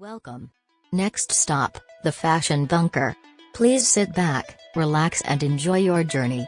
Welcome. Next stop, the Fashion Bunker. Please sit back, relax and enjoy your journey.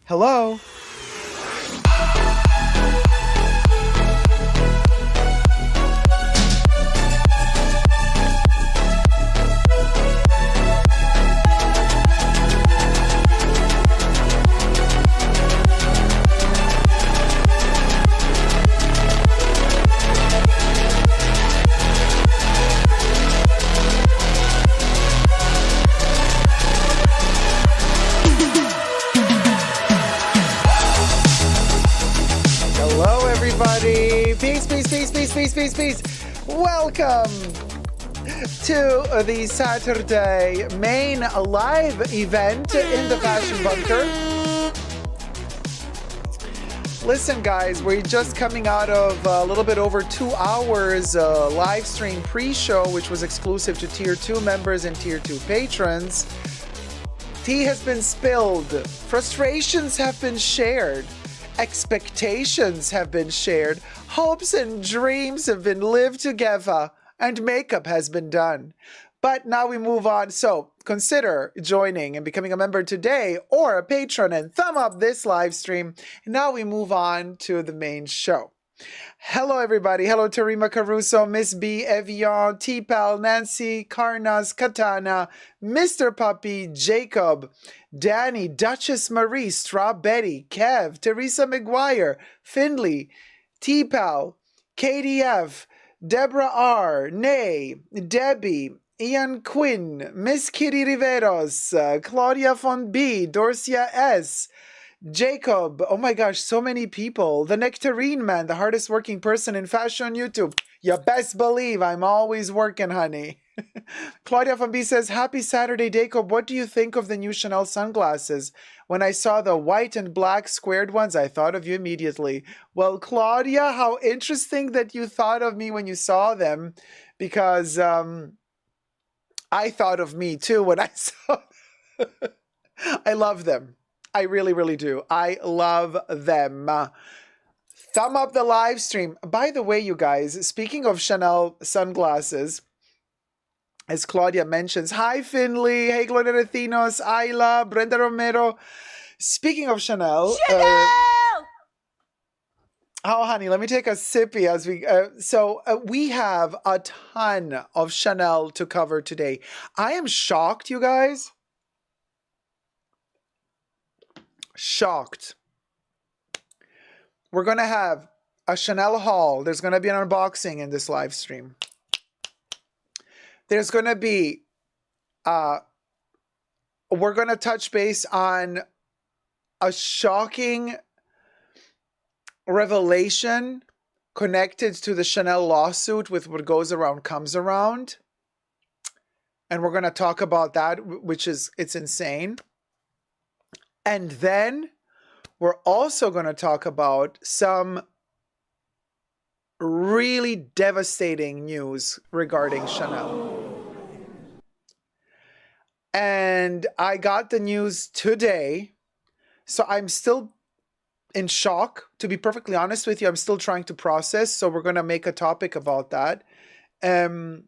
Hello? Peace. Welcome to the Saturday main live event in the Fashion Bunker. Listen, guys, we're just coming out of a little bit over 2 hours live stream pre-show, which was exclusive to Tier 2 members and Tier 2 patrons. Tea has been spilled. Frustrations have been shared. Expectations have been shared, hopes and dreams have been lived together, and makeup has been done. But now we move on, so consider joining and becoming a member today or a patron and thumb up this live stream. And now we move on to the main show. Hello, everybody. Hello, Tarima Caruso, Miss B, Evian, T-Pal, Nancy, Karnas, Katana, Mr. Puppy, Jacob, Danny, Duchess Marie, Straw Betty, Kev, Teresa McGuire, Finley, T-Pal, KDF, Deborah R, Nay, Debbie, Ian Quinn, Miss Kitty Riveros, Claudia von B, Dorcia S, Jacob, oh my gosh, so many people. The Nectarine Man, the hardest working person in fashion YouTube. You best believe I'm always working, honey. Claudia from B says, happy Saturday, Dacob. What do you think of the new Chanel sunglasses? When I saw the white and black squared ones, I thought of you immediately. Well, Claudia, how interesting that you thought of me when you saw them, because I thought of me too when I saw I love them. I really, really do. I love them. Thumb up the live stream. By the way, you guys, speaking of Chanel sunglasses, as Claudia mentions, hi Finley, hey Gloria Recinos, Ayla, Brenda Romero. Speaking of Chanel, oh honey, let me take a sippy as we. We have a ton of Chanel to cover today. I am shocked, you guys. Shocked. We're gonna have a Chanel haul. There's gonna be an unboxing in this live stream. There's gonna be we're gonna touch base on a shocking revelation connected to the Chanel lawsuit with what goes around comes around. And we're gonna talk about that, which is, it's insane. And then we're also going to talk about some really devastating news regarding Chanel. And I got the news today, so I'm still in shock. To be perfectly honest with you, I'm still trying to process, so we're going to make a topic about that. I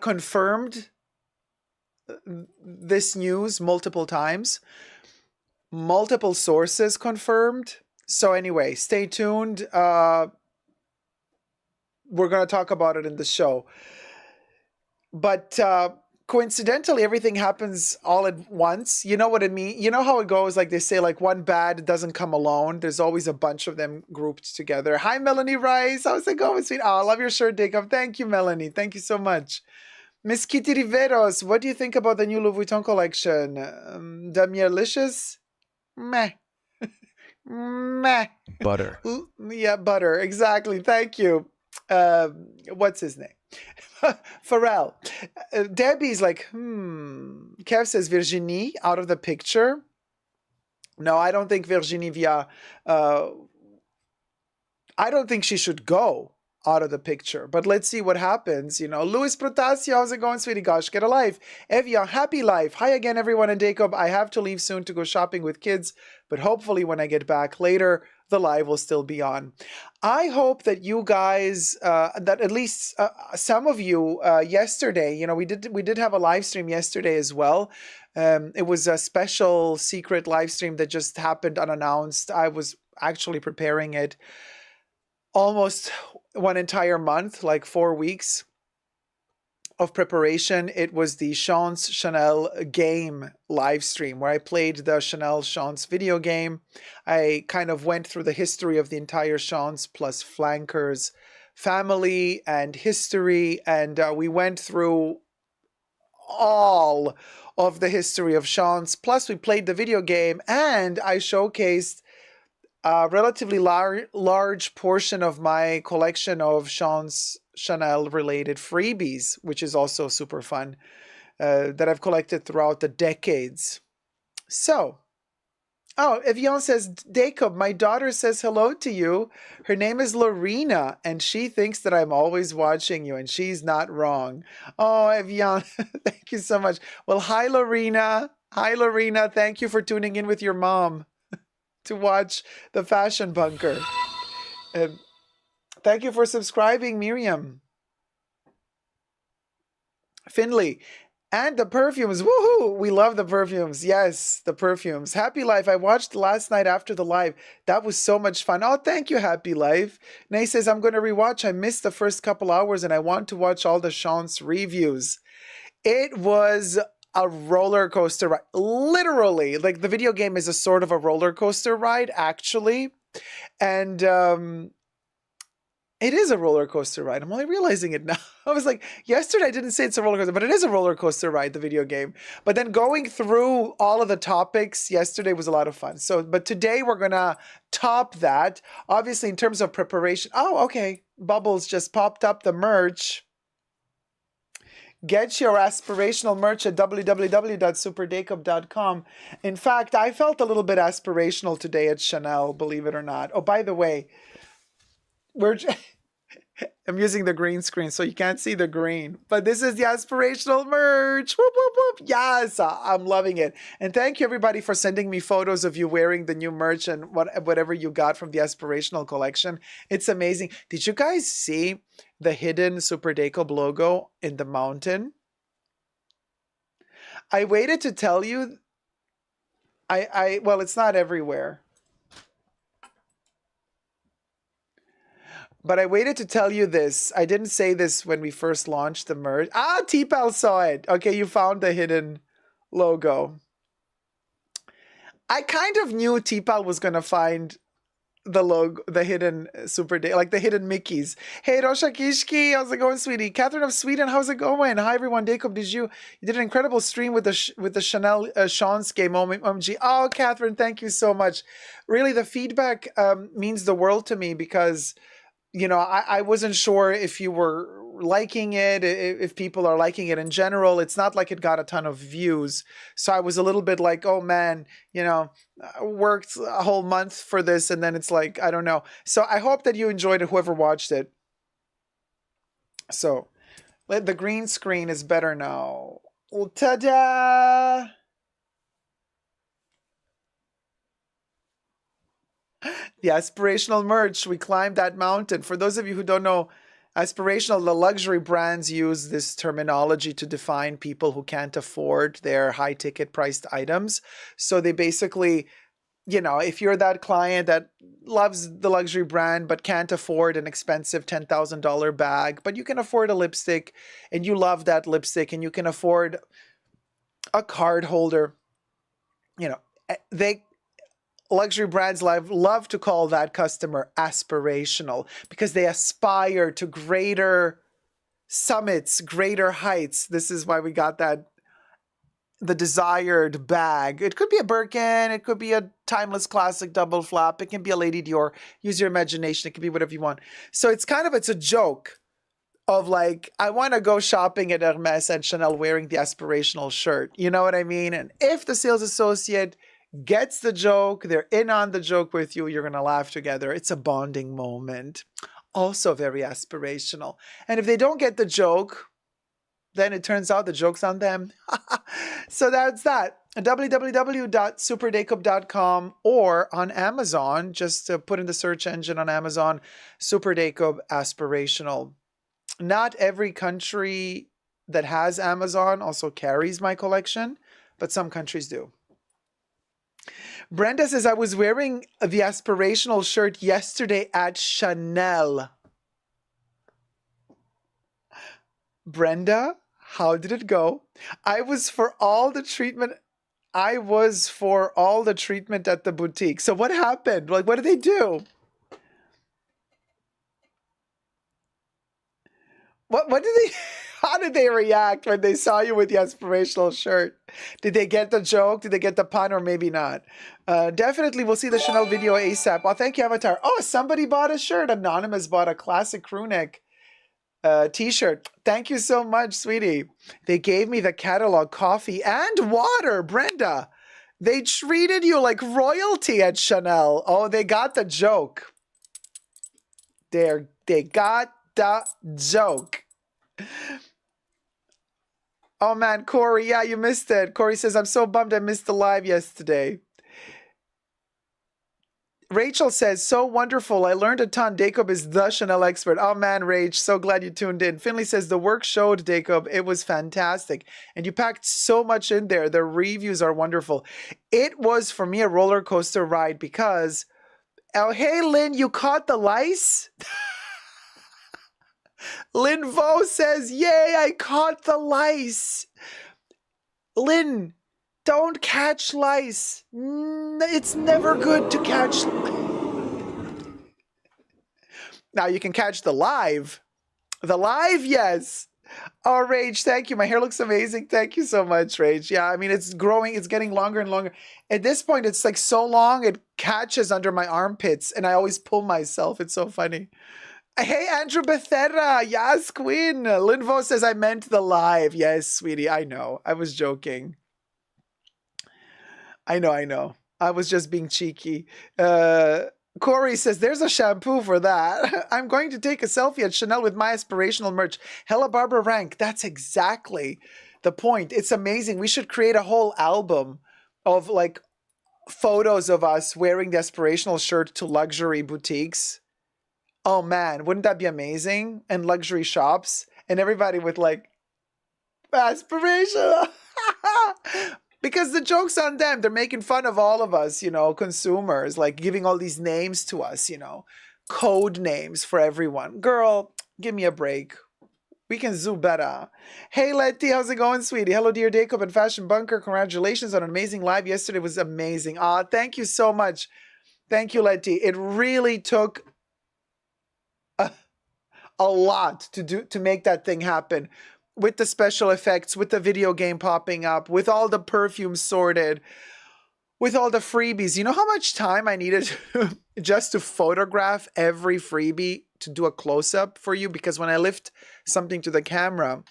confirmed this news multiple times. Multiple sources confirmed. So anyway, stay tuned. We're going to talk about it in the show. But coincidentally, everything happens all at once. You know what I mean? You know how it goes? Like they say, like one bad doesn't come alone. There's always a bunch of them grouped together. Hi, Melanie Rice. How's it going, sweet? Oh, I love your shirt, Dacob. Thank you, Melanie. Thank you so much. Miss Kitty Riveros, what do you think about the new Louis Vuitton collection? Demierlicious? Meh. Meh. Butter. Yeah, butter. Exactly. Thank you. What's his name? Pharrell. Debbie's like, Kev says Virginie out of the picture. No, I don't think Virginie Via, I don't think she should go out of the picture, but let's see what happens. You know, Luis Protasio, how's it going, sweetie? Gosh, get a life. Evia, happy life. Hi again, everyone in Dacob. I have to leave soon to go shopping with kids, but hopefully when I get back later, the live will still be on. I hope that you guys, that at least some of you yesterday, you know, we did have a live stream yesterday as well. It was a special secret live stream that just happened unannounced. I was actually preparing it almost one entire month, like 4 weeks of preparation. It was the Chance Chanel game live stream where I played the Chanel Chance video game. I kind of went through the history of the entire Chance plus Flankers family and history, and we went through all of the history of Chance. Plus we played the video game, and I showcased a relatively large portion of my collection of Chance Chanel related freebies, which is also super fun, that I've collected throughout the decades. So, oh, Evian says, Dacob, my daughter says hello to you. Her name is Lorena, and she thinks that I'm always watching you, and she's not wrong. Oh, Evian, thank you so much. Well, hi, Lorena. Hi, Lorena. Thank you for tuning in with your mom to watch the Fashion Bunker. Thank you for subscribing, Miriam. Finley. And the perfumes. Woohoo! We love the perfumes. Yes, the perfumes. Happy Life. I watched last night after the live. That was so much fun. Oh, thank you, Happy Life. Nay says, I'm going to rewatch. I missed the first couple hours and I want to watch all the Chance reviews. It was a roller coaster ride. Literally, like the video game is a sort of a roller coaster ride, actually. And It is a roller coaster ride. I'm only realizing it now. I was like, yesterday I didn't say it's a roller coaster, but it is a roller coaster ride, the video game. But then going through all of the topics yesterday was a lot of fun. So, but today we're going to top that. Obviously, in terms of preparation. Oh, okay. Bubbles just popped up the merch. Get your aspirational merch at www.superdacob.com. In fact, I felt a little bit aspirational today at Chanel, believe it or not. Oh, by the way, I'm using the green screen so you can't see the green, but this is the aspirational merch. Whoop, whoop, whoop. Yes, I'm loving it. And thank you everybody for sending me photos of you wearing the new merch and whatever you got from the aspirational collection. It's amazing. Did you guys see the hidden Super Dacob logo in the mountain? I waited to tell you. Well, it's not everywhere. But I waited to tell you this. I didn't say this when we first launched the merch. Ah, T-Pal saw it. Okay, you found the hidden logo. I kind of knew T-Pal was going to find the logo, the hidden like the hidden Mickeys. Hey, Rosha Kishki, how's it going, sweetie? Catherine of Sweden, how's it going? Hi, everyone. Dacob, you did an incredible stream with the Chanel Seanske OMG. Oh, Catherine, thank you so much. Really, the feedback means the world to me because I wasn't sure if you were liking it, if people are liking it in general. It's not like it got a ton of views. So I was a little bit like, oh man, I worked a whole month for this. And then it's like, I don't know. So I hope that you enjoyed it, whoever watched it. So the green screen is better now. Well, ta-da! The aspirational merch. We climbed that mountain. For those of you who don't know, aspirational, the luxury brands use this terminology to define people who can't afford their high ticket priced items. So they basically, if you're that client that loves the luxury brand but can't afford an expensive $10,000 bag, but you can afford a lipstick and you love that lipstick and you can afford a card holder, luxury brands love to call that customer aspirational because they aspire to greater summits, greater heights. This is why we got the desired bag. It could be a Birkin, it could be a timeless classic double flap, it can be a Lady Dior. Use your imagination, it can be whatever you want. So it's a joke of like, I want to go shopping at Hermes and Chanel wearing the aspirational shirt. You know what I mean? And if the sales associate gets the joke, they're in on the joke with you, you're going to laugh together. It's a bonding moment. Also very aspirational. And if they don't get the joke, then it turns out the joke's on them. So that's that. www.superdacob.com or on Amazon. Just put in the search engine on Amazon, Super Dacob Aspirational. Not every country that has Amazon also carries my collection, but some countries do. Brenda says, I was wearing the aspirational shirt yesterday at Chanel. Brenda, how did it go? I was for all the treatment at the boutique. So what happened? Like, what did they do? What did they... How did they react when they saw you with the aspirational shirt? Did they get the joke? Did they get the pun, or maybe not? Definitely, we'll see the Chanel video ASAP. Oh, thank you, Avatar. Oh, somebody bought a shirt. Anonymous bought a classic crewneck t-shirt. Thank you so much, sweetie. They gave me the catalog, coffee, and water, Brenda. They treated you like royalty at Chanel. Oh, they got the joke. They got the joke. Oh man, Corey, yeah, you missed it. Corey says, I'm so bummed I missed the live yesterday. Rachel says, so wonderful. I learned a ton. Dacob is the Chanel expert. Oh man, Rach, so glad you tuned in. Finley says, the work showed, Dacob. It was fantastic. And you packed so much in there. The reviews are wonderful. It was, for me, a roller coaster ride because, oh, hey, Lynn, you caught the lice? Lynn Vo says, yay, I caught the lice. Lynn, don't catch lice. It's never good to catch lice. Now you can catch the live. The live, yes. Oh, Rage, thank you. My hair looks amazing. Thank you so much, Rage. Yeah, I mean, it's growing. It's getting longer and longer. At this point, it's like so long, it catches under my armpits, and I always pull myself. It's so funny. Hey, Andrew Bethera. Yes, Queen. Linvo says I meant the live. Yes, sweetie. I know. I was joking. I know. I was just being cheeky. Corey says, there's a shampoo for that. I'm going to take a selfie at Chanel with my aspirational merch. Hella Barbara Rank. That's exactly the point. It's amazing. We should create a whole album of like photos of us wearing the aspirational shirt to luxury boutiques. Oh man, wouldn't that be amazing? And luxury shops and everybody with like aspirational. Because the joke's on them. They're making fun of all of us, you know, consumers, like giving all these names to us, you know, code names for everyone. Girl, give me a break. We can do better. Hey, Letty, how's it going, sweetie? Hello, dear Dacob and Fashion Bunker. Congratulations on an amazing live. Yesterday was amazing. Thank you so much. Thank you, Letty. It really took a lot to make that thing happen. With the special effects, with the video game popping up, with all the perfumes sorted, with all the freebies. You know how much time I needed just to photograph every freebie to do a close-up for you? Because when I lift something to the camera,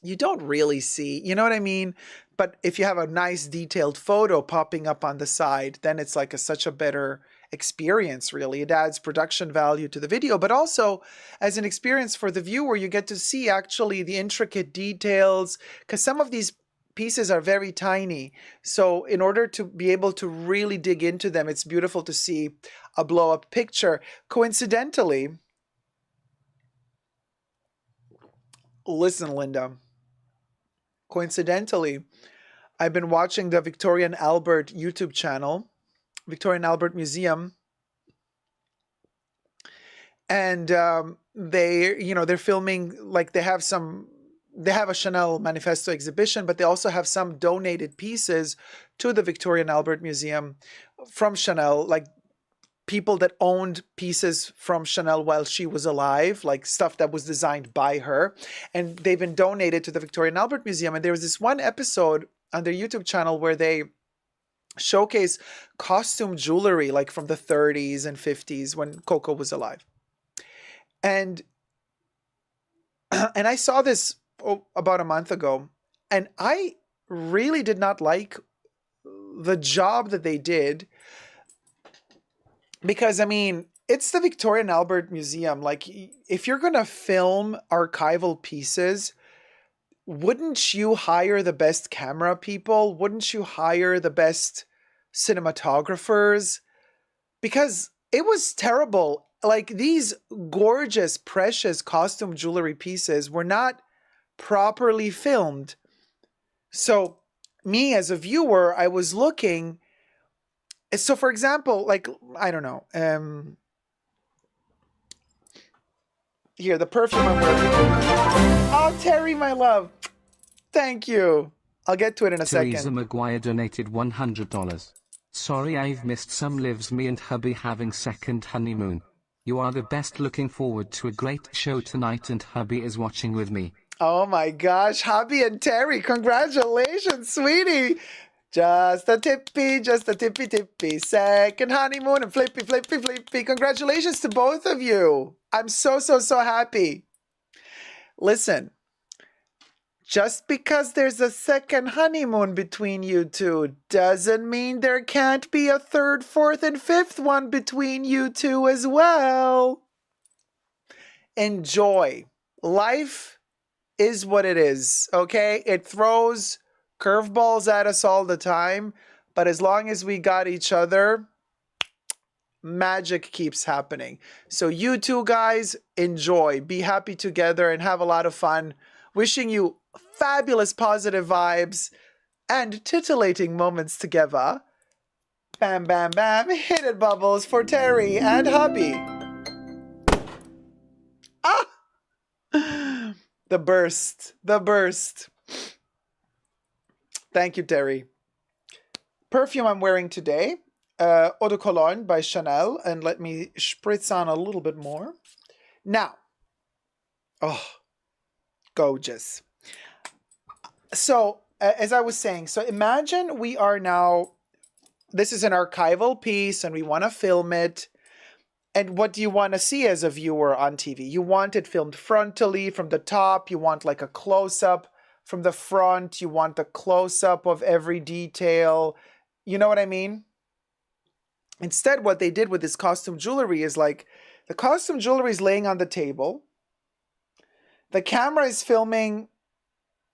you don't really see, you know what I mean? But if you have a nice detailed photo popping up on the side, then it's like such a better experience, really. It adds production value to the video, but also as an experience for the viewer, you get to see actually the intricate details, because some of these pieces are very tiny. So in order to be able to really dig into them, it's beautiful to see a blow-up picture. Coincidentally, listen, Linda, coincidentally, I've been watching the Victoria and Albert YouTube channel, Victoria and Albert Museum, and they're filming, like they have a Chanel Manifesto exhibition, but they also have some donated pieces to the Victoria and Albert Museum from Chanel, like people that owned pieces from Chanel while she was alive, like stuff that was designed by her, and they've been donated to the Victoria and Albert Museum. And there was this one episode on their YouTube channel where they showcase costume jewelry like from the 30s and 50s when Coco was alive. And I saw this about a month ago, and I really did not like the job that they did, because I mean, it's the Victoria and Albert Museum. Like, if you're going to film archival pieces, wouldn't you hire the best camera people? Wouldn't you hire the best cinematographers? Because it was terrible. Like, these gorgeous, precious costume jewelry pieces were not properly filmed. So me as a viewer, I was looking. So for example, like, I don't know, here, the perfume I'm wearing. Oh, Terry, my love. Thank you. I'll get to it in a second. Teresa McGuire donated $100. Sorry I've missed some lives. Me and hubby having second honeymoon. You are the best. Looking forward to a great show tonight, and hubby is watching with me. Oh my gosh, hubby and Terry, congratulations, sweetie. Just a tippy, tippy. Second honeymoon and flippy, flippy, flippy. Congratulations to both of you. I'm so happy. Listen, just because there's a second honeymoon between you two doesn't mean there can't be a third, fourth, and fifth one between you two as well. Enjoy. Life is what it is, okay? It throws curveballs at us all the time, but as long as we got each other, magic keeps happening. So you two guys, enjoy, be happy together, and have a lot of fun. Wishing you fabulous positive vibes and titillating moments together. Bam, bam, bam. Hit it, Bubbles, for Terry and hubby. Ah! The burst. Thank you, Terry. Perfume I'm wearing today, Eau de Cologne by Chanel. And let me spritz on a little bit more. Now, oh, gorgeous. So, as I was saying, so imagine we are now, this is an archival piece and we want to film it. And what do you want to see as a viewer on TV? You want it filmed frontally from the top. You want like a close-up from the front. You want the close-up of every detail. You know what I mean? Instead, what they did with this costume jewelry is like, the costume jewelry is laying on the table. The camera is filming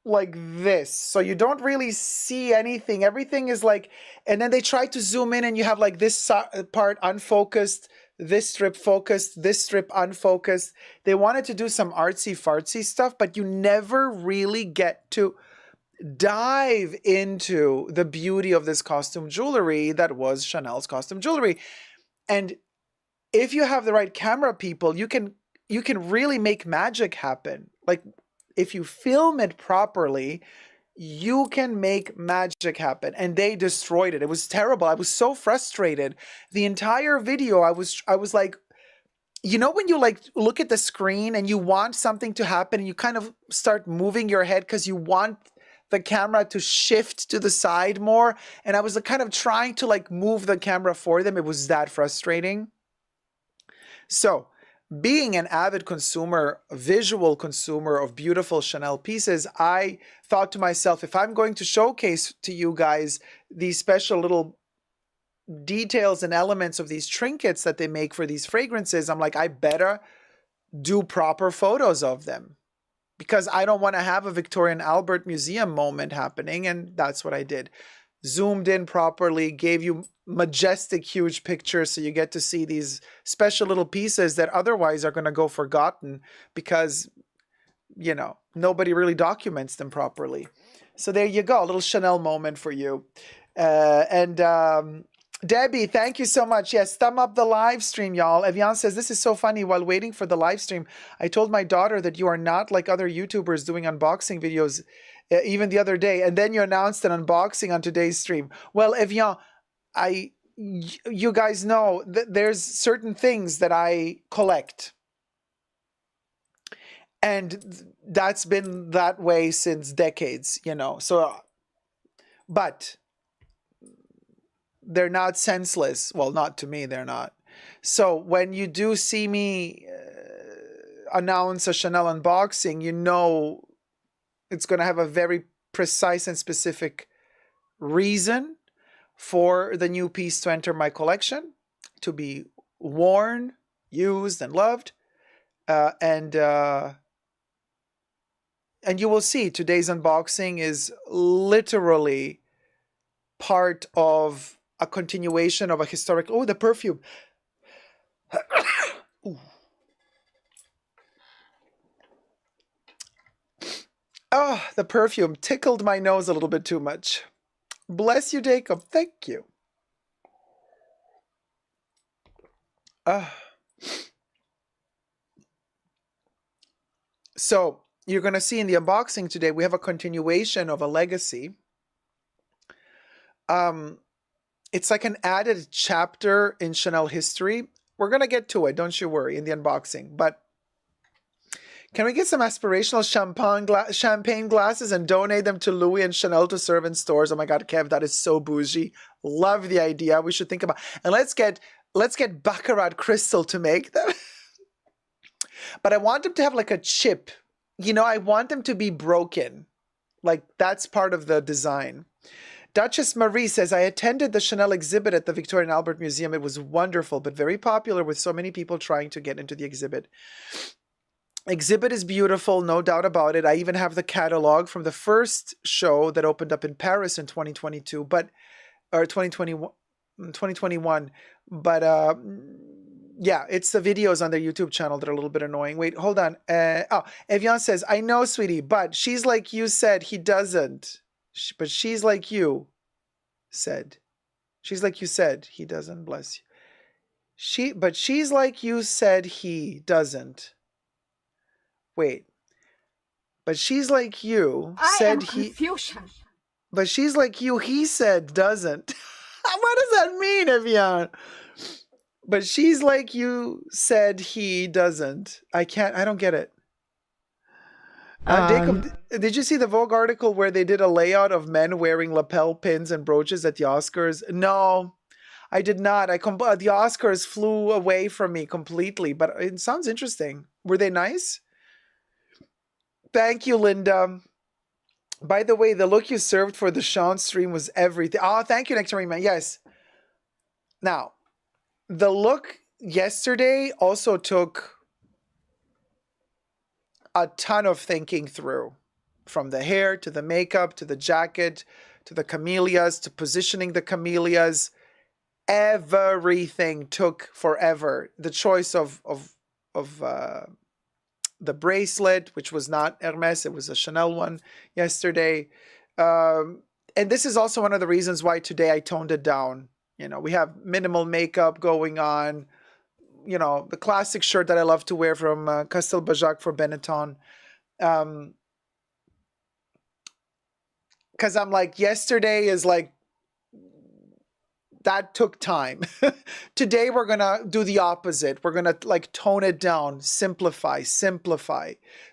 like this, so you don't really see anything. Everything is like, and then they try to zoom in and you have like this part unfocused, this strip focused, this strip unfocused. They wanted to do some artsy fartsy stuff, but you never really get to dive into the beauty of this costume jewelry that was Chanel's costume jewelry. And if you have the right camera people, you can really make magic happen. Like, if you film it properly, you can make magic happen. And they destroyed it. It was terrible. I was so frustrated. The entire video, I was like, you know, when you like look at the screen and you want something to happen and you kind of start moving your head because you want the camera to shift to the side more. And I was kind of trying to like move the camera for them. It was that frustrating. So, being an avid consumer, a visual consumer of beautiful Chanel pieces, I thought to myself, if I'm going to showcase to you guys these special little details and elements of these trinkets that they make for these fragrances, I'm like, I better do proper photos of them because I don't want to have a Victoria and Albert Museum moment happening. And that's what I did. Zoomed in properly, gave you majestic, huge pictures so you get to see these special little pieces that otherwise are going to go forgotten because, you know, nobody really documents them properly. So there you go, a little Chanel moment for you. Debbie, thank you so much. Yes, thumb up the live stream, y'all. Evian says, this is so funny. While waiting for the live stream, I told my daughter that you are not like other YouTubers doing unboxing videos, even the other day. And then you announced an unboxing on today's stream. Well, Evian, you guys know that there's certain things that I collect. And that's been that way since decades, you know. So, but they're not senseless. Well, not to me, they're not. So when you do see me announce a Chanel unboxing, you know it's going to have a very precise and specific reason for the new piece to enter my collection, to be worn, used, and loved. And you will see today's unboxing is literally part of a continuation of a historic... Oh, the perfume. Oh, the perfume tickled my nose a little bit too much. Bless you, Dacob. Thank you. So, you're going to see in the unboxing today, we have a continuation of a legacy. It's like an added chapter in Chanel history. We're going to get to it, don't you worry, in the unboxing. But can we get some aspirational champagne glasses and donate them to Louis and Chanel to serve in stores? Oh my God, Kev, that is so bougie. Love the idea. We should think about, and let's get Baccarat crystal to make them. But I want them to have like a chip. You know, I want them to be broken. Like that's part of the design. Duchess Marie says, I attended the Chanel exhibit at the Victoria and Albert Museum. It was wonderful, but very popular with so many people trying to get into the exhibit. Exhibit is beautiful, no doubt about it. I even have the catalog from the first show that opened up in Paris in 2022, or 2021. But yeah, it's the videos on their YouTube channel that are a little bit annoying. Wait, hold on. Evian says, I know, sweetie, but she's like you said, he doesn't. But she's like you said. She's like you said, he doesn't, bless you. But she's like you said, he doesn't. Wait, but she's like you said he. Confusion. But she's like you, he said doesn't. What does that mean, Evian? But she's like you said he doesn't. I don't get it. Dacob, did you see the Vogue article where they did a layout of men wearing lapel pins and brooches at the Oscars? No, I did not. The Oscars flew away from me completely, but it sounds interesting. Were they nice? Thank you, Linda. By the way, the look you served for the Sean stream was everything. Oh, thank you, Nectarine Man. Yes. Now, the look yesterday also took a ton of thinking through, from the hair to the makeup to the jacket to the camellias to positioning the camellias. Everything took forever. The choice of the bracelet, which was not Hermes, it was a Chanel one yesterday. And this is also one of the reasons why today I toned it down. You know, we have minimal makeup going on. You know, the classic shirt that I love to wear from Castel Bajac for Benetton. Because I'm like, yesterday is like, that took time. Today we're going to do the opposite. We're going to like tone it down, simplify.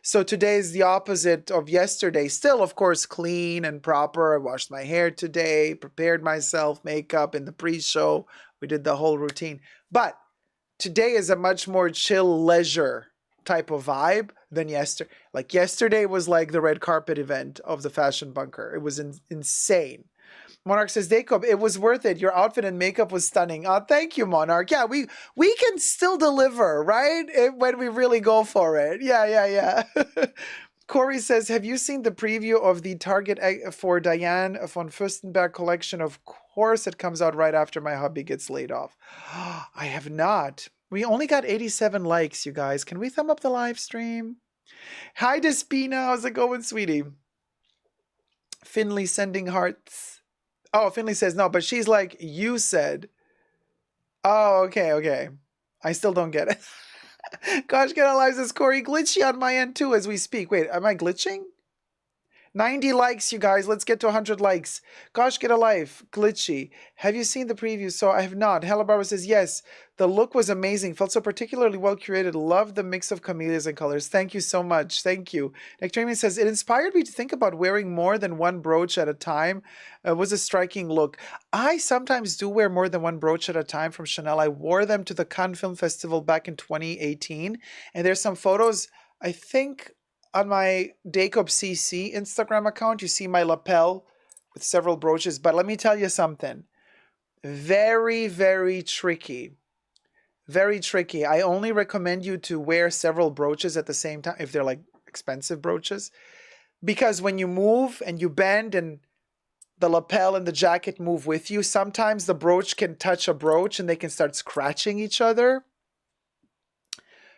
So today is the opposite of yesterday. Still, of course, clean and proper. I washed my hair today, prepared myself, makeup in the pre-show. We did the whole routine. But today is a much more chill, leisure type of vibe than yesterday. Like yesterday was like the red carpet event of the Fashion Bunker. It was insane. Monarch says, Dacob, it was worth it. Your outfit and makeup was stunning. Thank you, Monarch. Yeah, we can still deliver, right? When we really go for it. Yeah. Corey says, have you seen the preview of the Target for Diane von Furstenberg collection? Of course, it comes out right after my hubby gets laid off. I have not. We only got 87 likes, you guys. Can we thumb up the live stream? Hi, Despina. How's it going, sweetie? Finley sending hearts. Oh, Finley says no, but she's like, you said. Oh, okay. I still don't get it. Gosh, get our lives as Corey. Glitchy on my end too as we speak. Wait, am I glitching? 90 likes, you guys. Let's get to 100 likes. Gosh, get a life. Glitchy. Have you seen the preview? So I have not. Hella Barbara says, yes. The look was amazing. Felt so particularly well curated. Loved the mix of camellias and colors. Thank you so much. Thank you. Nectarine says, it inspired me to think about wearing more than one brooch at a time. It was a striking look. I sometimes do wear more than one brooch at a time from Chanel. I wore them to the Cannes Film Festival back in 2018. And there's some photos, I think, on my Dacob CC Instagram account. You see my lapel with several brooches. But let me tell you something. Very, very tricky. Very tricky. I only recommend you to wear several brooches at the same time if they're like expensive brooches. Because when you move and you bend and the lapel and the jacket move with you, sometimes the brooch can touch a brooch and they can start scratching each other.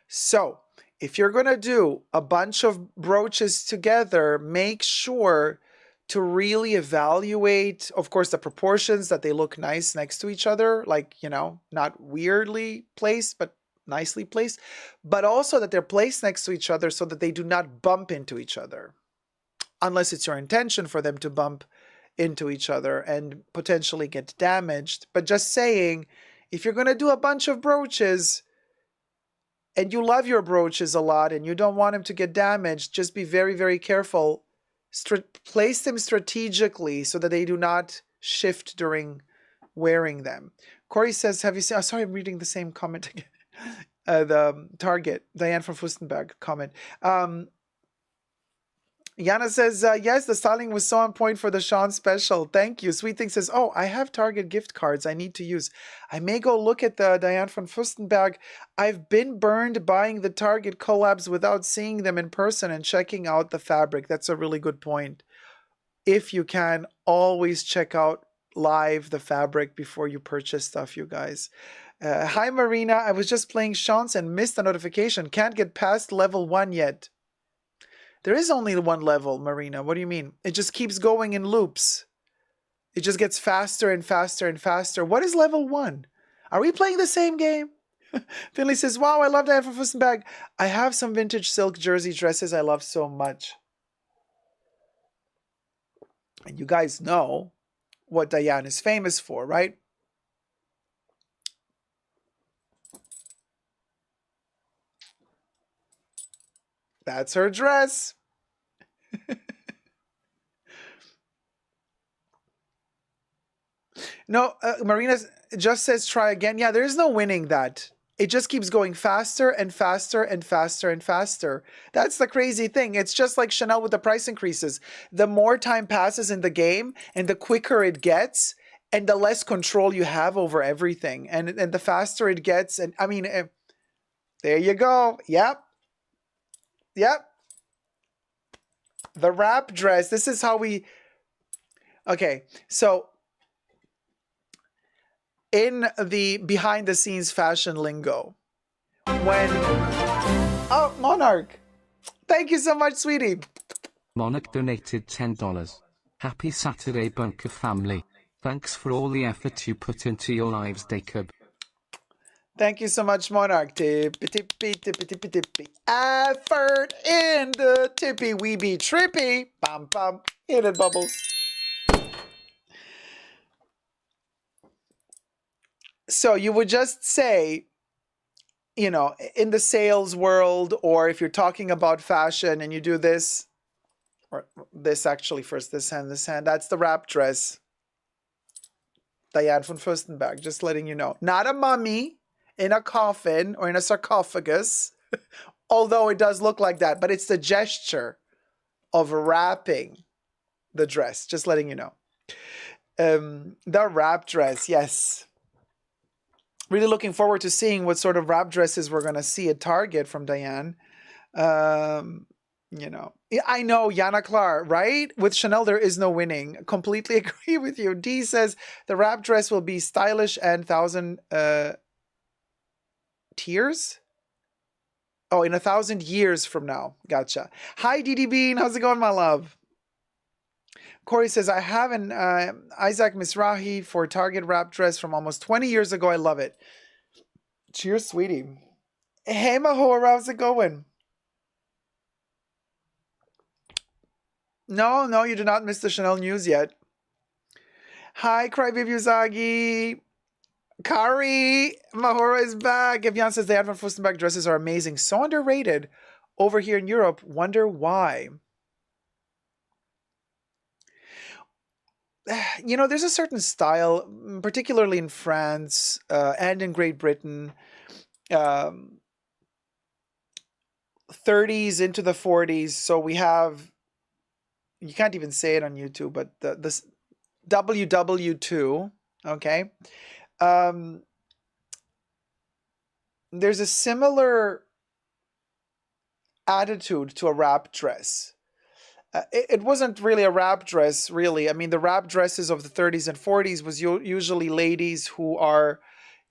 So if you're going to do a bunch of brooches together, make sure to really evaluate, of course, the proportions, that they look nice next to each other, like, you know, not weirdly placed, but nicely placed, but also that they're placed next to each other so that they do not bump into each other, unless it's your intention for them to bump into each other and potentially get damaged. But just saying, if you're going to do a bunch of brooches, and you love your brooches a lot and you don't want them to get damaged, just be very, very careful. Place them strategically so that they do not shift during wearing them. Corey says, have you seen, sorry, I'm reading the same comment again. The Target, Diane from Furstenberg comment. Yana says, yes, the styling was so on point for the Sean special. Thank you. Sweet Thing says, oh, I have Target gift cards I need to use. I may go look at the Diane von Furstenberg. I've been burned buying the Target collabs without seeing them in person and checking out the fabric. That's a really good point. If you can, always check out live the fabric before you purchase stuff, you guys. Hi, Marina. I was just playing Sean's and missed the notification. Can't get past level 1 yet. There is only one level, Marina. What do you mean? It just keeps going in loops. It just gets faster and faster and faster. What is level 1? Are we playing the same game? Finley says, wow, I love Diane from Furstenberg. I have some vintage silk jersey dresses I love so much. And you guys know what Diane is famous for, right? That's her dress. No, Marina just says try again. Yeah, there is no winning that. It just keeps going faster and faster and faster and faster. That's the crazy thing. It's just like Chanel with the price increases. The more time passes in the game and the quicker it gets and the less control you have over everything. And the faster it gets. And I mean, there you go. Yep. Yep. The wrap dress. This is how we... Okay, so in the behind the scenes fashion lingo, when... Oh, Monarch. Thank you so much, sweetie. Monarch donated $10. Happy Saturday, Bunker family. Thanks for all the effort you put into your lives, Dacob. Thank you so much, Monarch. Tippy, tippy, tippy, tippy, tippy. Effort in the tippy, we be trippy. Bum, bum. Hit it, Bubbles. So you would just say, you know, in the sales world, or if you're talking about fashion and you do this, or this actually first, this hand, that's the wrap dress. Diane von Furstenberg, just letting you know. Not a mummy in a coffin or in a sarcophagus, although it does look like that, but it's the gesture of wrapping the dress, just letting you know. The wrap dress, yes. Really looking forward to seeing what sort of wrap dresses we're going to see at Target from Diane. You know, I know, Yana Clark, right? With Chanel, there is no winning. Completely agree with you. D says the wrap dress will be stylish and 1,000 tears. Oh, in 1,000 years from now. Gotcha. Hi, Didi Bean. How's it going, my love? Corey says, I have an Isaac Mizrahi for Target wrap dress from almost 20 years ago. I love it. Cheers, sweetie. Hey, Mahora, how's it going? No, you did not miss the Chanel news yet. Hi, Crybaby Uzagi. Kari, Mahora is back. Evian says the Anne von Furstenberg dresses are amazing. So underrated over here in Europe. Wonder why. You know, there's a certain style, particularly in France and in Great Britain, 30s into the 40s. So we have, you can't even say it on YouTube, but this WW2, okay? There's a similar attitude to a wrap dress. It wasn't really a wrap dress, really. I mean, the wrap dresses of the 30s and 40s was usually ladies who are,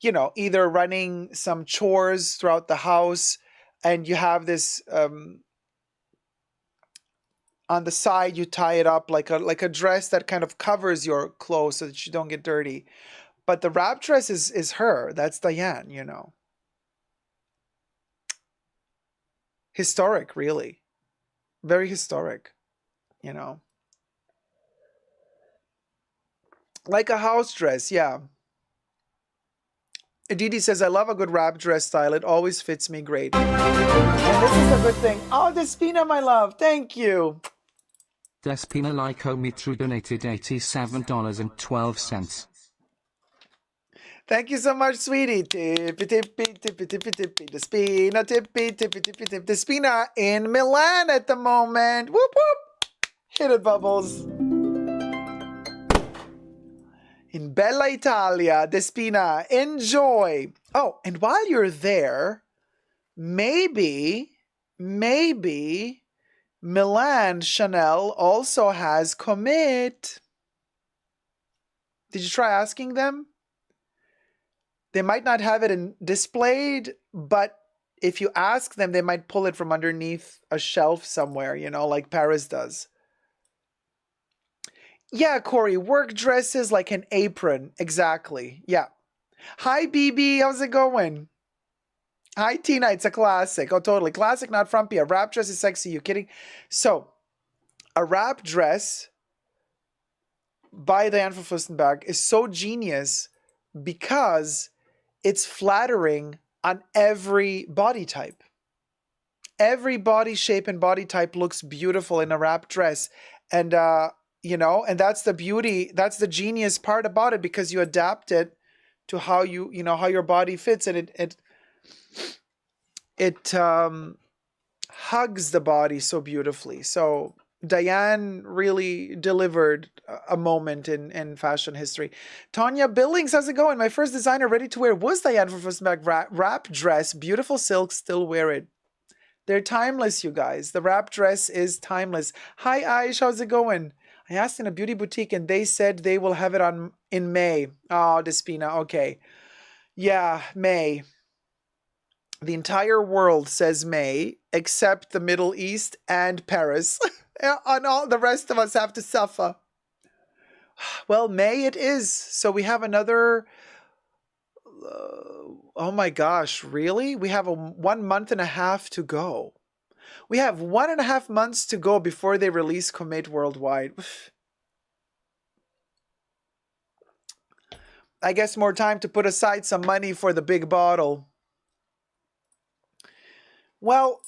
you know, either running some chores throughout the house, and you have this on the side, you tie it up like a dress that kind of covers your clothes so that you don't get dirty. But the wrap dress is her. That's Diane, you know. Historic, really. Very historic. You know, like a house dress, yeah. Didi says, I love a good wrap dress style. It always fits me great. And this is a good thing. Oh, Despina, my love. Thank you. Despina Lycomitru donated $87.12. Thank you so much, sweetie. Tippy, tippy, tippy, tippy, tippy. Despina, tippy, tippy, tippy, tippy. Despina in Milan at the moment. Whoop, whoop. Hit it, Bubbles. In Bella Italia, Despina, enjoy. Oh, and while you're there, maybe Milan Chanel also has commit. Did you try asking them? They might not have it displayed, but if you ask them, they might pull it from underneath a shelf somewhere, you know, like Paris does. Yeah, Corey, work dresses like an apron. Exactly. Yeah. Hi, BB. How's it going? Hi, Tina. It's a classic. Oh, totally. Classic, not frumpy. A wrap dress is sexy. You kidding? So, a wrap dress by Diane von Furstenberg is so genius because it's flattering on every body type. Every body shape and body type looks beautiful in a wrap dress. And, you know, and that's the beauty, that's the genius part about it, because you adapt it to how you know, how your body fits, and it hugs the body so beautifully. So Diane really delivered a moment in fashion history. Tanya Billings, how's it going? My first designer ready to wear was Diane from Fusmac wrap dress. Beautiful silk, still wear it. They're timeless, you guys. The wrap dress is timeless. Hi, Aish, how's it going? I asked in a beauty boutique and they said they will have it on in May. Oh, Despina, okay. Yeah, May. The entire world says May, except the Middle East and Paris. And all the rest of us have to suffer. Well, May it is. So we have another... oh my gosh, really? We have 1 month and a half to go. We have 1.5 months to go before they release Commit worldwide. I guess more time to put aside some money for the big bottle. Well,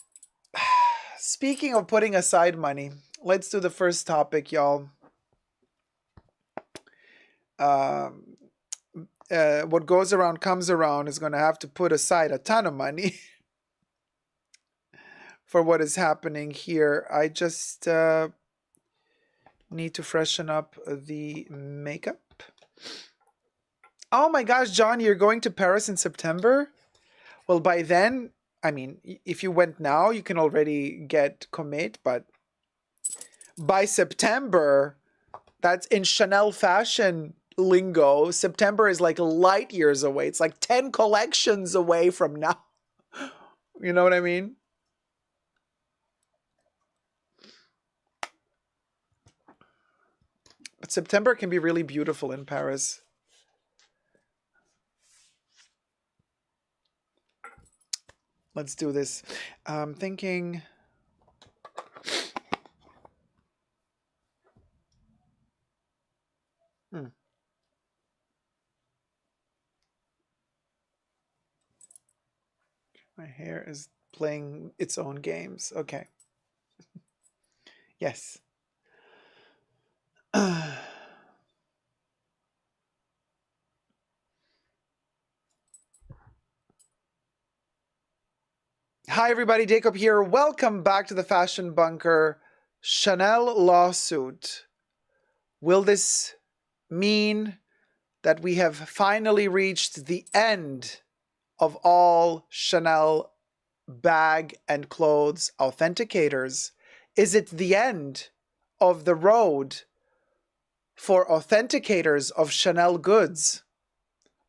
speaking of putting aside money, let's do the first topic, y'all. What goes around comes around is going to have to put aside a ton of money for what is happening here. I just need to freshen up the makeup. Oh my gosh, John, you're going to Paris in September? Well, by then, I mean, if you went now, you can already get Commit, but by September, that's in Chanel fashion lingo. September is like light years away. It's like 10 collections away from now. You know what I mean? But September can be really beautiful in Paris. Let's do this. I'm thinking... My hair is playing its own games. Okay. Yes. Hi, everybody. Dacob here. Welcome back to the Fashion Bunker. Chanel lawsuit. Will this mean that we have finally reached the end of all Chanel bag and clothes authenticators? Is it the end of the road for authenticators of Chanel goods?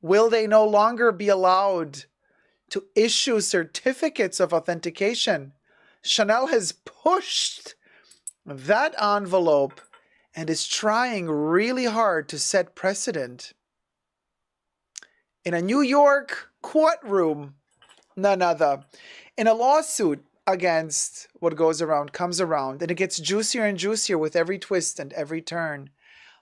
Will they no longer be allowed to issue certificates of authentication? Chanel has pushed that envelope and is trying really hard to set precedent. In a New York courtroom, none other, in a lawsuit against what goes around comes around, and it gets juicier and juicier with every twist and every turn.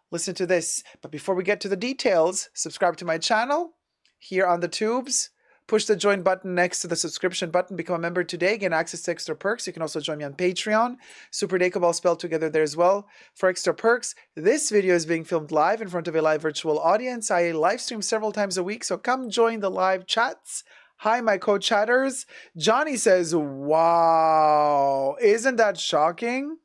Listen to this. But before we get to the details, subscribe to my channel here on the tubes. Push the join button next to the subscription button. Become a member today. Get access to extra perks. You can also join me on Patreon. Super Dacob all spelled together there as well. For extra perks, this video is being filmed live in front of a live virtual audience. I live stream several times a week, so come join the live chats. Hi, my co-chatters. Johnny says, wow, isn't that shocking?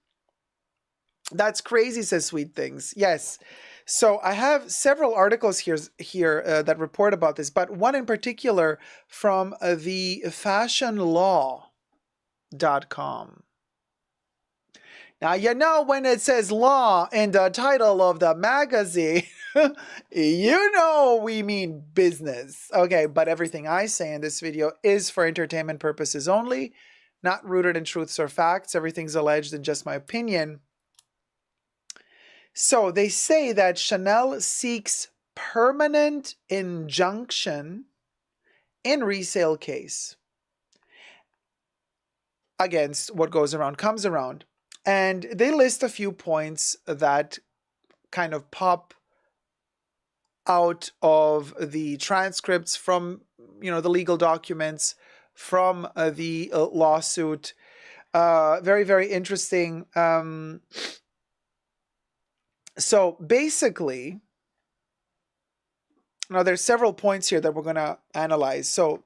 That's crazy, says Sweet Things. Yes. So I have several articles here that report about this, but one in particular from the fashionlaw.com. Now, you know, when it says law in the title of the magazine, you know we mean business. Okay, but everything I say in this video is for entertainment purposes only, not rooted in truths or facts. Everything's alleged in just my opinion. So they say that Chanel seeks permanent injunction in resale case against what goes around comes around. And they list a few points that kind of pop out of the transcripts from, you know, the legal documents from the lawsuit. Very, very interesting. So basically, now there's several points here that we're going to analyze. So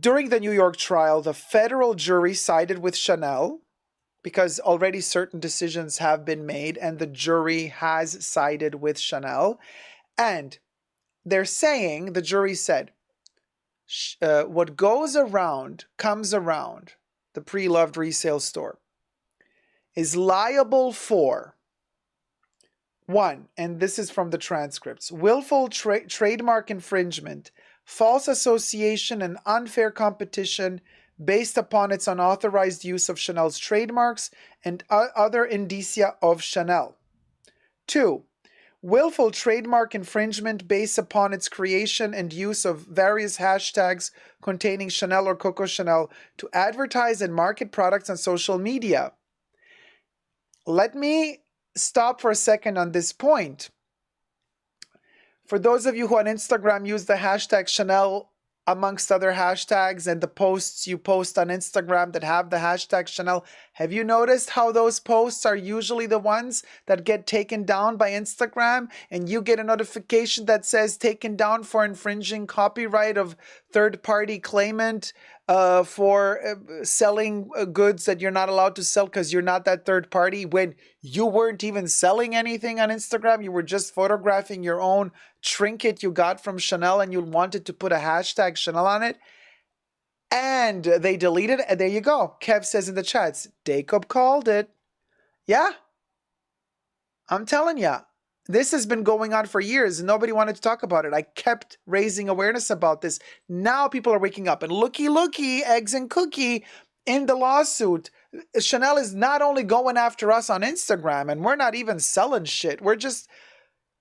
during the New York trial, the federal jury sided with Chanel because already certain decisions have been made and the jury has sided with Chanel. And they're saying, the jury said, what goes around comes around, the pre-loved resale store, is liable for, one, and this is from the transcripts, willful trademark infringement, false association, and unfair competition based upon its unauthorized use of Chanel's trademarks and other indicia of Chanel. 2. Willful trademark infringement based upon its creation and use of various hashtags containing Chanel or Coco Chanel to advertise and market products on social media. Let me stop for a second on this point. For those of you who on Instagram use the hashtag Chanel amongst other hashtags and the posts you post on Instagram that have the hashtag Chanel, have you noticed how those posts are usually the ones that get taken down by Instagram and you get a notification that says taken down for infringing copyright of third-party claimant for selling goods that you're not allowed to sell because you're not that third party, when you weren't even selling anything on Instagram? You were just photographing your own trinket you got from Chanel and you wanted to put a hashtag Chanel on it, and they deleted it. And there you go. Kev says in the chats, Dacob called it. Yeah, I'm telling ya. This has been going on for years and nobody wanted to talk about it. I kept raising awareness about this. Now people are waking up, and looky, eggs and cookie, in the lawsuit, Chanel is not only going after us on Instagram, and we're not even selling shit. We're just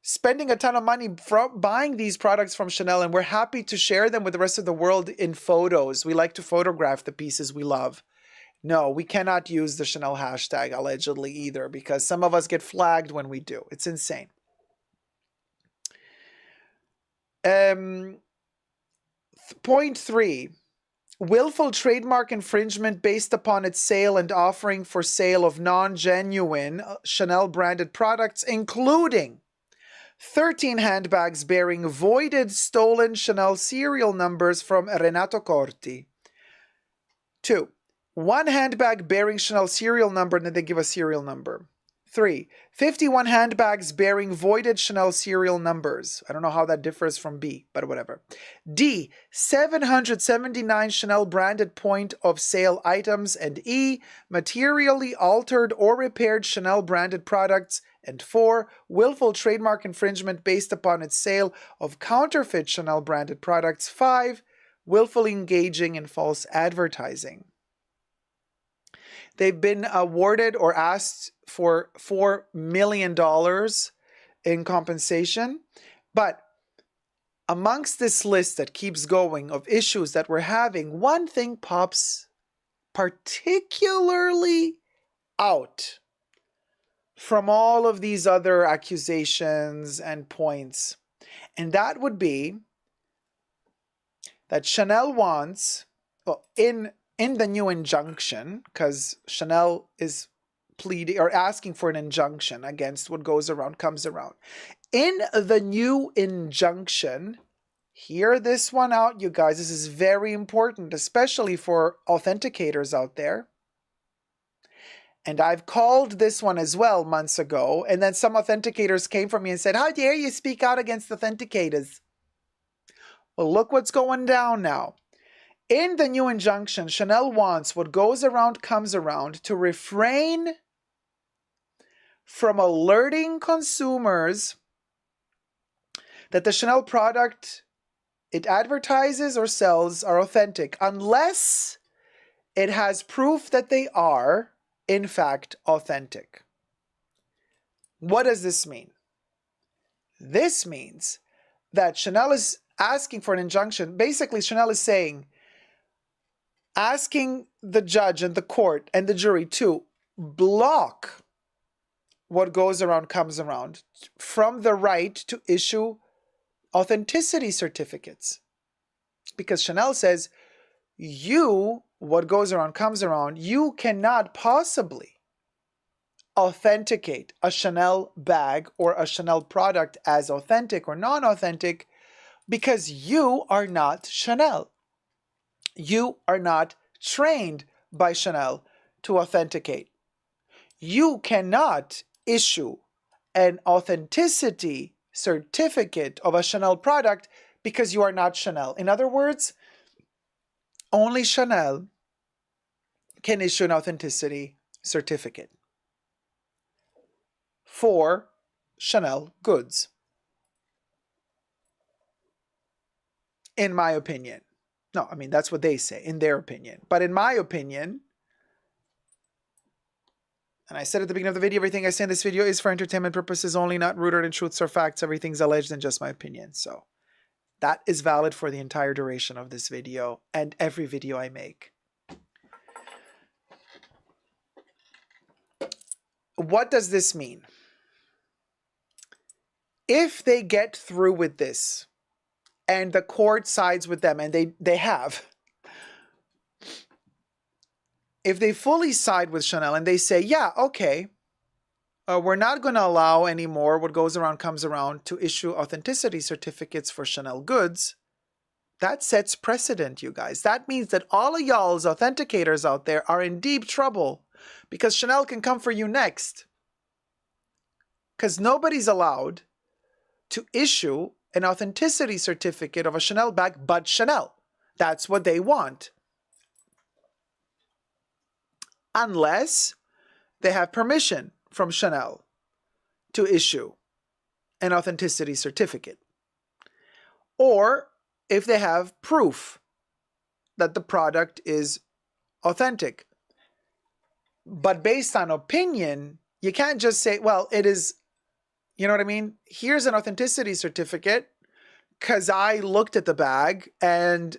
spending a ton of money from buying these products from Chanel, and we're happy to share them with the rest of the world in photos. We like to photograph the pieces we love. No, we cannot use the Chanel hashtag allegedly either, because some of us get flagged when we do. It's insane. Point 3, willful trademark infringement based upon its sale and offering for sale of non-genuine Chanel branded products, including 13 handbags bearing voided stolen Chanel serial numbers from Renato Corti. 2, 1 handbag bearing Chanel serial number, and then they give a serial number. 3, 51 handbags bearing voided Chanel serial numbers. I don't know how that differs from B, but whatever. D, 779 Chanel branded point of sale items. And E, materially altered or repaired Chanel branded products. And 4, willful trademark infringement based upon its sale of counterfeit Chanel branded products. 5, willfully engaging in false advertising. They've been awarded or asked for $4 million in compensation. But amongst this list that keeps going of issues that we're having, one thing pops particularly out from all of these other accusations and points. And that would be that Chanel wants, well, in the new injunction, because Chanel is pleading or asking for an injunction against what goes around comes around. In the new injunction, hear this one out, you guys. This is very important, especially for authenticators out there. And I've called this one as well months ago, and then some authenticators came from me and said, how dare you speak out against authenticators? Well, look what's going down now. In the new injunction, Chanel wants what goes around comes around to refrain from alerting consumers that the Chanel product it advertises or sells are authentic, unless it has proof that they are, in fact, authentic. What does this mean? This means that Chanel is asking for an injunction. Basically, Chanel is saying, asking the judge and the court and the jury to block what goes around comes around from the right to issue authenticity certificates. because Chanel says, you, what goes around comes around, you cannot possibly authenticate a Chanel bag or a Chanel product as authentic or non-authentic because you are not Chanel. You are not trained by Chanel to authenticate. You cannot issue an authenticity certificate of a Chanel product because you are not Chanel. In other words, only Chanel can issue an authenticity certificate for Chanel goods, in my opinion. No, I mean, that's what they say, in their opinion. But in my opinion, and I said at the beginning of the video, everything I say in this video is for entertainment purposes only, not rooted in truths or facts. Everything's alleged and just my opinion. So that is valid for the entire duration of this video and every video I make. What does this mean? If they get through with this and the court sides with them, and they have, if they fully side with Chanel and they say, yeah, okay, we're not going to allow anymore what goes around comes around to issue authenticity certificates for Chanel goods, that sets precedent, you guys. That means that all of y'all's authenticators out there are in deep trouble because Chanel can come for you next. Because nobody's allowed to issue an authenticity certificate of a Chanel bag but Chanel. That's what they want. Unless they have permission from Chanel to issue an authenticity certificate. Or if they have proof that the product is authentic. But based on opinion, you can't just say, well, it is, you know what I mean? Here's an authenticity certificate because I looked at the bag and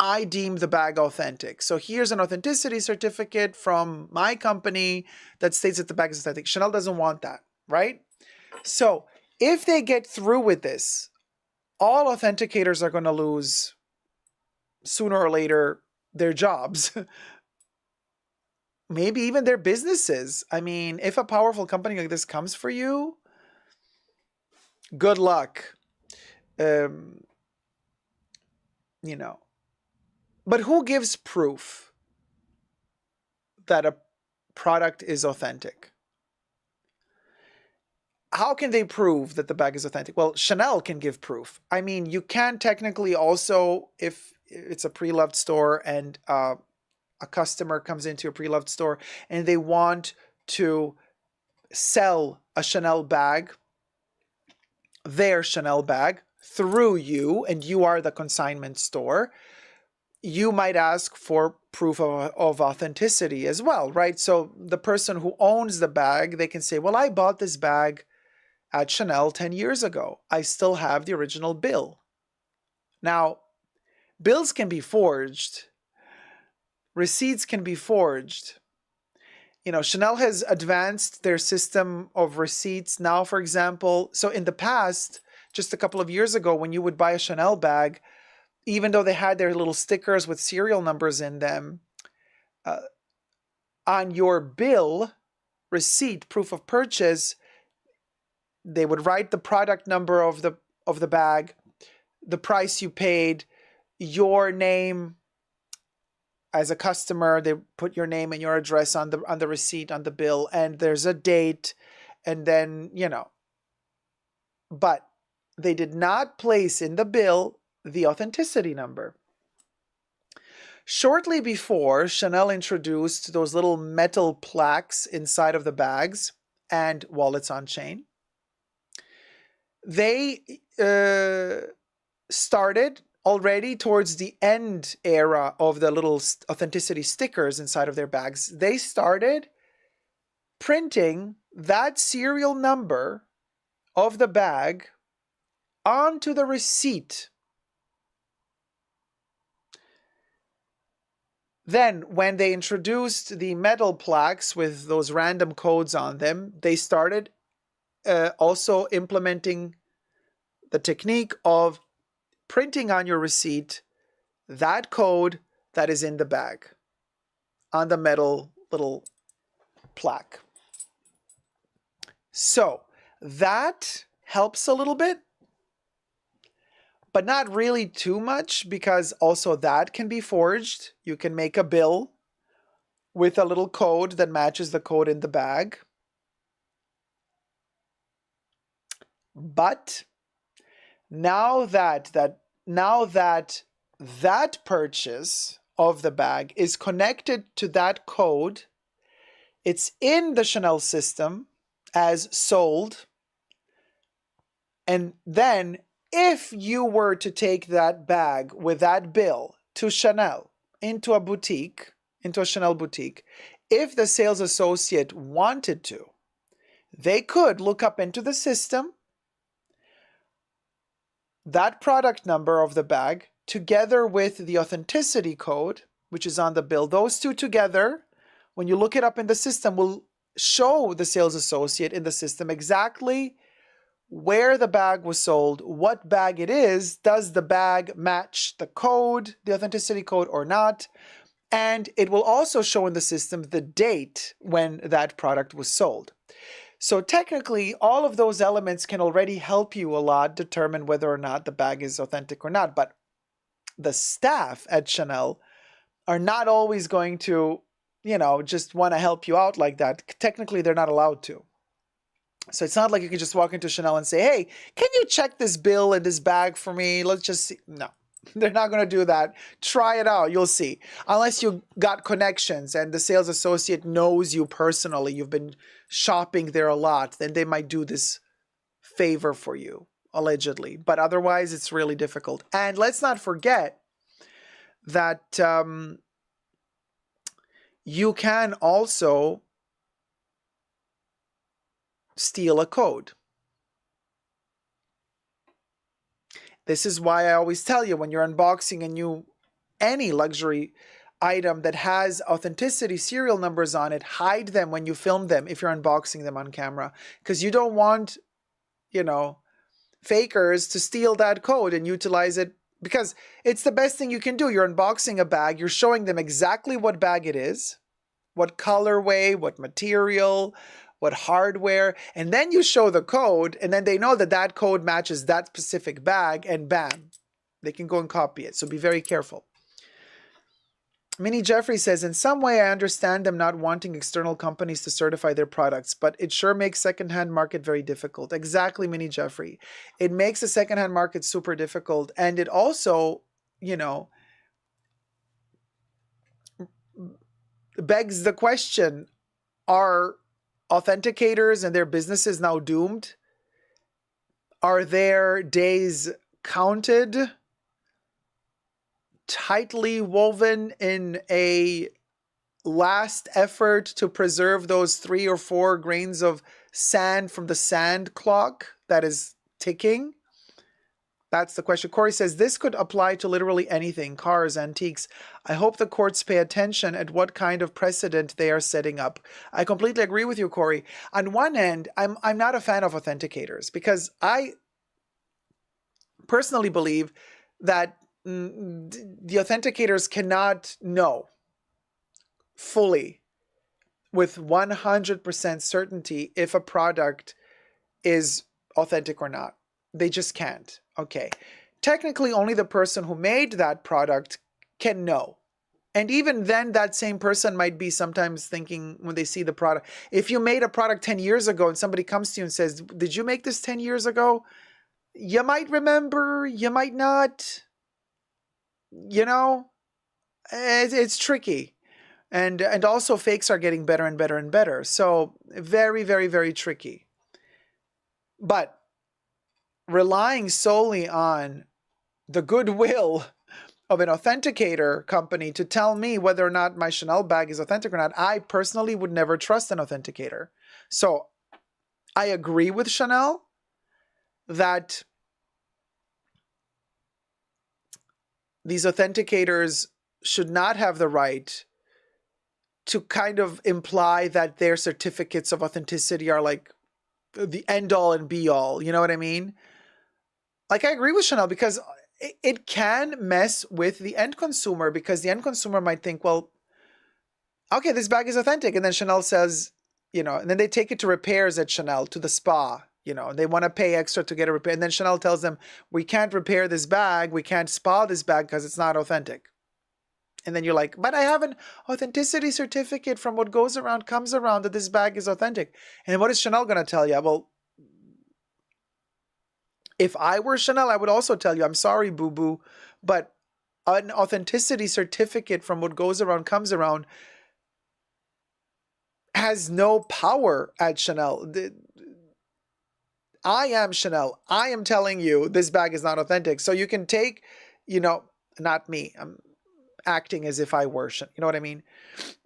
I deemed the bag authentic. So here's an authenticity certificate from my company that states that the bag is authentic. Chanel doesn't want that, right? So if they get through with this, all authenticators are going to lose sooner or later their jobs. Maybe even their businesses. I mean, if a powerful company like this comes for you, good luck. You know. But who gives proof that a product is authentic? How can they prove that the bag is authentic? Well, Chanel can give proof. I mean, you can technically also, if it's a pre-loved store and a customer comes into a pre-loved store and they want to sell a Chanel bag, their Chanel bag, through you, and you are the consignment store, you might ask for proof of authenticity as well, right? So the person who owns the bag, they can say, well, I bought this bag at Chanel 10 years ago. I still have the original bill. Now, bills can be forged. Receipts can be forged. You know, Chanel has advanced their system of receipts now, for example. So in the past, just a couple of years ago, when you would buy a Chanel bag, even though they had their little stickers with serial numbers in them, on your bill, receipt, proof of purchase, they would write the product number of the bag, the price you paid, your name as a customer. They put your name and your address on the receipt, on the bill, and there's a date, and then, you know. But they did not place in the bill the authenticity number. Shortly before, Chanel introduced those little metal plaques inside of the bags and wallets on chain. They started already towards the end era of the little authenticity stickers inside of their bags. They started printing that serial number of the bag onto the receipt. Then, when they introduced the metal plaques with those random codes on them, they started also implementing the technique of printing on your receipt that code that is in the bag on the metal little plaque. So that helps a little bit, but not really too much, because also that can be forged. You can make a bill with a little code that matches the code in the bag. But now that purchase of the bag is connected to that code, it's in the Chanel system as sold. And then if you were to take that bag with that bill to Chanel, into a boutique, into a Chanel boutique, if the sales associate wanted to, they could look up into the system that product number of the bag together with the authenticity code, which is on the bill. Those two together, when you look it up in the system, will show the sales associate in the system exactly where the bag was sold, what bag it is, does the bag match the code, the authenticity code, or not, and it will also show in the system the date when that product was sold. So technically, all of those elements can already help you a lot determine whether or not the bag is authentic or not. But the staff at Chanel are not always going to, just want to help you out like that. Technically, they're not allowed to. So it's not like you can just walk into Chanel and say, hey, can you check this bill and this bag for me? Let's just see. No, they're not going to do that. Try it out. You'll see. Unless you got connections and the sales associate knows you personally, you've been shopping there a lot, then they might do this favor for you, allegedly. But otherwise, it's really difficult. And let's not forget that you can also steal a code. This is why I always tell you, when you're unboxing any luxury item that has authenticity serial numbers on it, hide them when you film them if you're unboxing them on camera, because you don't want, fakers to steal that code and utilize it, because it's the best thing you can do. You're unboxing a bag, you're showing them exactly what bag it is, what colorway, what material, what hardware, and then you show the code, and then they know that that code matches that specific bag, and bam, they can go and copy it. So be very careful. Minnie Jeffrey says, in some way I understand them not wanting external companies to certify their products, but it sure makes secondhand market very difficult. Exactly, Minnie Jeffrey. It makes the secondhand market super difficult, and it also, begs the question, are authenticators and their businesses now doomed? Are their days counted, tightly woven in a last effort to preserve those 3 or 4 grains of sand from the sand clock that is ticking? That's the question. Corey says, this could apply to literally anything, cars, antiques. I hope the courts pay attention at what kind of precedent they are setting up. I completely agree with you, Corey. On one end, I'm not a fan of authenticators, because I personally believe that the authenticators cannot know fully with 100% certainty if a product is authentic or not. They just can't. Okay. Technically, only the person who made that product can know. And even then, that same person might be sometimes thinking when they see the product. If you made a product 10 years ago and somebody comes to you and says, did you make this 10 years ago? You might remember, you might not. It's tricky. And also fakes are getting better and better and better. So very, very, very tricky. But relying solely on the goodwill of an authenticator company to tell me whether or not my Chanel bag is authentic or not, I personally would never trust an authenticator. So I agree with Chanel that these authenticators should not have the right to kind of imply that their certificates of authenticity are like the end all and be all. You know what I mean? Like, I agree with Chanel, because it can mess with the end consumer, because the end consumer might think, well, okay, this bag is authentic. And then Chanel says, and then they take it to repairs at Chanel, to the spa, they want to pay extra to get a repair. And then Chanel tells them, we can't repair this bag, we can't spa this bag because it's not authentic. And then you're like, but I have an authenticity certificate from what goes around comes around that this bag is authentic. And what is Chanel going to tell you? Well, if I were Chanel, I would also tell you, I'm sorry, boo-boo, but an authenticity certificate from what goes around comes around has no power at Chanel. I am Chanel. I am telling you this bag is not authentic. So you can take, not me. I'm acting as if I were, you know what I mean?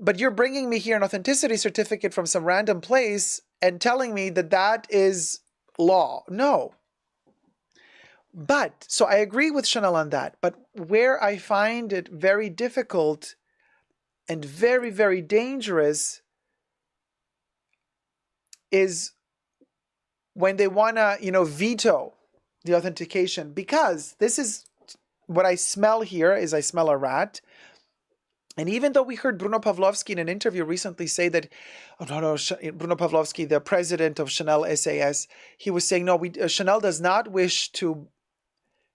But you're bringing me here an authenticity certificate from some random place and telling me that that is law. No. But, so I agree with Chanel on that. But where I find it very difficult and very, very dangerous is when they want to, veto the authentication, because this is what I smell here is I smell a rat. And even though we heard Bruno Pavlovsky in an interview recently say that, Bruno Pavlovsky, the president of Chanel SAS, he was saying, no, Chanel does not wish to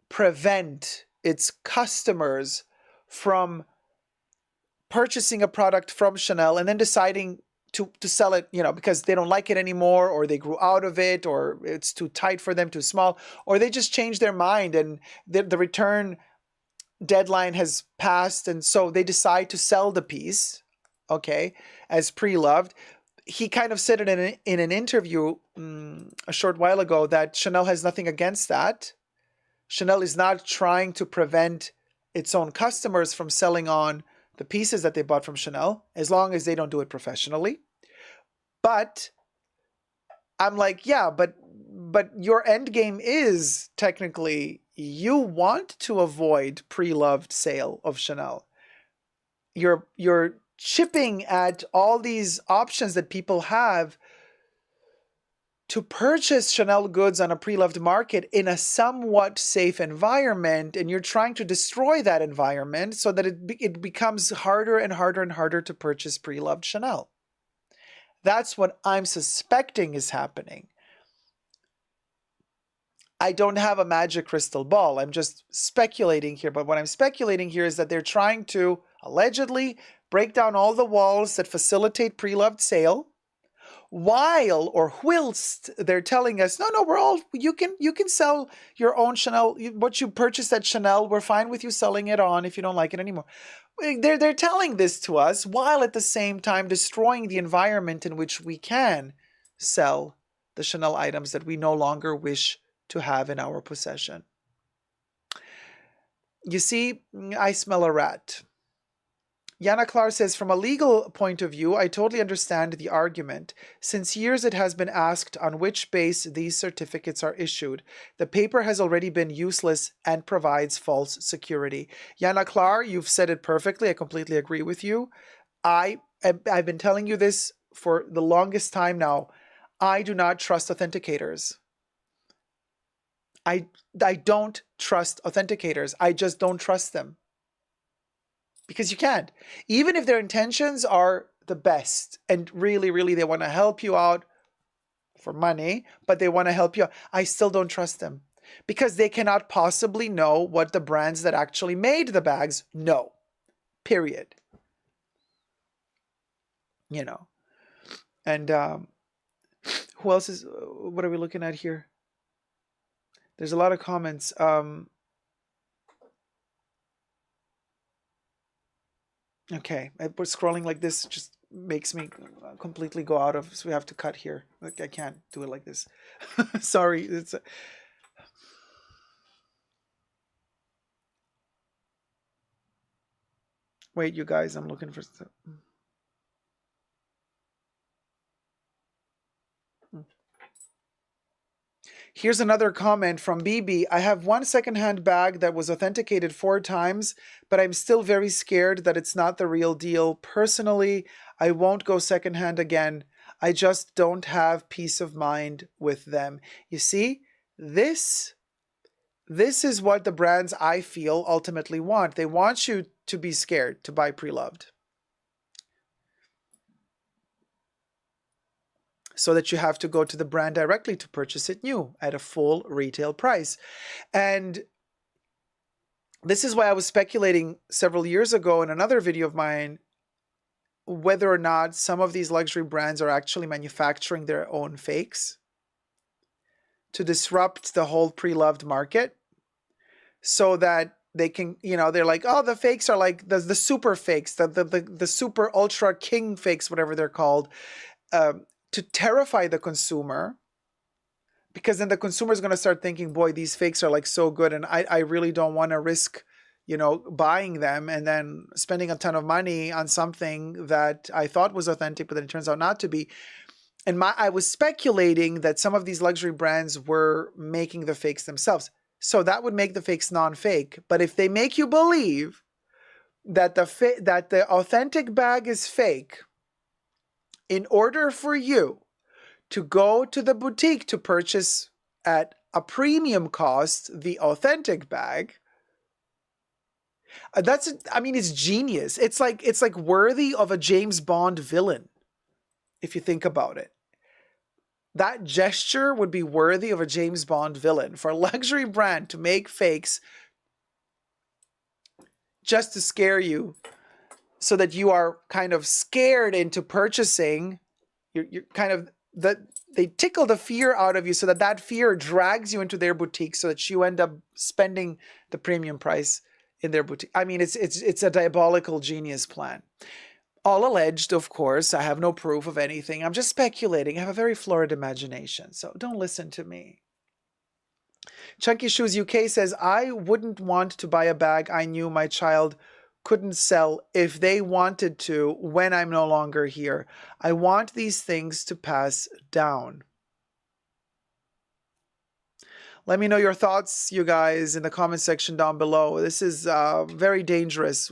prevent its customers from purchasing a product from Chanel and then deciding to sell it, because they don't like it anymore, or they grew out of it, or it's too tight for them, too small, or they just changed their mind and the return deadline has passed, and so they decide to sell the piece, okay, as pre-loved. He kind of said it in an interview a short while ago that Chanel has nothing against that. Chanel is not trying to prevent its own customers from selling on the pieces that they bought from Chanel, as long as they don't do it professionally. But I'm like, yeah, but your end game is technically you want to avoid pre-loved sale of Chanel. You're chipping at all these options that people have to purchase Chanel goods on a pre-loved market in a somewhat safe environment, and you're trying to destroy that environment so that it becomes harder and harder and harder to purchase pre-loved Chanel. That's what I'm suspecting is happening. I don't have a magic crystal ball. I'm just speculating here. But what I'm speculating here is that they're trying to allegedly break down all the walls that facilitate pre-loved sale, whilst they're telling us, no, you can sell your own Chanel, what you purchased at Chanel, we're fine with you selling it on if you don't like it anymore. They're telling this to us while at the same time destroying the environment in which we can sell the Chanel items that we no longer wish to have in our possession. You see, I smell a rat. Yana Klar says, from a legal point of view, I totally understand the argument. Since years it has been asked on which base these certificates are issued. The paper has already been useless and provides false security. Yana Klar, you've said it perfectly. I completely agree with you. I've been telling you this for the longest time now. I do not trust authenticators. I don't trust authenticators. I just don't trust them. Because you can't. Even if their intentions are the best and really, really they want to help you out for money, but they want to help you out, I still don't trust them. Because they cannot possibly know what the brands that actually made the bags know. Period. And who else is, what are we looking at here? There's a lot of comments. Okay, we're scrolling like this, just makes me completely go out of, so we have to cut here. Like, I can't do it like this. Sorry. Wait, you guys, I'm looking for stuff. Here's another comment from BB. I have one secondhand bag that was authenticated 4 times, but I'm still very scared that it's not the real deal. Personally, I won't go secondhand again. I just don't have peace of mind with them. You see, this this is what the brands, I feel, ultimately want. They want you to be scared to buy pre-loved, so that you have to go to the brand directly to purchase it new at a full retail price. And this is why I was speculating several years ago in another video of mine whether or not some of these luxury brands are actually manufacturing their own fakes to disrupt the whole pre-loved market, so that they can, they're like, oh, the fakes are like the super fakes, the super ultra king fakes, whatever they're called, to terrify the consumer, because then the consumer is going to start thinking, boy, these fakes are like so good, and I really don't want to risk buying them and then spending a ton of money on something that I thought was authentic, but then it turns out not to be. And I was speculating that some of these luxury brands were making the fakes themselves. So that would make the fakes non-fake. But if they make you believe that the authentic bag is fake, in order for you to go to the boutique to purchase at a premium cost the authentic bag, it's genius. It's like worthy of a James Bond villain, if you think about it. That gesture would be worthy of a James Bond villain, for a luxury brand to make fakes just to scare you, so that you are kind of scared into purchasing. You're kind of, they tickle the fear out of you, so that fear drags you into their boutique, so that you end up spending the premium price in their boutique. It's a diabolical genius plan. All alleged, of course. I have no proof of anything. I'm just speculating. I have a very florid imagination, so don't listen to me. Chunky Shoes UK says, I wouldn't want to buy a bag I knew my child couldn't sell if they wanted to when I'm no longer here. I want these things to pass down. Let me know your thoughts, you guys, in the comment section down below. This is very dangerous,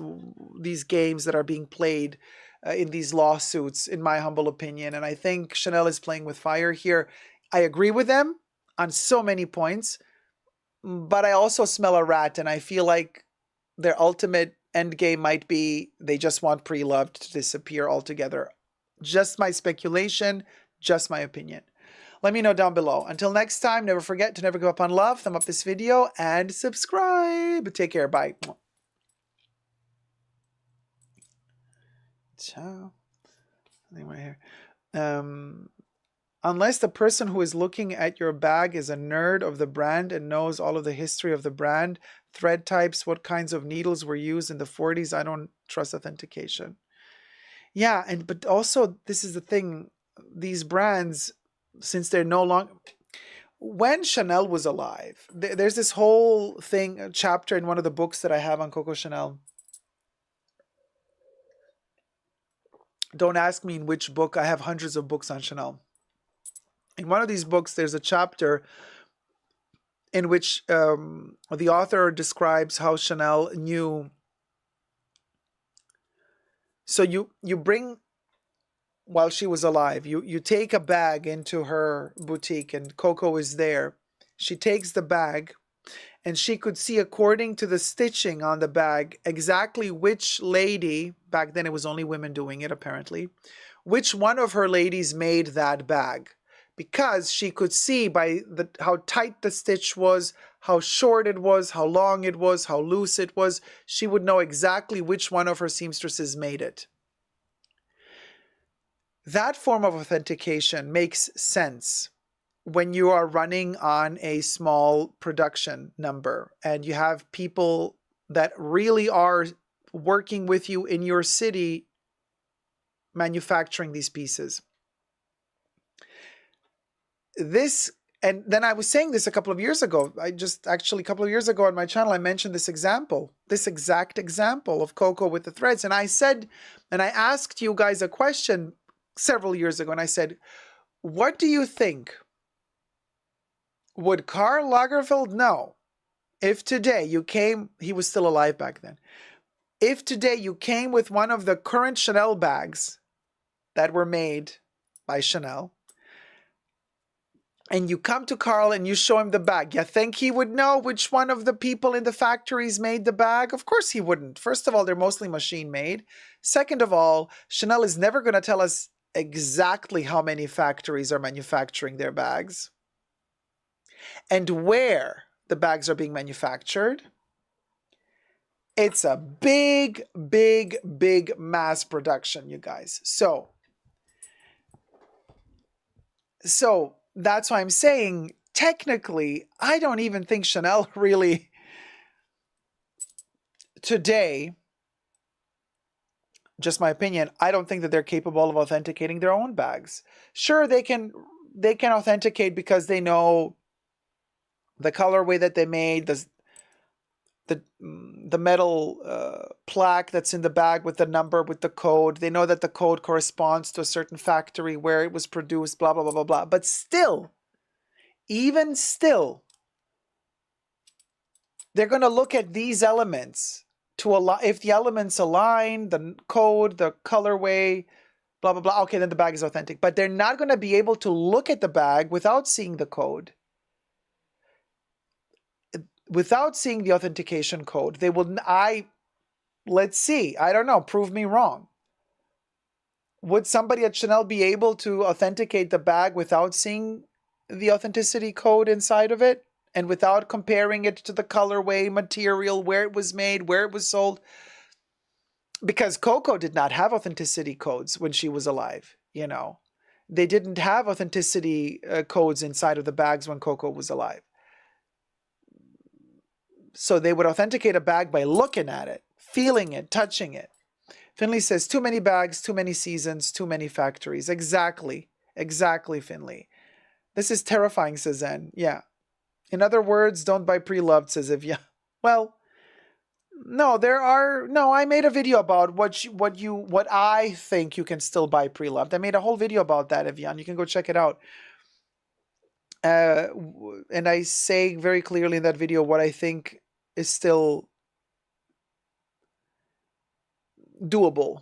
these games that are being played in these lawsuits, in my humble opinion. And I think Chanel is playing with fire here. I agree with them on so many points, but I also smell a rat, and I feel like their ultimate end game might be they just want pre-loved to disappear altogether. Just my speculation, just my opinion. Let me know down below. Until next time, never forget to never give up on love. Thumb up this video and subscribe. Take care. Bye. Ciao. Right here. Unless the person who is looking at your bag is a nerd of the brand and knows all of the history of the brand, thread types, what kinds of needles were used in the 40s, I don't trust authentication. Yeah, but also, this is the thing. These brands, since they're no longer... When Chanel was alive, there's this whole thing, a chapter in one of the books that I have on Coco Chanel. Don't ask me in which book. I have hundreds of books on Chanel. In one of these books, there's a chapter in which the author describes how Chanel knew. So you bring, while she was alive, you take a bag into her boutique, and Coco is there. She takes the bag, and she could see, according to the stitching on the bag, exactly which lady, back then it was only women doing it apparently, which one of her ladies made that bag. Because she could see by how tight the stitch was, how short it was, how long it was, how loose it was, she would know exactly which one of her seamstresses made it. That form of authentication makes sense when you are running on a small production number and you have people that really are working with you in your city manufacturing these pieces. And then I was saying this a couple of years ago. A couple of years ago on my channel, I mentioned this exact example of Coco with the threads. And I said, and I asked you guys a question several years ago, and I said, what do you think? Would Karl Lagerfeld know if today you came, he was still alive back then, if today you came with one of the current Chanel bags that were made by Chanel, and you come to Carl and you show him the bag, you think he would know which one of the people in the factories made the bag? Of course he wouldn't. First of all, they're mostly machine made. Second of all, Chanel is never going to tell us exactly how many factories are manufacturing their bags and where the bags are being manufactured. It's a big, big, big mass production, you guys. So that's why I'm saying, technically, I don't even think Chanel really, today, just my opinion, I don't think that they're capable of authenticating their own bags. Sure, they can authenticate because they know the colorway that they made, the metal plaque that's in the bag with the number, with the code. They know that the code corresponds to a certain factory where it was produced, blah, blah, blah, blah, blah. But still, even still, they're going to look at these elements to allow, if the elements align, the code, the colorway, blah, blah, blah, okay, then the bag is authentic. But they're not going to be able to look at the bag without seeing the code. Without seeing the authentication code. They will, let's see, I don't know, prove me wrong. Would somebody at Chanel be able to authenticate the bag without seeing the authenticity code inside of it? And without comparing it to the colorway, material, where it was made, where it was sold? Because Coco did not have authenticity codes when she was alive, you know. They didn't have authenticity codes inside of the bags when Coco was alive. So they would authenticate a bag by looking at it, feeling it, touching it. Finley says, too many bags, too many seasons, too many factories. Exactly. Exactly, Finley. This is terrifying, says Zen. Yeah. In other words, don't buy pre-loved, says Evia. Well, no, I made a video about what I think you can still buy pre-loved. I made a whole video about that, Evian. You can go check it out. And I say very clearly in that video what I think is still doable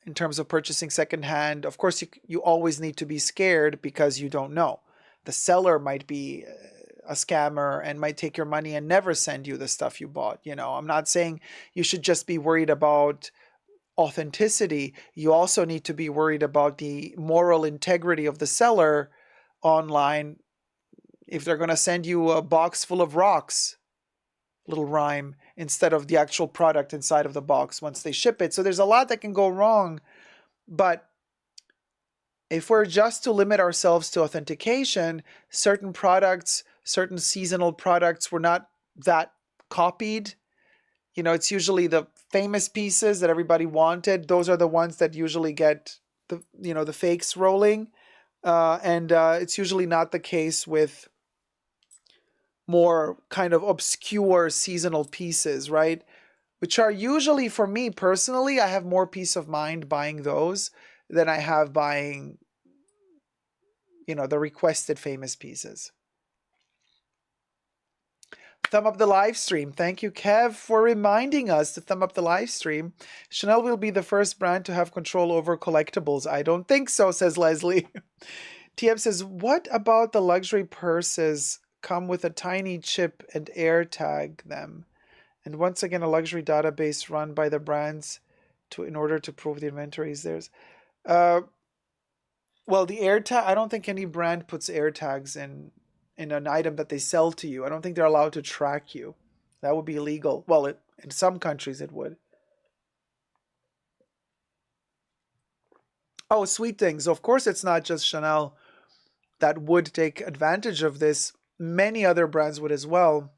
in terms of purchasing secondhand. Of course, you always need to be scared because you don't know. The seller might be a scammer and might take your money and never send you the stuff you bought. You know, I'm not saying you should just be worried about authenticity. You also need to be worried about the moral integrity of the seller online. If they're going to send you a box full of rocks, little rhyme, instead of the actual product inside of the box once they ship it. So there's a lot that can go wrong. But if we're just to limit ourselves to authentication, certain products, certain seasonal products were not that copied. You know, it's usually the famous pieces that everybody wanted. Those are the ones that usually get the fakes rolling. And it's usually not the case with more kind of obscure seasonal pieces, right? Which are usually, for me personally, I have more peace of mind buying those than I have buying, the requested famous pieces. Thumb up the live stream. Thank you, Kev, for reminding us to thumb up the live stream. Chanel will be the first brand to have control over collectibles. I don't think so, says Leslie. TM says, what about the luxury purses come with a tiny chip and air tag them? And once again, a luxury database run by the brands in order to prove the inventory is theirs. Well, the air tag, I don't think any brand puts air tags in an item that they sell to you. I don't think they're allowed to track you. That would be illegal. Well, in some countries it would. Oh, sweet things. Of course, it's not just Chanel that would take advantage of this. Many other brands would as well.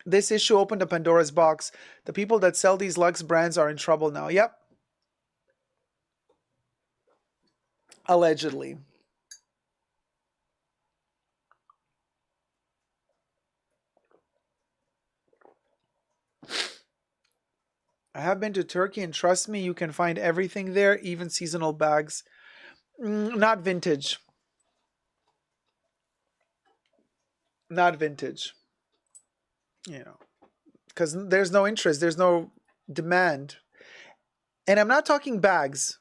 This issue opened a Pandora's box. The people that sell these luxe brands are in trouble now. Yep. Allegedly. I have been to Turkey, and trust me, you can find everything there, even seasonal bags. Not vintage. Not vintage. Because there's no interest, there's no demand. And I'm not talking bags.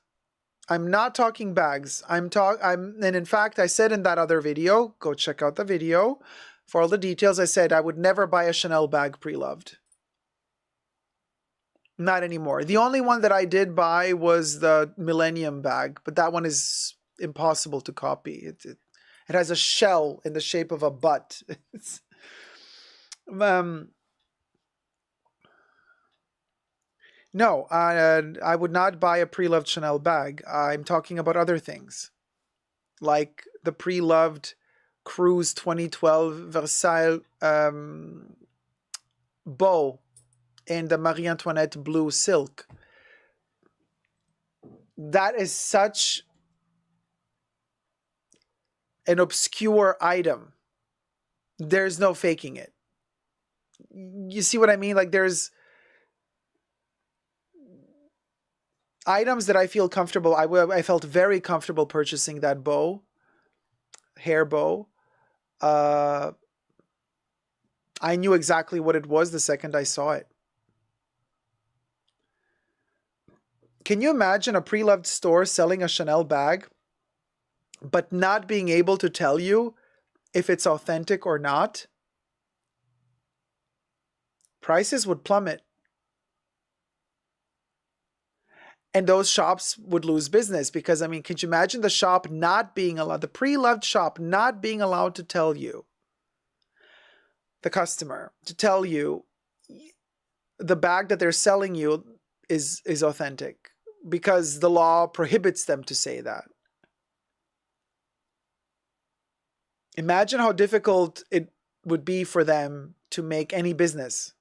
I'm not talking bags. And in fact, I said in that other video, go check out the video for all the details. I said I would never buy a Chanel bag pre-loved. Not anymore. The only one that I did buy was the Millennium bag, but that one is impossible to copy. It has a shell in the shape of a butt. No, I would not buy a pre-loved Chanel bag. I'm talking about other things, like the pre-loved Cruise 2012 Versailles bow in the Marie Antoinette blue silk. That is such an obscure item. There's no faking it. You see what I mean? Like, there's items that I feel comfortable. I felt very comfortable purchasing that bow, hair bow. I knew exactly what it was the second I saw it. Can you imagine a pre-loved store selling a Chanel bag, but not being able to tell you if it's authentic or not? Prices would plummet. And those shops would lose business because, I mean, could you imagine the shop not being allowed, the pre-loved shop not being allowed to tell you, the customer, to tell you the bag that they're selling you is authentic because the law prohibits them to say that. Imagine how difficult it would be for them to make any business.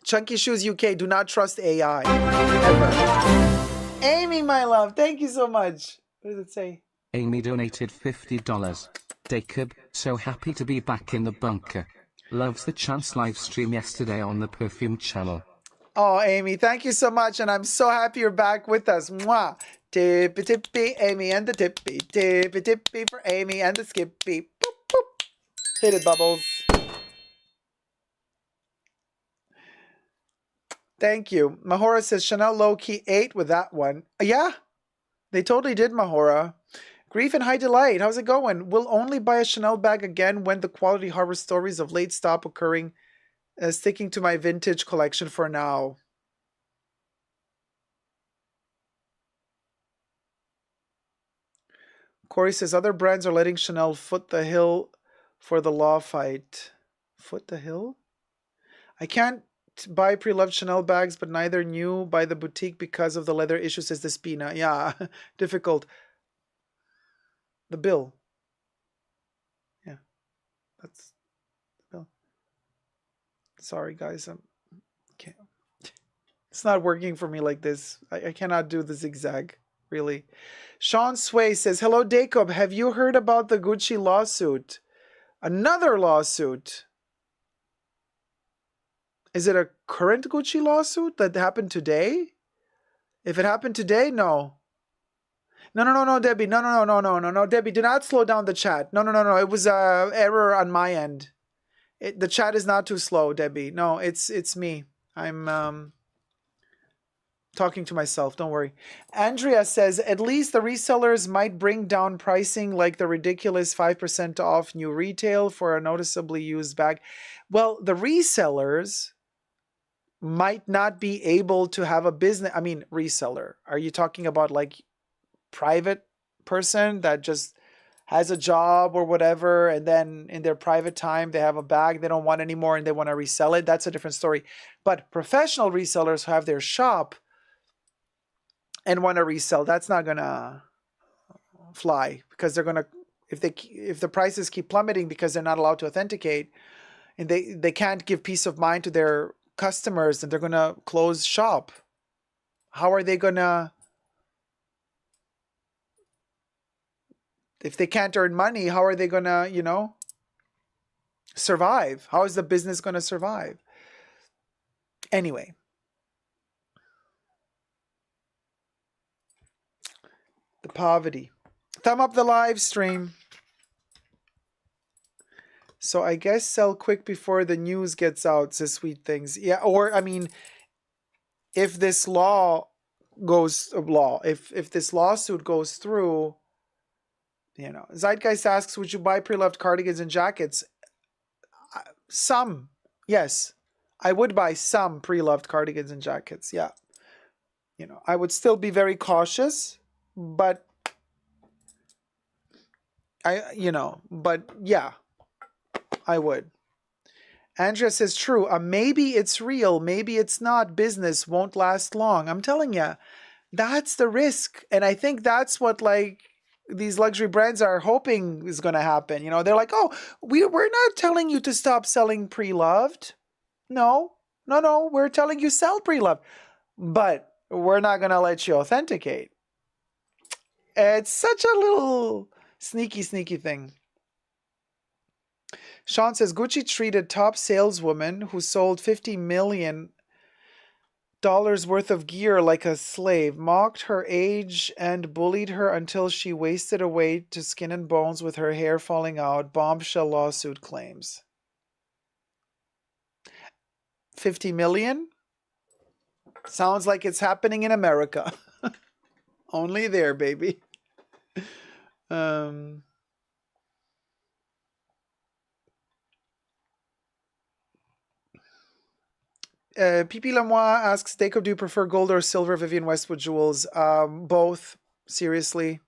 Chunky Shoes UK, do not trust AI. Ever. Amy, my love, thank you so much. What does it say? Amy donated $50. Dacob, so happy to be back in the bunker. Loves the Chance live stream yesterday on the Perfume channel. Oh, Amy, thank you so much, and I'm so happy you're back with us. Mwah. Tippy tippy, Amy and the tippy. Tippy tippy for Amy and the skippy. Boop, boop. Hit it, Bubbles. Thank you. Mahora says Chanel low-key ate with that one. Yeah, they totally did, Mahora. Grief and High Delight, how's it going? We'll only buy a Chanel bag again when the quality horror stories of late stop occurring. Sticking to my vintage collection for now. Corey says other brands are letting Chanel foot the hill for the law fight. Foot the hill? I can't buy pre-loved Chanel bags, but neither new by the boutique because of the leather issue, says the Spina. Yeah, difficult. The bill. Yeah, that's the bill. Sorry, guys. Can't. It's not working for me like this. I cannot do the zigzag, really. Sean Sway says, hello, Dacob. Have you heard about the Gucci lawsuit? Another lawsuit. Is it a current Gucci lawsuit that happened today? If it happened today, no. No, Debbie. No, Debbie, do not slow down the chat. No. It was an error on my end. The chat is not too slow, Debbie. No, it's me. I'm talking to myself. Don't worry. Andrea says, at least the resellers might bring down pricing like the ridiculous 5% off new retail for a noticeably used bag. Well, the resellers might not be able to have a business. I mean, reseller. Are you talking about like private person that just has a job or whatever, and then in their private time they have a bag they don't want anymore and they want to resell it? That's a different story. But professional resellers who have their shop and want to resell, that's not gonna fly, because they're gonna, if the prices keep plummeting because they're not allowed to authenticate and they can't give peace of mind to their customers, and they're gonna close shop. How are they gonna, if they can't earn money, how are they gonna, survive? How is the business gonna survive? Anyway. The poverty. Thumb up the live stream. So I guess sell quick before the news gets out, says Sweet Things. Yeah, or I mean, if this if this lawsuit goes through, Zeitgeist asks, would you buy pre-loved cardigans and jackets? Some, yes. I would buy some pre-loved cardigans and jackets, yeah. I would still be very cautious, but yeah, I would. Andrea says, true, maybe it's real, maybe it's not. Business won't last long. I'm telling you, that's the risk. And I think that's what these luxury brands are hoping is going to happen. They're like, oh, we're not telling you to stop selling pre-loved. No, we're telling you sell pre-loved. But we're not going to let you authenticate. It's such a little sneaky thing. Sean says, Gucci treated top saleswoman who sold $50 million worth of gear like a slave, mocked her age and bullied her until she wasted away to skin and bones with her hair falling out. Bombshell lawsuit claims. 50 million? Sounds like it's happening in America. Only there, baby. Pipi Lamois asks, Dacob, do you prefer gold or silver Vivienne Westwood jewels? Both, seriously.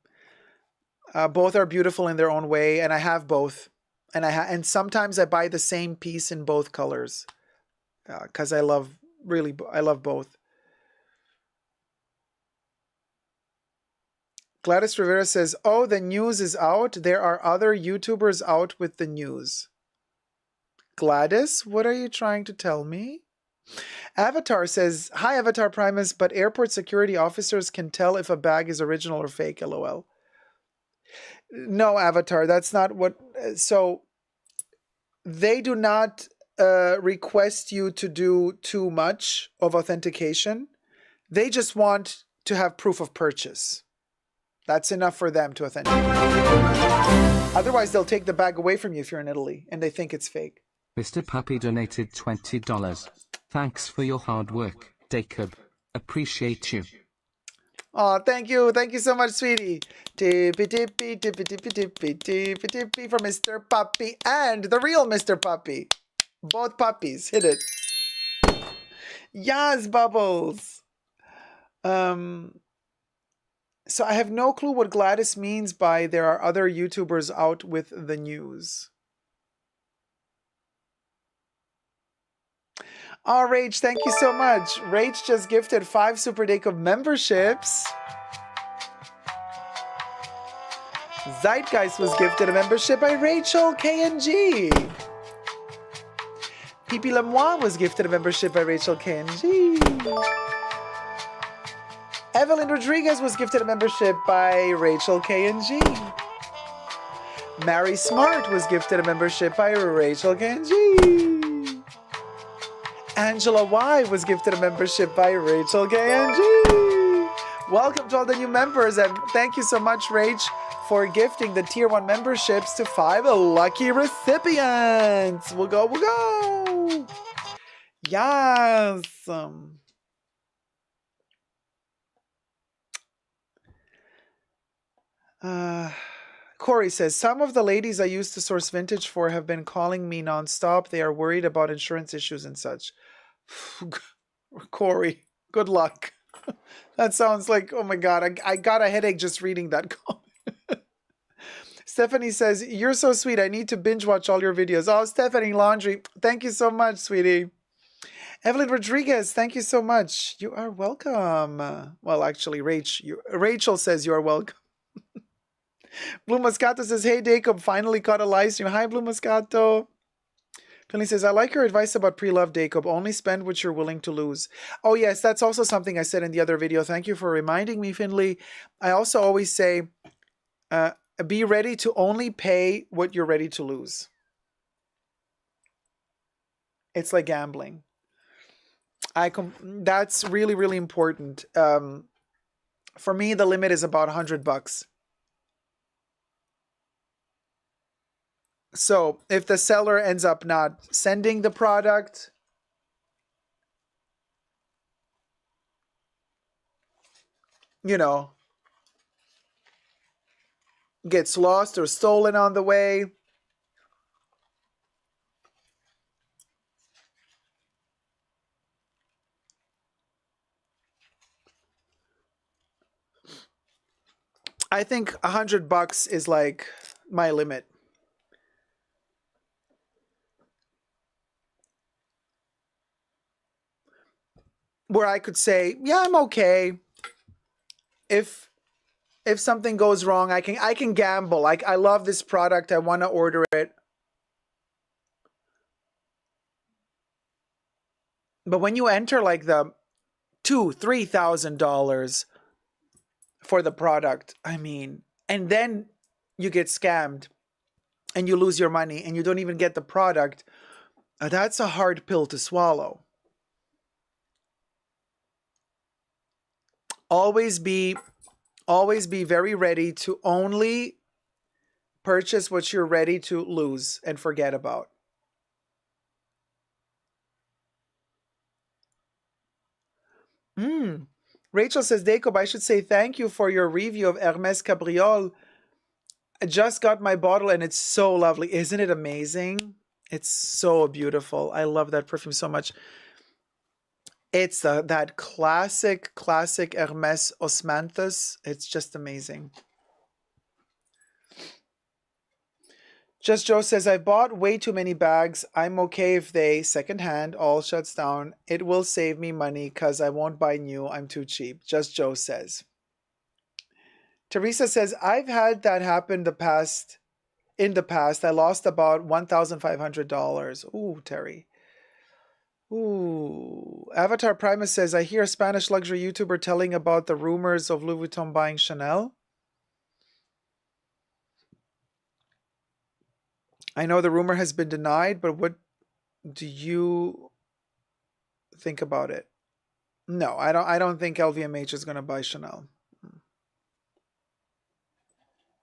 Both are beautiful in their own way, and I have both. And sometimes I buy the same piece in both colors. Because I love both. Gladys Rivera says, oh, the news is out. There are other YouTubers out with the news. Gladys, what are you trying to tell me? Avatar says, hi, Avatar Primus, but airport security officers can tell if a bag is original or fake, LOL. No, Avatar, that's not what... So, they do not request you to do too much of authentication. They just want to have proof of purchase. That's enough for them to authenticate. Otherwise, they'll take the bag away from you if you're in Italy and they think it's fake. Mr. Puppy donated $20. Thanks for your hard work, Dacob. Appreciate you. Oh, thank you. Thank you so much, sweetie. Tippy, tippy, tippy, tippy, tippy, tippy, tippy for Mr. Puppy and the real Mr. Puppy. Both puppies. Hit it. Yes, Bubbles. So I have no clue what Gladys means by there are other YouTubers out with the news. Oh, Rach, thank you so much. Rach just gifted 5 Super Dacob memberships. Zeitgeist was gifted a membership by Rachel KNG. Pipi Lemoine was gifted a membership by Rachel KNG. Evelyn Rodriguez was gifted a membership by Rachel KNG. Mary Smart was gifted a membership by Rachel KNG. Angela Y was gifted a membership by Rachel KNG. Welcome to all the new members, and thank you so much, Rach, for gifting the Tier 1 memberships to 5 lucky recipients. We'll go. Yes. Corey says, some of the ladies I used to source vintage for have been calling me nonstop. They are worried about insurance issues and such. Corey, good luck. That sounds like, oh my God, I got a headache just reading that comment. Stephanie says, you're so sweet. I need to binge watch all your videos. Oh, Stephanie Laundry, thank you so much, sweetie. Evelyn Rodriguez, thank you so much. You are welcome. Well, actually, Rachel says you are welcome. Blue Moscato says, hey, Dacob, finally caught a live stream. Hi, Blue Moscato. Finley says, I like your advice about pre-love, Dacob. Only spend what you're willing to lose. Oh, yes, that's also something I said in the other video. Thank you for reminding me, Finley. I also always say, be ready to only pay what you're ready to lose. It's like gambling. That's really, really important. For me, the limit is about $100. So if the seller ends up not sending the product, you know, gets lost or stolen on the way, I think $100 is like my limit. Where I could say, yeah, I'm okay. If something goes wrong, I can gamble. Like, I love this product, I want to order it. But when you enter like the $2,000-$3,000 for the product, I mean, and then you get scammed and you lose your money and you don't even get the product, that's a hard pill to swallow. Always be very ready to only purchase what you're ready to lose and forget about. Rachel says, Dacob, I should say thank you for your review of Hermès Cabriole. I just got my bottle and it's so lovely. Isn't it amazing? It's so beautiful. I love that perfume so much. It's that classic Hermès Osmanthus. It's just amazing. Just Joe says, I bought way too many bags. I'm okay if they, secondhand, all shuts down. It will save me money because I won't buy new. I'm too cheap. Just Joe says. Teresa says, I've had that happen in the past. I lost about $1,500. Ooh, Terry. Ooh. Avatar Primus says, I hear a Spanish luxury YouTuber telling about the rumors of Louis Vuitton buying Chanel. I know the rumor has been denied, but what do you think about it? No, I don't think LVMH is going to buy Chanel.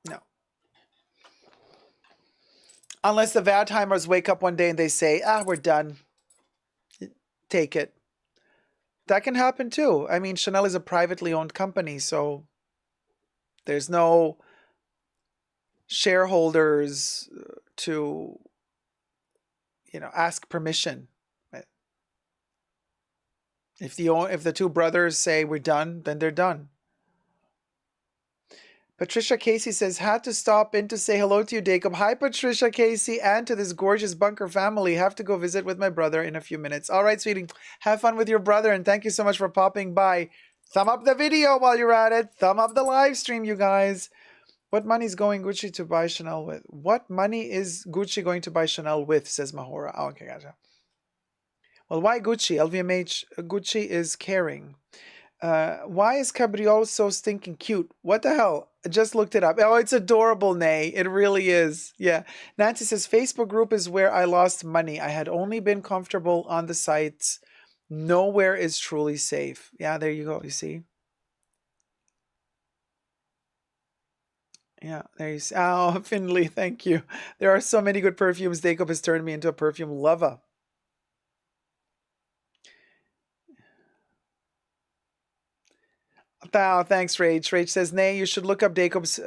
No. Unless the Vadheimers wake up one day and they say, we're done. Take it. That can happen too. I mean, Chanel is a privately owned company, so there's no shareholders to, ask permission. If the two brothers say we're done, then they're done. Patricia Casey says, had to stop in to say hello to you, Dacob. Hi, Patricia Casey, and to this gorgeous bunker family. Have to go visit with my brother in a few minutes. All right, sweetie. Have fun with your brother, and thank you so much for popping by. Thumb up the video while you're at it. Thumb up the live stream, you guys. What money is going Gucci to buy Chanel with? What money is Gucci going to buy Chanel with, says Mahora. Oh, okay, gotcha. Well, why Gucci? LVMH, Gucci is caring. Why is Cabriole so stinking cute? What the hell? I just looked it up. Oh, it's adorable, Nay. It really is. Yeah. Nancy says, Facebook group is where I lost money. I had only been comfortable on the sites. Nowhere is truly safe. Yeah, there you go. You see? Yeah, there you see. Oh, Finley, thank you. There are so many good perfumes. Dacob has turned me into a perfume lover. Oh, thanks, Rach. Rach says, Nay, you should look up Dacob's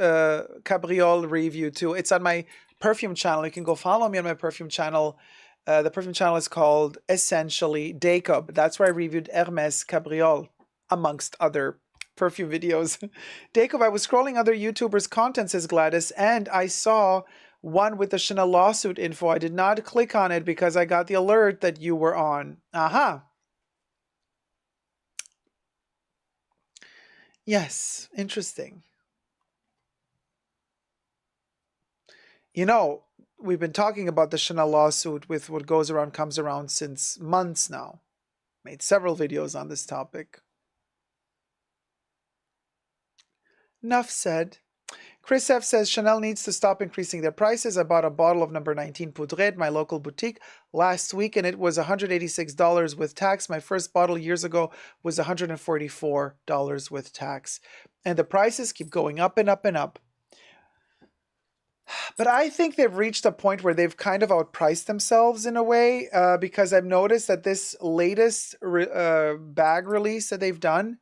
Cabriole review too. It's on my perfume channel. You can go follow me on my perfume channel. The perfume channel is called Essentially Dacob. That's where I reviewed Hermès Cabriole, amongst other perfume videos. Dacob, I was scrolling other YouTubers' content, says Gladys, and I saw one with the Chanel lawsuit info. I did not click on it because I got the alert that you were on. Aha. Yes, interesting. We've been talking about the Chanel lawsuit with what goes around comes around since months now. Made several videos on this topic. Enough said. Chris F says Chanel needs to stop increasing their prices. I bought a bottle of number 19 Poudre at my local boutique last week and it was $186 with tax. My first bottle years ago was $144 with tax. And the prices keep going up and up and up. But I think they've reached a point where they've kind of outpriced themselves in a way, because I've noticed that this latest bag release that they've done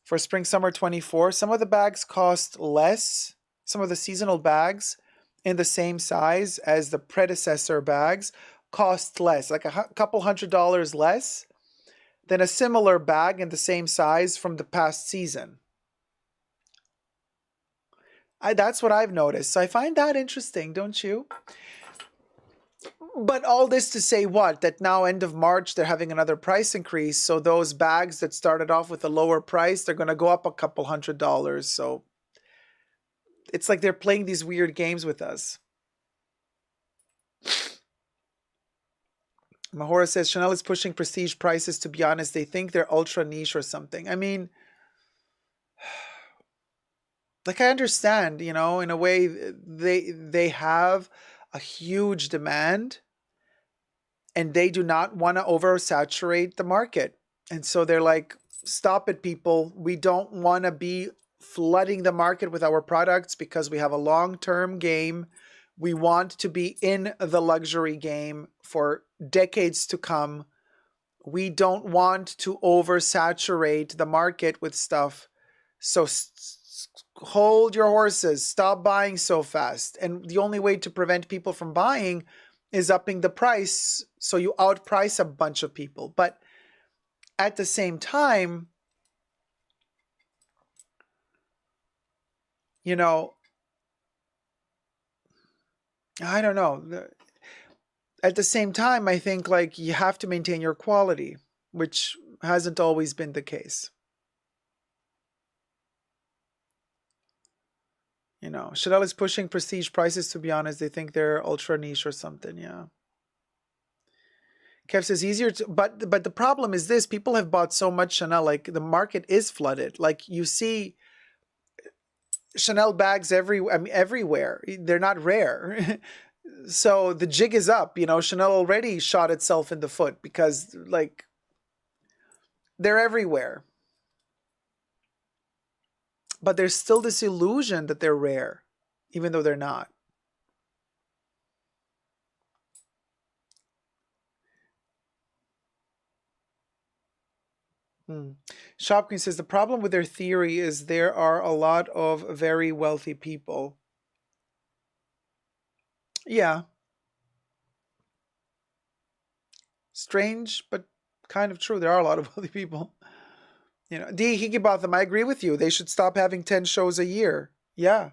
for Spring Summer 24, some of the bags cost less, some of the seasonal bags in the same size as the predecessor bags cost less, like a couple $100 less than a similar bag in the same size from the past season. That's what I've noticed. So I find that interesting, don't you? But all this to say what? That now end of March, they're having another price increase. So those bags that started off with a lower price, they're going to go up a couple $100. So it's like they're playing these weird games with us. Mahora says, Chanel is pushing prestige prices. To be honest, they think they're ultra niche or something. I mean, like, I understand, in a way they have a huge demand and they do not want to oversaturate the market. And so they're like, stop it, people. We don't want to be flooding the market with our products because we have a long-term game. We want to be in the luxury game for decades to come. We don't want to oversaturate the market with stuff. So hold your horses. Stop buying so fast. And the only way to prevent people from buying is upping the price so you outprice a bunch of people. But at the same time, I don't know. At the same time, I think like you have to maintain your quality, which hasn't always been the case. Chanel is pushing prestige prices, to be honest. They think they're ultra niche or something, yeah. Kev says easier to, but the problem is this: people have bought so much Chanel, like the market is flooded. Like you see Chanel bags everywhere. They're not rare. So the jig is up. Chanel already shot itself in the foot because like they're everywhere. But there's still this illusion that they're rare, even though they're not. Shopkin says the problem with their theory is there are a lot of very wealthy people. Yeah. Strange, but kind of true. There are a lot of wealthy people. D. Hikibotham, I agree with you. They should stop having 10 shows a year. Yeah.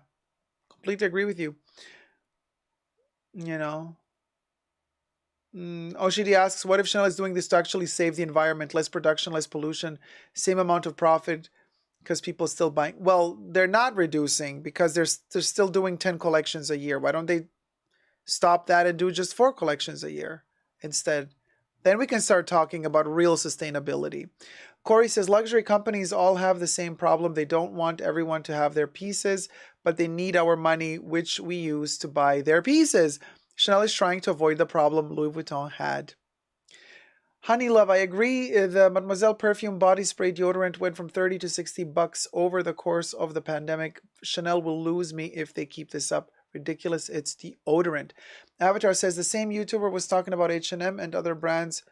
Completely agree with you. Oshidi asks, what if Chanel is doing this to actually save the environment? Less production, less pollution, same amount of profit because people still buying. Well, they're not reducing because they're still doing 10 collections a year. Why don't they stop that and do just 4 collections a year instead? Then we can start talking about real sustainability. Corey says, luxury companies all have the same problem. They don't want everyone to have their pieces, but they need our money, which we use to buy their pieces. Chanel is trying to avoid the problem Louis Vuitton had. Honey Love, I agree. The Mademoiselle perfume body spray deodorant went from $30 to $60 over the course of the pandemic. Chanel will lose me if they keep this up. Ridiculous. It's deodorant. Avatar says the same YouTuber was talking about H&M and other brands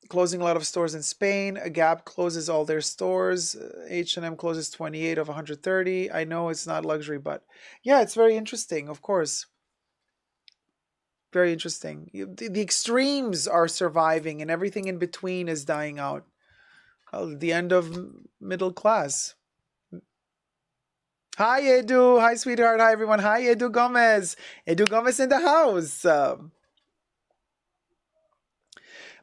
closing a lot of stores in Spain. Gap closes all their stores. H&M closes 28 of 130. I know it's not luxury, but yeah, it's very interesting, of course. Very interesting. The extremes are surviving and everything in between is dying out. The end of middle class. Hi, Edu. Hi, sweetheart. Hi, everyone. Hi, Edu Gomez. Edu Gomez in the house.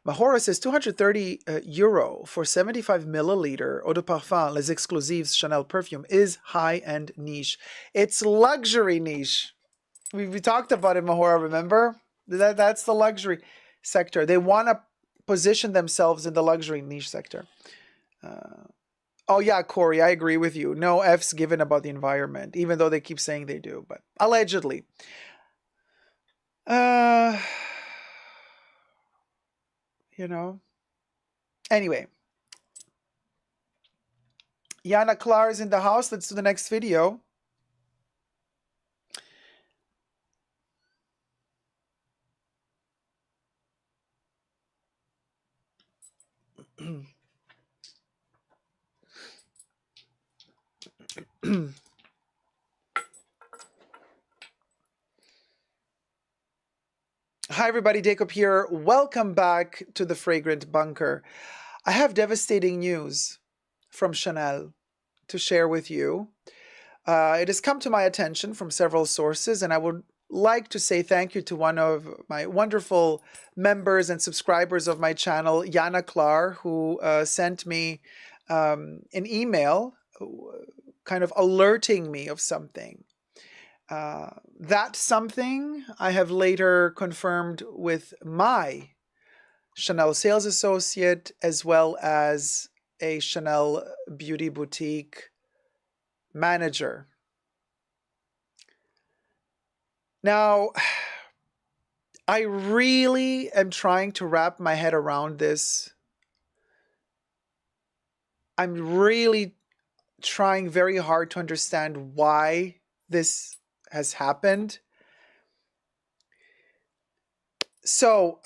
Mahora says 230 euro for 75 milliliter eau de parfum Les Exclusives Chanel perfume is high-end niche. It's luxury niche. We talked about it, Mahora, remember? That's the luxury sector. They want to position themselves in the luxury niche sector. Oh, yeah, Corey, I agree with you. No F's given about the environment, even though they keep saying they do, but allegedly. Anyway. Yana Klar is in the house. Let's do the next video. Hi everybody, Dacob here. Welcome back to the Fragrant Bunker. I have devastating news from Chanel to share with you. It has come to my attention from several sources, and I would like to say thank you to one of my wonderful members and subscribers of my channel, Yana Klar, who sent me an email kind of alerting me of something. That something I have later confirmed with my Chanel sales associate, as well as a Chanel beauty boutique manager. Now, I really am trying to wrap my head around this. I'm really trying very hard to understand why this has happened. So,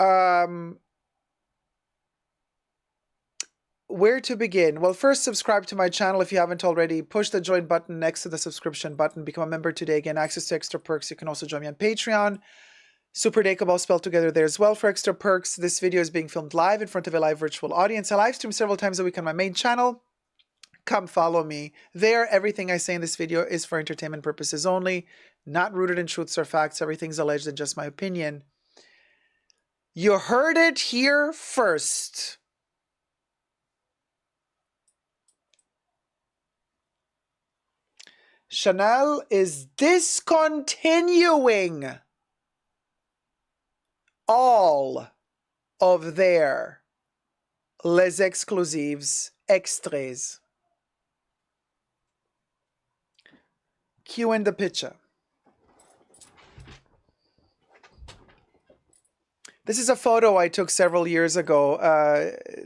where to begin? Well, first, subscribe to my channel if you haven't already. Push the join button next to the subscription button. Become a member today. Again, access to extra perks. You can also join me on Patreon. Super Dacob, all spelled together there as well for extra perks. This video is being filmed live in front of a live virtual audience. I live stream several times a week on my main channel. Come follow me. There, everything I say in this video is for entertainment purposes only, not rooted in truths or facts. Everything's alleged and just my opinion. You heard it here first. Chanel is discontinuing all of their Les Exclusives extraits. Cue in the picture. This is a photo I took several years ago.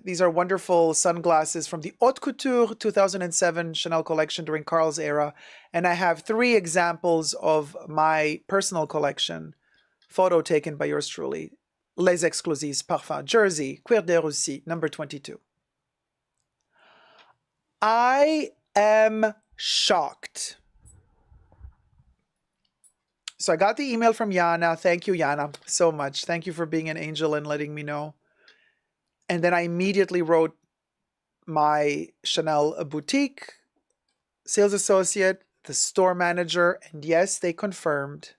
These are wonderful sunglasses from the Haute Couture 2007 Chanel collection during Carl's era. And I have 3 examples of my personal collection. Photo taken by yours truly. Les Exclusives Parfum, Jersey, Cuir de Russie, number 22. I am shocked. So I got the email from Yana. Thank you, Yana, so much. Thank you for being an angel and letting me know. And then I immediately wrote my Chanel boutique sales associate, the store manager, and yes, they confirmed.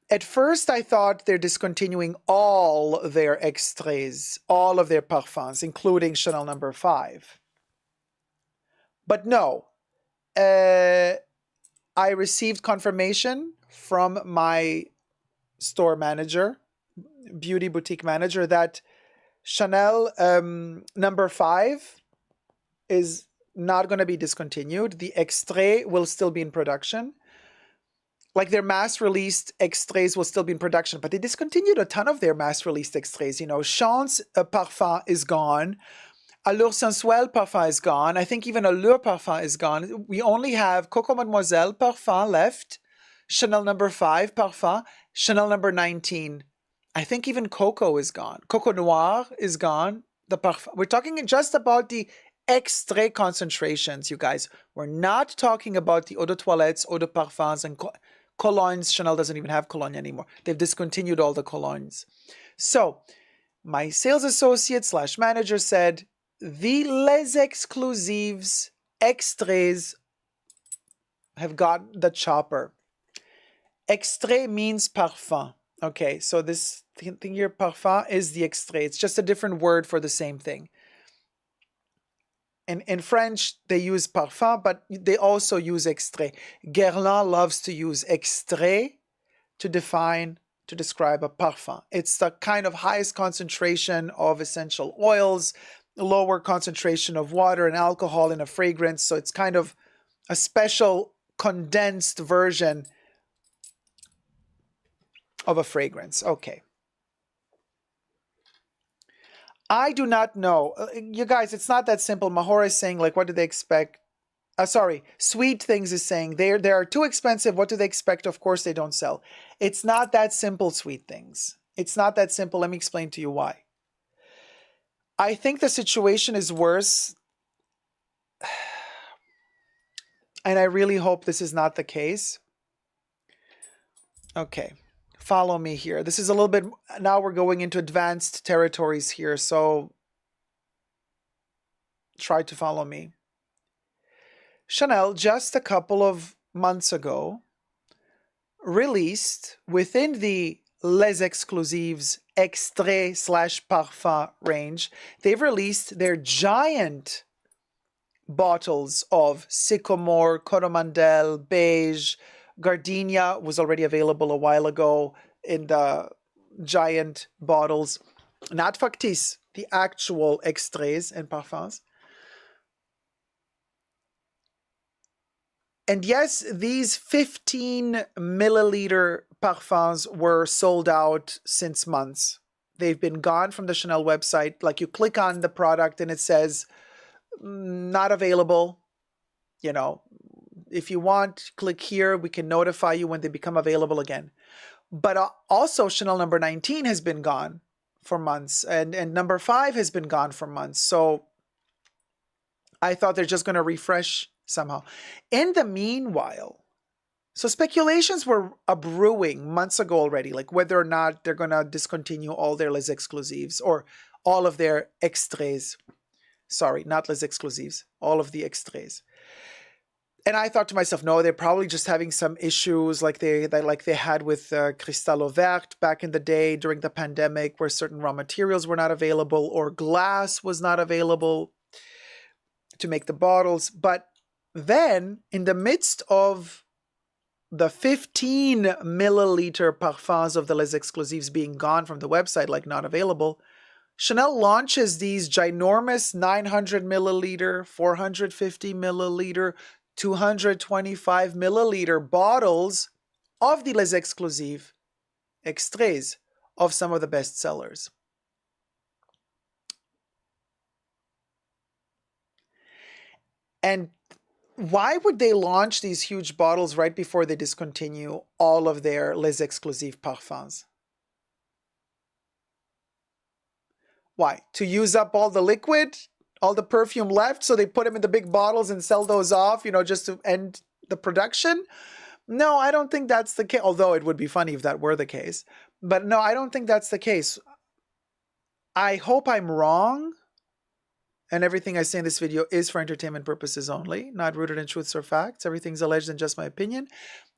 At first, I thought they're discontinuing all their extraits, all of their parfums, including Chanel number 5. But no, I received confirmation from my store manager, beauty boutique manager, that Chanel number 5 is not going to be discontinued. The extrait will still be in production. Like their mass-released extraits will still be in production, but they discontinued a ton of their mass-released extraits. You know, Chance Parfum is gone. Allure Sensuelle Parfum is gone. I think even Allure Parfum is gone. We only have Coco Mademoiselle Parfum left. Chanel number 5 Parfum. Chanel number 19. I think even Coco is gone. Coco Noir is gone. The Parfum. We're talking just about the extrait concentrations, you guys. We're not talking about the eau de toilettes, eau de parfums, and colognes. Chanel doesn't even have cologne anymore. They've discontinued all the colognes. So, my sales associate / manager said, the Les Exclusives extraits have got the chopper. Extrait means parfum. Okay, so this thing here, parfum, is the extrait. It's just a different word for the same thing. In French, they use parfum, but they also use extrait. Guerlain loves to use extrait to describe a parfum. It's the kind of highest concentration of essential oils, lower concentration of water and alcohol in a fragrance. So it's kind of a special condensed version of a fragrance. Okay. I do not know. You guys, it's not that simple. Mahora is saying, like, what do they expect? Sorry, Sweet Things is saying, they are too expensive. What do they expect? Of course, they don't sell. It's not that simple, Sweet Things. It's not that simple. Let me explain to you why. I think the situation is worse, and I really hope this is not the case. Okay, follow me here. This is a little bit, now we're going into advanced territories here, so try to follow me. Chanel, just a couple of months ago, released within the Les Exclusives Extrait/Parfum range, they've released their giant bottles of Sycamore, Coromandel, Beige, Gardenia was already available a while ago in the giant bottles. Not factice, the actual extraits and parfums. And yes, these 15 milliliter parfums were sold out since months. They've been gone from the Chanel website. Like, you click on the product and it says, not available. You know, if you want, click here. We can notify you when they become available again. But also Chanel number 19 has been gone for months. And number 5 has been gone for months. So I thought they're just going to refresh somehow. In the meanwhile, so speculations were brewing months ago already, like whether or not they're going to discontinue all their Les Exclusives or all of their extraits. Sorry, not Les Exclusives, all of the extraits. And I thought to myself, no, they're probably just having some issues like they had with Cristal au Vert back in the day during the pandemic, where certain raw materials were not available or glass was not available to make the bottles. But then, in the midst of the 15 milliliter parfums of the Les Exclusives being gone from the website, like not available, Chanel launches these ginormous 900 milliliter, 450 milliliter, 225 milliliter bottles of the Les Exclusives extraits of some of the best sellers. And why would they launch these huge bottles right before they discontinue all of their Les Exclusives parfums? Why? To use up all the liquid, all the perfume left, so they put them in the big bottles and sell those off, you know, just to end the production? No, I don't think that's the case, although it would be funny if that were the case. But no, I don't think that's the case. I hope I'm wrong, and everything I say in this video is for entertainment purposes only, not rooted in truths or facts. Everything's alleged and just my opinion.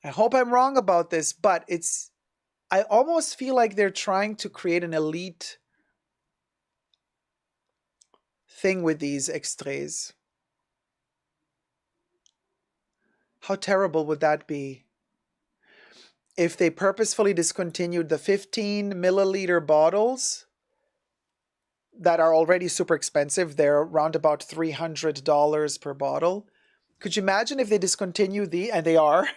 I hope I'm wrong about this, but I almost feel like they're trying to create an elite thing with these extraits. How terrible would that be if they purposefully discontinued the 15 milliliter bottles that are already super expensive? They're around about $300 per bottle. Could you imagine if they discontinue and they are,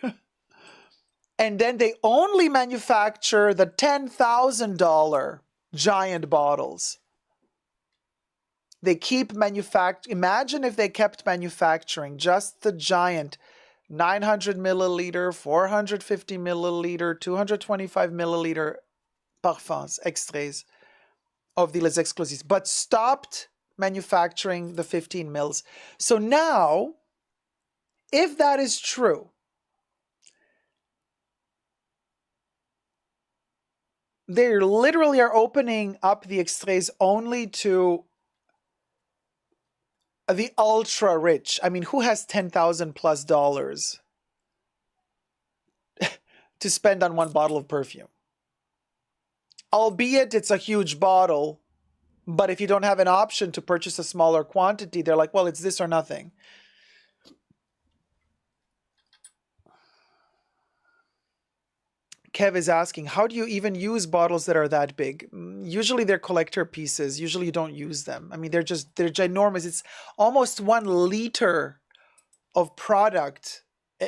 and then they only manufacture the $10,000 giant bottles? They keep imagine if they kept manufacturing just the giant 900 milliliter, 450 milliliter, 225 milliliter parfums, extraits of the Les Exclusives, but stopped manufacturing the 15 mils. So now, if that is true, they literally are opening up the extraits only to the ultra rich. I mean, who has $10,000+ to spend on one bottle of perfume? Albeit it's a huge bottle, but if you don't have an option to purchase a smaller quantity, they're like, well, it's this or nothing. Kev is asking, how do you even use bottles that are that big? Usually they're collector pieces. Usually you don't use them. I mean, they're ginormous. It's almost 1 liter of product,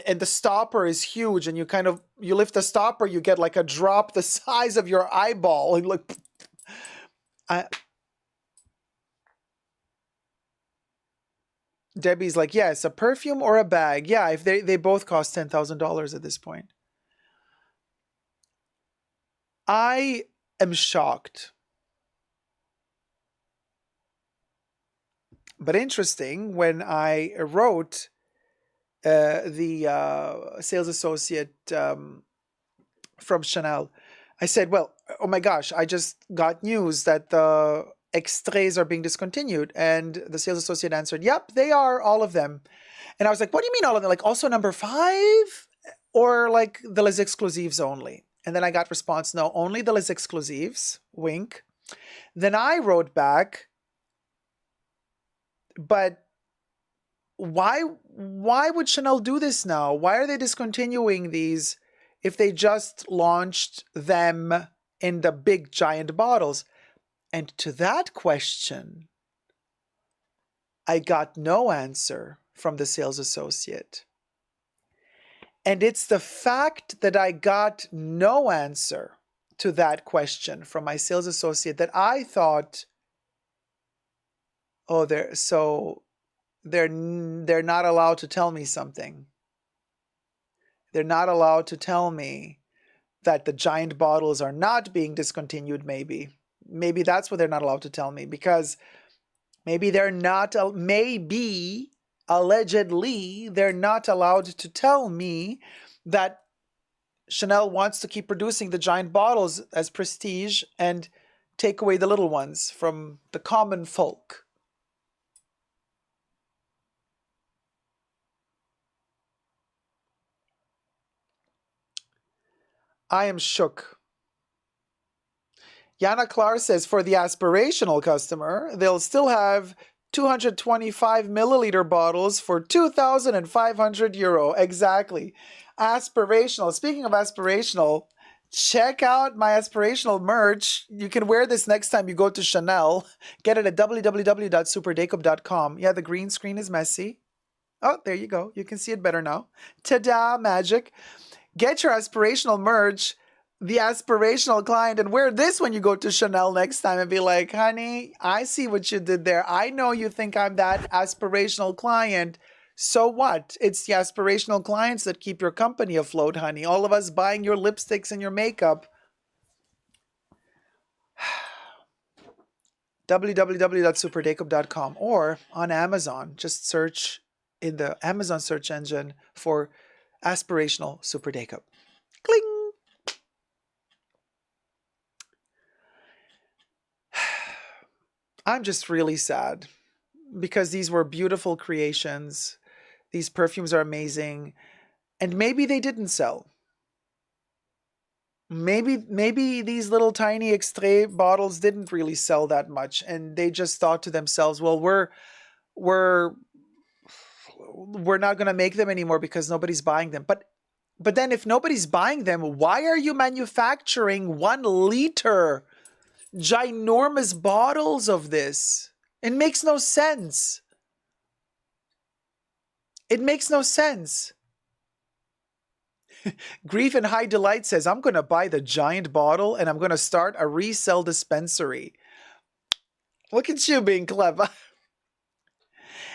and the stopper is huge, and you lift the stopper, you get like a drop the size of your eyeball. And like, Debbie's like, yes, a perfume or a bag. Yeah, if they both cost $10,000 at this point. I am shocked But interesting, when I wrote the sales associate from Chanel, I said, well, oh my gosh, I just got news that the extraits are being discontinued. And the sales associate answered, yep, they are, all of them. And I was like, what do you mean all of them? Like also number 5? Or like the Les Exclusives only? And then I got response, no, only the Les Exclusives, wink. Then I wrote back, but why would Chanel do this now? Why are they discontinuing these if they just launched them in the big giant bottles? And to that question, I got no answer from the sales associate. And it's the fact that I got no answer to that question from my sales associate that I thought, oh, they're not allowed to tell me something. They're not allowed to tell me that the giant bottles are not being discontinued, maybe. Maybe that's what they're not allowed to tell me, because maybe allegedly, they're not allowed to tell me that Chanel wants to keep producing the giant bottles as prestige and take away the little ones from the common folk. I am shook. Yana Klar says for the aspirational customer, they'll still have 225 milliliter bottles for 2,500 euro. Exactly. Aspirational. Speaking of aspirational, check out my aspirational merch. You can wear this next time you go to Chanel. Get it at www.superdacob.com. Yeah, the green screen is messy. Oh, there you go. You can see it better now. Ta-da, magic. Get your aspirational merch, the aspirational client, and wear this when you go to Chanel next time and be like, honey, I see what you did there. I know you think I'm that aspirational client. So what? It's the aspirational clients that keep your company afloat, honey. All of us buying your lipsticks and your makeup. www.superdacob.com or on Amazon. Just search in the Amazon search engine for Aspirational Super Dacob. Cling! I'm just really sad because these were beautiful creations. These perfumes are amazing. And maybe they didn't sell. Maybe these little tiny extrait bottles didn't really sell that much, and they just thought to themselves, well, we're not going to make them anymore because nobody's buying them. But then if nobody's buying them, why are you manufacturing 1 liter ginormous bottles of this? It makes no sense. It makes no sense. Grief and High Delight says, I'm going to buy the giant bottle and I'm going to start a resell dispensary. Look at you being clever.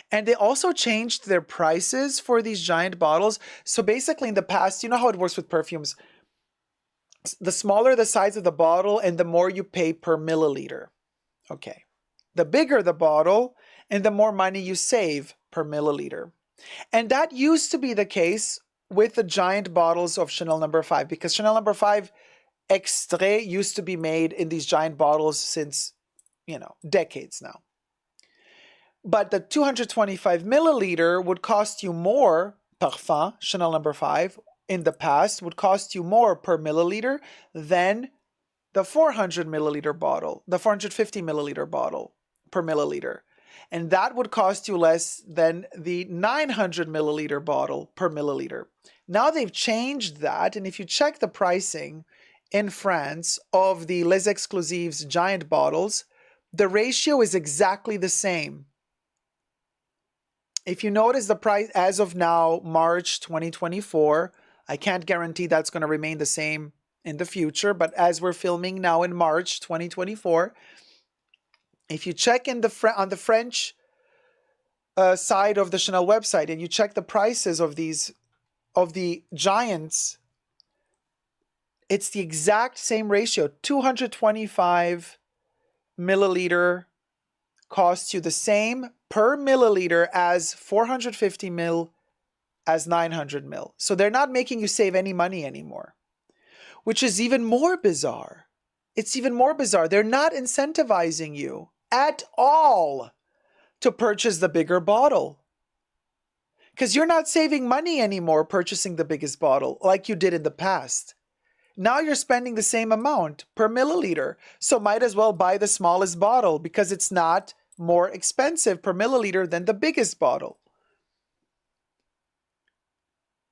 And they also changed their prices for these giant bottles. So basically in the past, you know how it works with perfumes. The smaller the size of the bottle and the more you pay per milliliter. Okay. The bigger the bottle and the more money you save per milliliter. And that used to be the case with the giant bottles of Chanel No. 5, because Chanel No. 5 Extrait used to be made in these giant bottles since, decades now. But the 225 milliliter would cost you more, Parfum, Chanel No. 5, in the past would cost you more per milliliter than the 400 milliliter bottle, the 450 milliliter bottle per milliliter. And that would cost you less than the 900 milliliter bottle per milliliter. Now they've changed that, and if you check the pricing in France of the Les Exclusives giant bottles, the ratio is exactly the same. If you notice the price as of now, March 2024, I can't guarantee that's going to remain the same in the future, but as we're filming now in March 2024, if you check on the French side of the Chanel website and you check the prices of the giants, it's the exact same ratio. 225 milliliter costs you the same per milliliter as 450 ml as 900 ml. So they're not making you save any money anymore, which is even more bizarre. It's even more bizarre. They're not incentivizing you at all to purchase the bigger bottle, because you're not saving money anymore purchasing the biggest bottle like you did in the past. Now you're spending the same amount per milliliter. So might as well buy the smallest bottle because it's not more expensive per milliliter than the biggest bottle.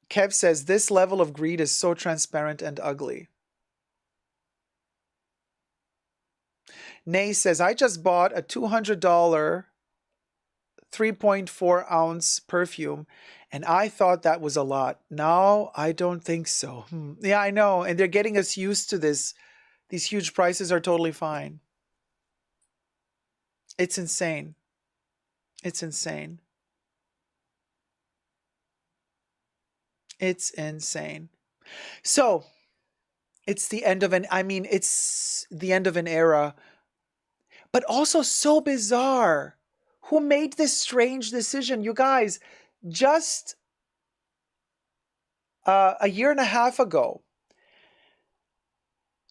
Kev says, this level of greed is so transparent and ugly. Nay says, I just bought a $200 3.4 ounce perfume and I thought that was a lot. Now I don't think so. Yeah, I know. And they're getting us used to this. These huge prices are totally fine. It's insane. It's insane. It's insane. So it's the end of it's the end of an era, but also so bizarre. Who made this strange decision? You guys, just a year and a half ago,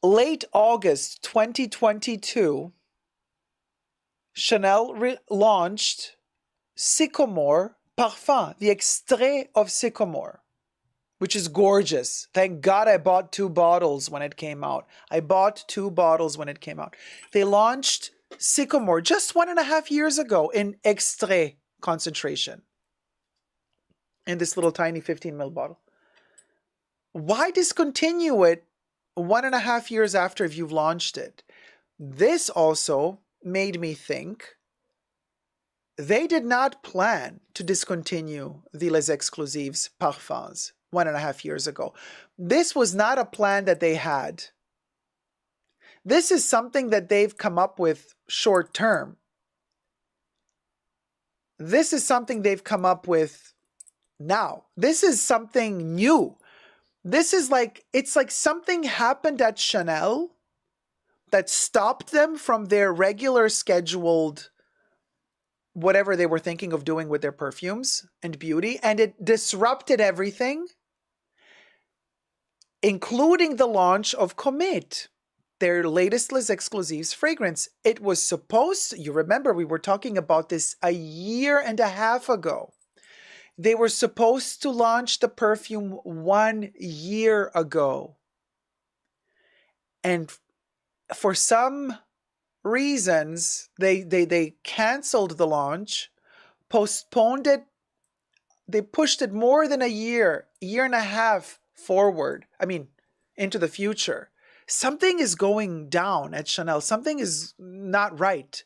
late August 2022, Chanel launched Sycamore Parfum, the extrait of Sycamore, which is gorgeous. Thank God I bought 2 bottles when it came out. I bought 2 bottles when it came out. They launched Sycamore just 1.5 years ago in extrait concentration in this little tiny 15 ml bottle. Why discontinue it 1.5 years after if you've launched it? This also made me think they did not plan to discontinue the Les Exclusives Parfums 1.5 years ago. This was not a plan that they had. This is something that they've come up with short term. This is something they've come up with now. This is something new. This is like, it's like something happened at Chanel that stopped them from their regular scheduled whatever they were thinking of doing with their perfumes and beauty, and it disrupted everything, including the launch of Comet, their latest Les Exclusives fragrance. It was supposed, you remember we were talking about this a year and a half ago. They were supposed to launch the perfume 1 year ago. And for some reasons, they canceled the launch, postponed it. They pushed it more than a year and a half forward. Into the future. Something is going down at Chanel. Something is not right.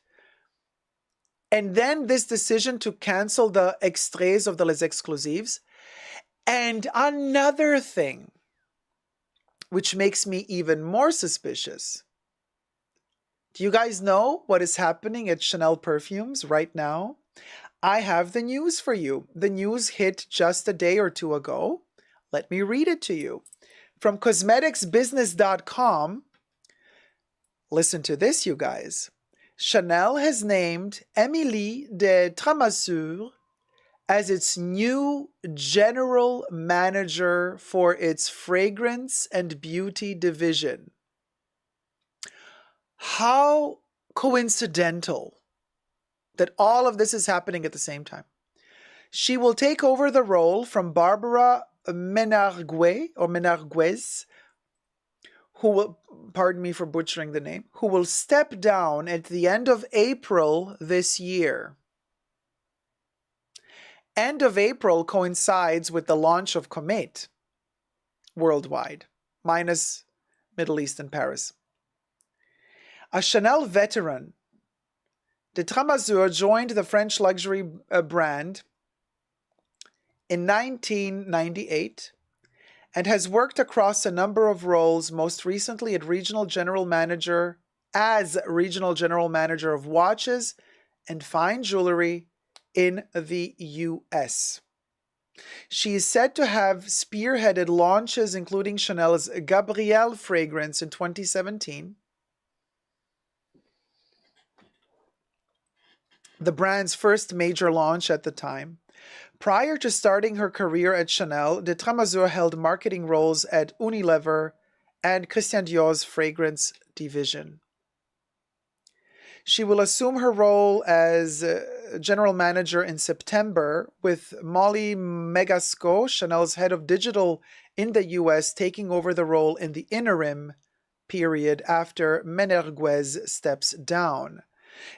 And then this decision to cancel the extraits of the Les Exclusives. And another thing, which makes me even more suspicious. Do you guys know what is happening at Chanel Perfumes right now? I have the news for you. The news hit just a day or two ago. Let me read it to you. From cosmeticsbusiness.com, listen to this, you guys. Chanel has named Émilie de Tramassure as its new general manager for its fragrance and beauty division. How coincidental that all of this is happening at the same time. She will take over the role from Barbara Menarguez, who will, pardon me for butchering the name, who will step down at the end of April this year. End of April coincides with the launch of Comet worldwide, minus Middle East and Paris. A Chanel veteran, de Tramassure joined the French luxury brand in 1998 and has worked across a number of roles, most recently as regional general manager of watches and fine jewelry in the US. She is said to have spearheaded launches including Chanel's Gabrielle fragrance in 2017, the brand's first major launch at the time. Prior to starting her career at Chanel, de Tramasure held marketing roles at Unilever and Christian Dior's fragrance division. She will assume her role as general manager in September, with Molly Megasco, Chanel's head of digital in the US, taking over the role in the interim period after Menerguez steps down.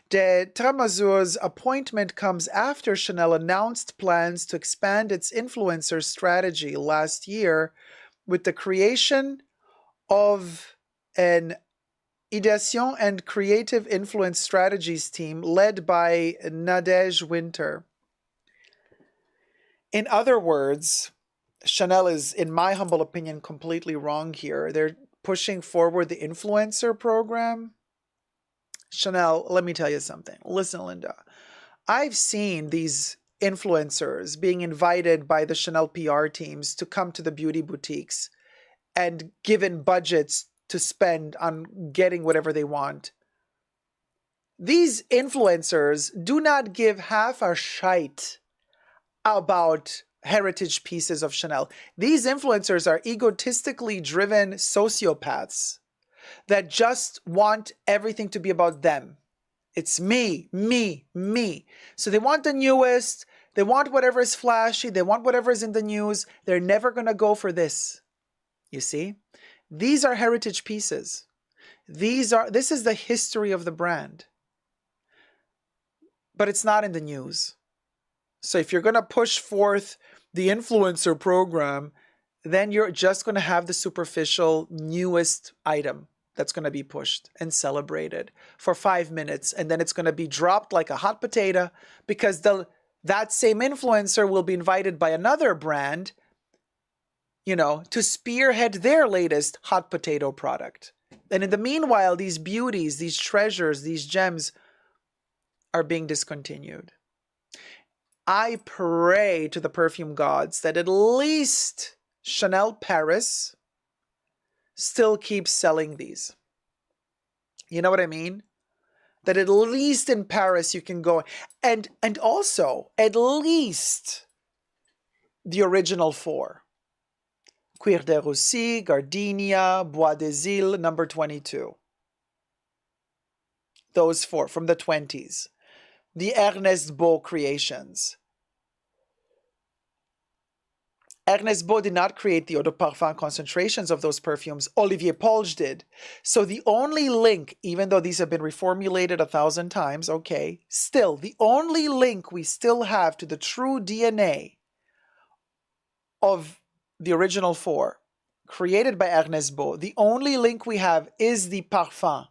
De Tramasure's appointment comes after Chanel announced plans to expand its influencer strategy last year with the creation of an ideation and creative influence strategies team led by Nadege Winter. In other words, Chanel is, in my humble opinion, completely wrong here. They're pushing forward the influencer program. Chanel, let me tell you something. Listen, Linda, I've seen these influencers being invited by the Chanel PR teams to come to the beauty boutiques and given budgets to spend on getting whatever they want. These influencers do not give half a shite about heritage pieces of Chanel. These influencers are egotistically driven sociopaths that just want everything to be about them. It's me, me, me. So they want the newest, they want whatever is flashy, they want whatever is in the news. They're never going to go for this. You see? These are heritage pieces. This is the history of the brand. But it's not in the news. So if you're going to push forth the influencer program, then you're just going to have the superficial newest item that's going to be pushed and celebrated for 5 minutes. And then it's going to be dropped like a hot potato because that same influencer will be invited by another brand, to spearhead their latest hot potato product. And in the meanwhile, these beauties, these treasures, these gems are being discontinued. I pray to the perfume gods that at least Chanel Paris still keeps selling these. You know what I mean? That at least in Paris you can go and also at least the original 4. Cuir de Russie, Gardenia, Bois des Îles, number 22. Those 4 from the 20s. The Ernest Beau creations. Ernest Beau did not create the eau de parfum concentrations of those perfumes. Olivier Polge did. So the only link, even though these have been reformulated 1,000 times, okay, still, the only link we still have to the true DNA of the original 4, created by Ernest Beau, the only link we have is the parfum.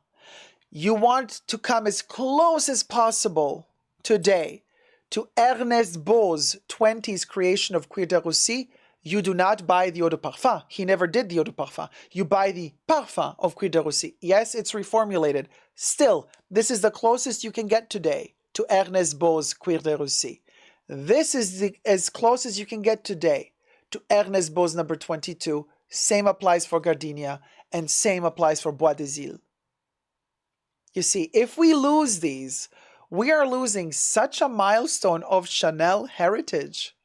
You want to come as close as possible today to Ernest Beau's 20s creation of Cuir de Russie, you do not buy the eau de parfum. He never did the eau de parfum. You buy the parfum of Cuir de Russie. Yes, it's reformulated. Still, this is the closest you can get today to Ernest Beau's Cuir de Russie. This is as close as you can get today to Ernest Beau's number 22. Same applies for Gardenia, and same applies for Bois des Îles. You see, if we lose these, we are losing such a milestone of Chanel heritage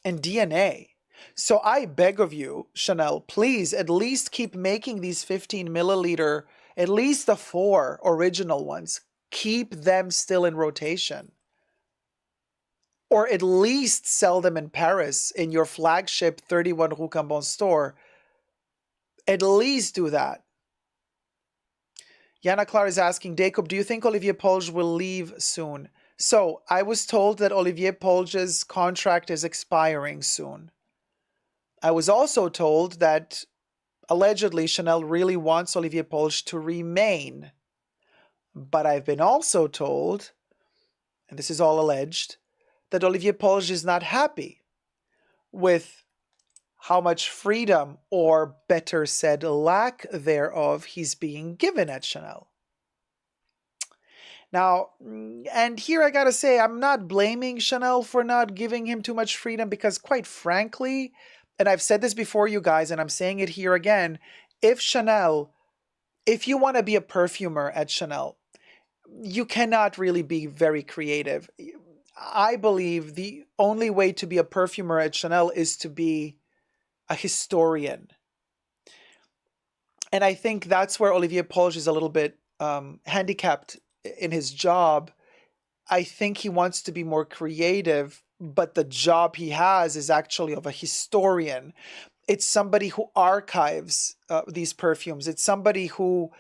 and DNA. So I beg of you, Chanel, please at least keep making these 15 milliliter, at least the 4 original ones. Keep them still in rotation. Or at least sell them in Paris in your flagship 31 Rue Cambon store. At least do that. Yana Clar is asking, Dacob, do you think Olivier Polge will leave soon? So, I was told that Olivier Polge's contract is expiring soon. I was also told that allegedly Chanel really wants Olivier Polge to remain. But I've been also told, and this is all alleged, that Olivier Polge is not happy with how much freedom, or better said, lack thereof, he's being given at Chanel. Now, and here I gotta say, I'm not blaming Chanel for not giving him too much freedom because quite frankly, and I've said this before you guys, and I'm saying it here again, if you want to be a perfumer at Chanel, you cannot really be very creative. I believe the only way to be a perfumer at Chanel is to be a historian. And I think that's where Olivier Polge is a little bit handicapped in his job. I think he wants to be more creative, but the job he has is actually of a historian. It's somebody who archives these perfumes. It's somebody who,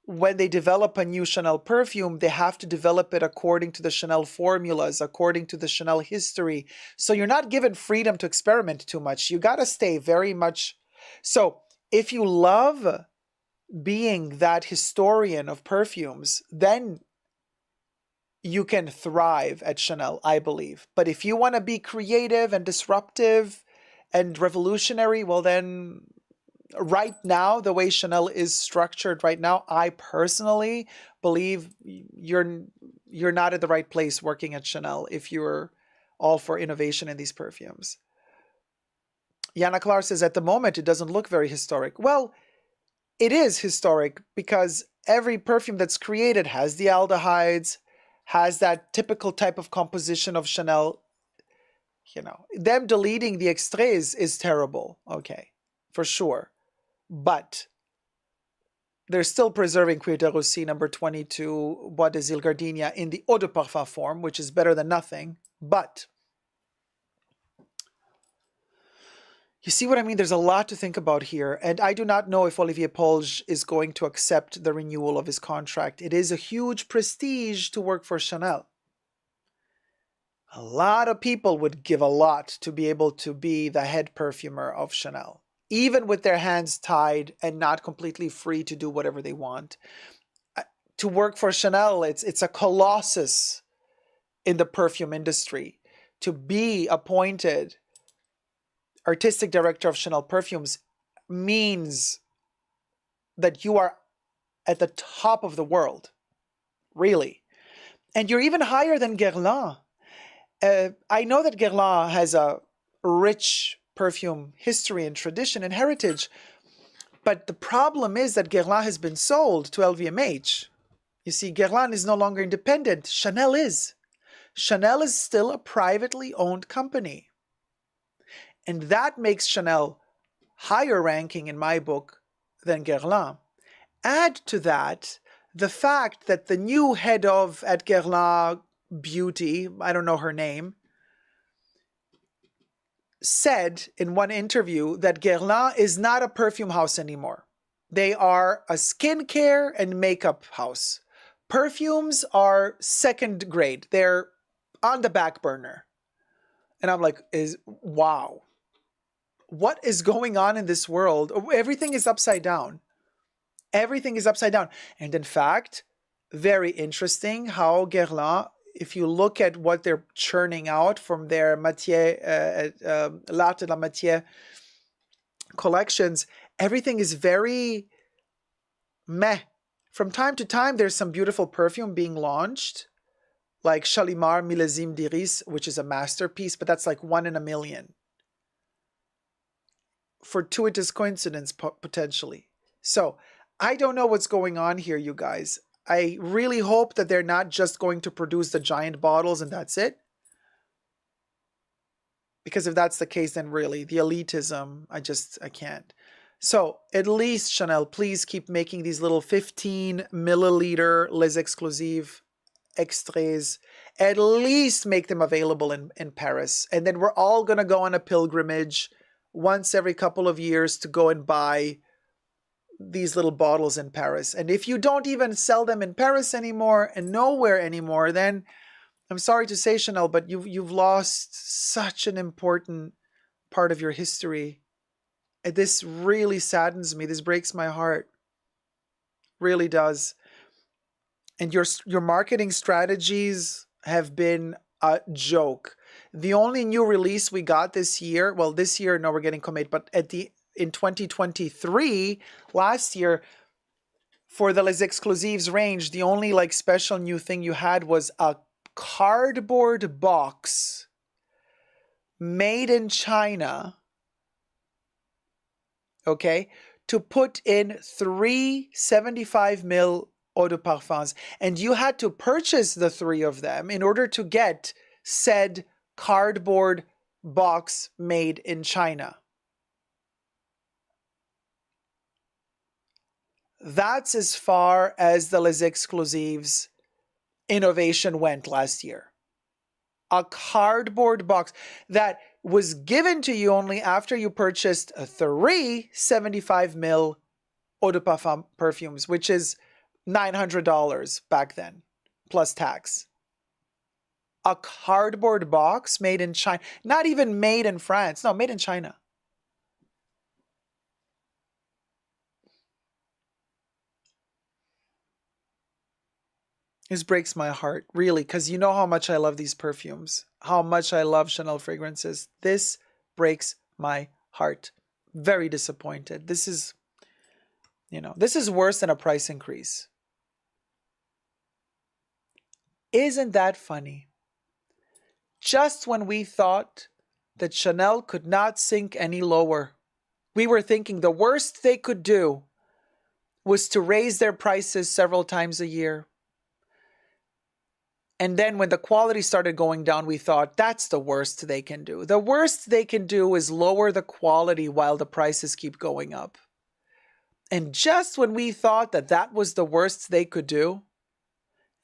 when they develop a new Chanel perfume, they have to develop it according to the Chanel formulas, according to the Chanel history. So you're not given freedom to experiment too much. You got to stay very much. So if you love being that historian of perfumes, then you can thrive at Chanel, I believe. But if you want to be creative and disruptive and revolutionary, well then, right now, the way Chanel is structured right now, I personally believe you're not at the right place working at Chanel if you're all for innovation in these perfumes. Yana Klar says, at the moment, it doesn't look very historic. Well, it is historic because every perfume that's created has the aldehydes, has that typical type of composition of Chanel. You know, them deleting the extraits is terrible, okay, for sure. But they're still preserving Cuir de Russie number 22 Bois des Îles Gardenia in the eau de parfum form, which is better than nothing. But you see what I mean? There's a lot to think about here. And I do not know if Olivier Polge is going to accept the renewal of his contract. It is a huge prestige to work for Chanel. A lot of people would give a lot to be able to be the head perfumer of Chanel, even with their hands tied and not completely free to do whatever they want. To work for Chanel, it's a colossus in the perfume industry. To be appointed artistic director of Chanel Perfumes means that you are at the top of the world, really. And you're even higher than Guerlain. I know that Guerlain has a rich perfume history and tradition and heritage, but the problem is that Guerlain has been sold to LVMH. You see, Guerlain is no longer independent. Chanel is. Chanel is still a privately owned company. And that makes Chanel higher ranking in my book than Guerlain. Add to that the fact that the new head of at Guerlain Beauty, I don't know her name, said in one interview that Guerlain is not a perfume house anymore. They are a skincare and makeup house. Perfumes are second grade. They're on the back burner. And I'm like, wow. What is going on in this world? Everything is upside down. Everything is upside down. And in fact, very interesting how Guerlain, if you look at what they're churning out from their Matière, L'Art de la Matière collections, everything is very meh. From time to time, there's some beautiful perfume being launched, like Shalimar Millésime d'Iris, which is a masterpiece, but that's like 1 in a million. Fortuitous coincidence, potentially. So, I don't know what's going on here, you guys. I really hope that they're not just going to produce the giant bottles and that's it. Because if that's the case, then really, the elitism, I can't. So, at least, Chanel, please keep making these little 15 milliliter Les Exclusives extraits. At least make them available in Paris. And then we're all going to go on a pilgrimage once every couple of years to go and buy these little bottles in Paris. And if you don't even sell them in Paris anymore and nowhere anymore, then I'm sorry to say, Chanel, but you've lost such an important part of your history. And this really saddens me. This breaks my heart. Really does. And your marketing strategies have been a joke. The only new release we got this year, well, this year, no, we're getting Comate, but in 2023, last year, for the Les Exclusives range, the only like special new thing you had was a cardboard box made in China, okay, to put in 3 75 ml eau de parfums. And you had to purchase the 3 of them in order to get said cardboard box made in China. That's as far as the Les Exclusives innovation went last year. A cardboard box that was given to you only after you purchased 3 75 ml eau de parfum perfumes, which is $900 back then, plus tax. A cardboard box made in China, not even made in France, no, made in China. This breaks my heart, really, because you know how much I love these perfumes, how much I love Chanel fragrances. This breaks my heart. Very disappointed. This is, this is worse than a price increase. Isn't that funny? Just when we thought that Chanel could not sink any lower, we were thinking the worst they could do was to raise their prices several times a year. And then when the quality started going down, we thought that's the worst they can do. The worst they can do is lower the quality while the prices keep going up. And just when we thought that that was the worst they could do,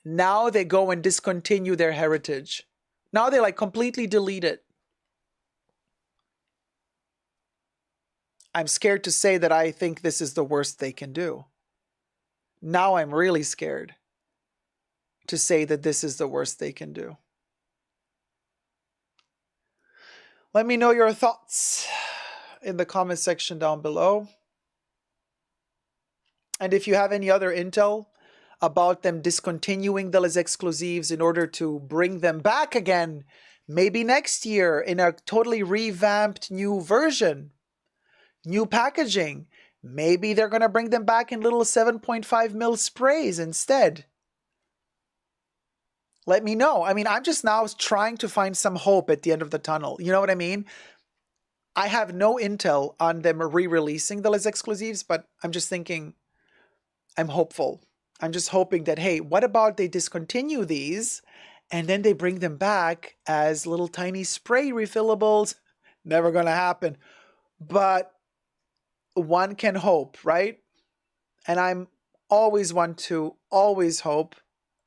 now they go and discontinue their heritage. Now they completely delete it. I'm scared to say that I think this is the worst they can do. Now I'm really scared to say that this is the worst they can do. Let me know your thoughts in the comment section down below. And if you have any other intel about them discontinuing the Les Exclusives in order to bring them back again, maybe next year in a totally revamped new version, new packaging, maybe they're going to bring them back in little 7.5 ml sprays instead. Let me know. I mean, I'm just now trying to find some hope at the end of the tunnel. You know what I mean? I have no intel on them re-releasing the Les Exclusives, but I'm just thinking, I'm hopeful. I'm just hoping that, hey, what about they discontinue these and then they bring them back as little tiny spray refillables? Never going to happen. But one can hope, right? And I'm always one to always hope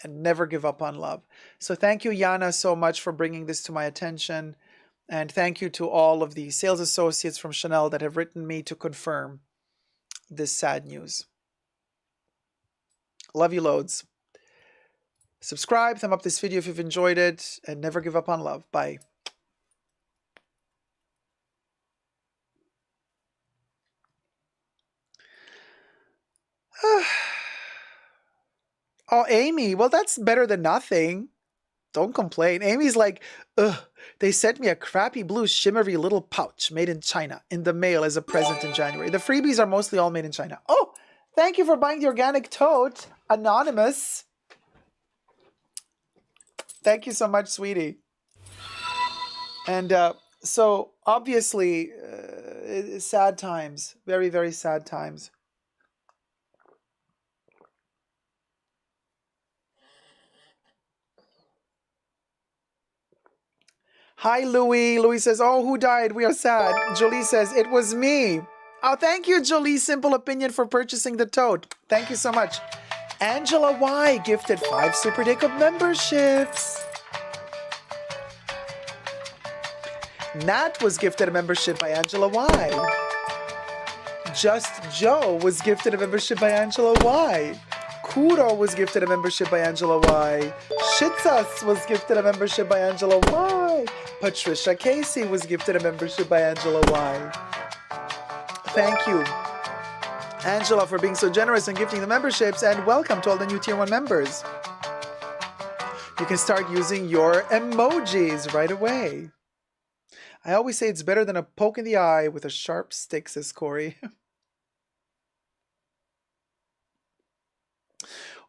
and never give up on love. So thank you, Yana, so much for bringing this to my attention. And thank you to all of the sales associates from Chanel that have written me to confirm this sad news. Love you loads. Subscribe, thumb up this video if you've enjoyed it, and never give up on love. Bye. Oh, Amy, well, that's better than nothing. Don't complain. Amy's like, ugh, they sent me a crappy blue shimmery little pouch made in China in the mail as a present in January. The freebies are mostly all made in China. Oh, thank you for buying the organic tote, Anonymous. Thank you so much, sweetie. And so obviously, sad times, very, very sad times. Hi, Louis. Louis says, oh, who died? We are sad. Jolie says, it was me. Oh, thank you, Jolie. Simple Opinion, for purchasing the tote. Thank you so much. Angela Y gifted 5 Super Dacob memberships. Nat was gifted a membership by Angela Y. Just Joe was gifted a membership by Angela Y. Kuro was gifted a membership by Angela Y. Shitsas was gifted a membership by Angela Y. Patricia Casey was gifted a membership by Angela Y. Thank you, Angela, for being so generous and gifting the memberships, and welcome to all the new Tier 1 members. You can start using your emojis right away. I always say it's better than a poke in the eye with a sharp stick, says Corey.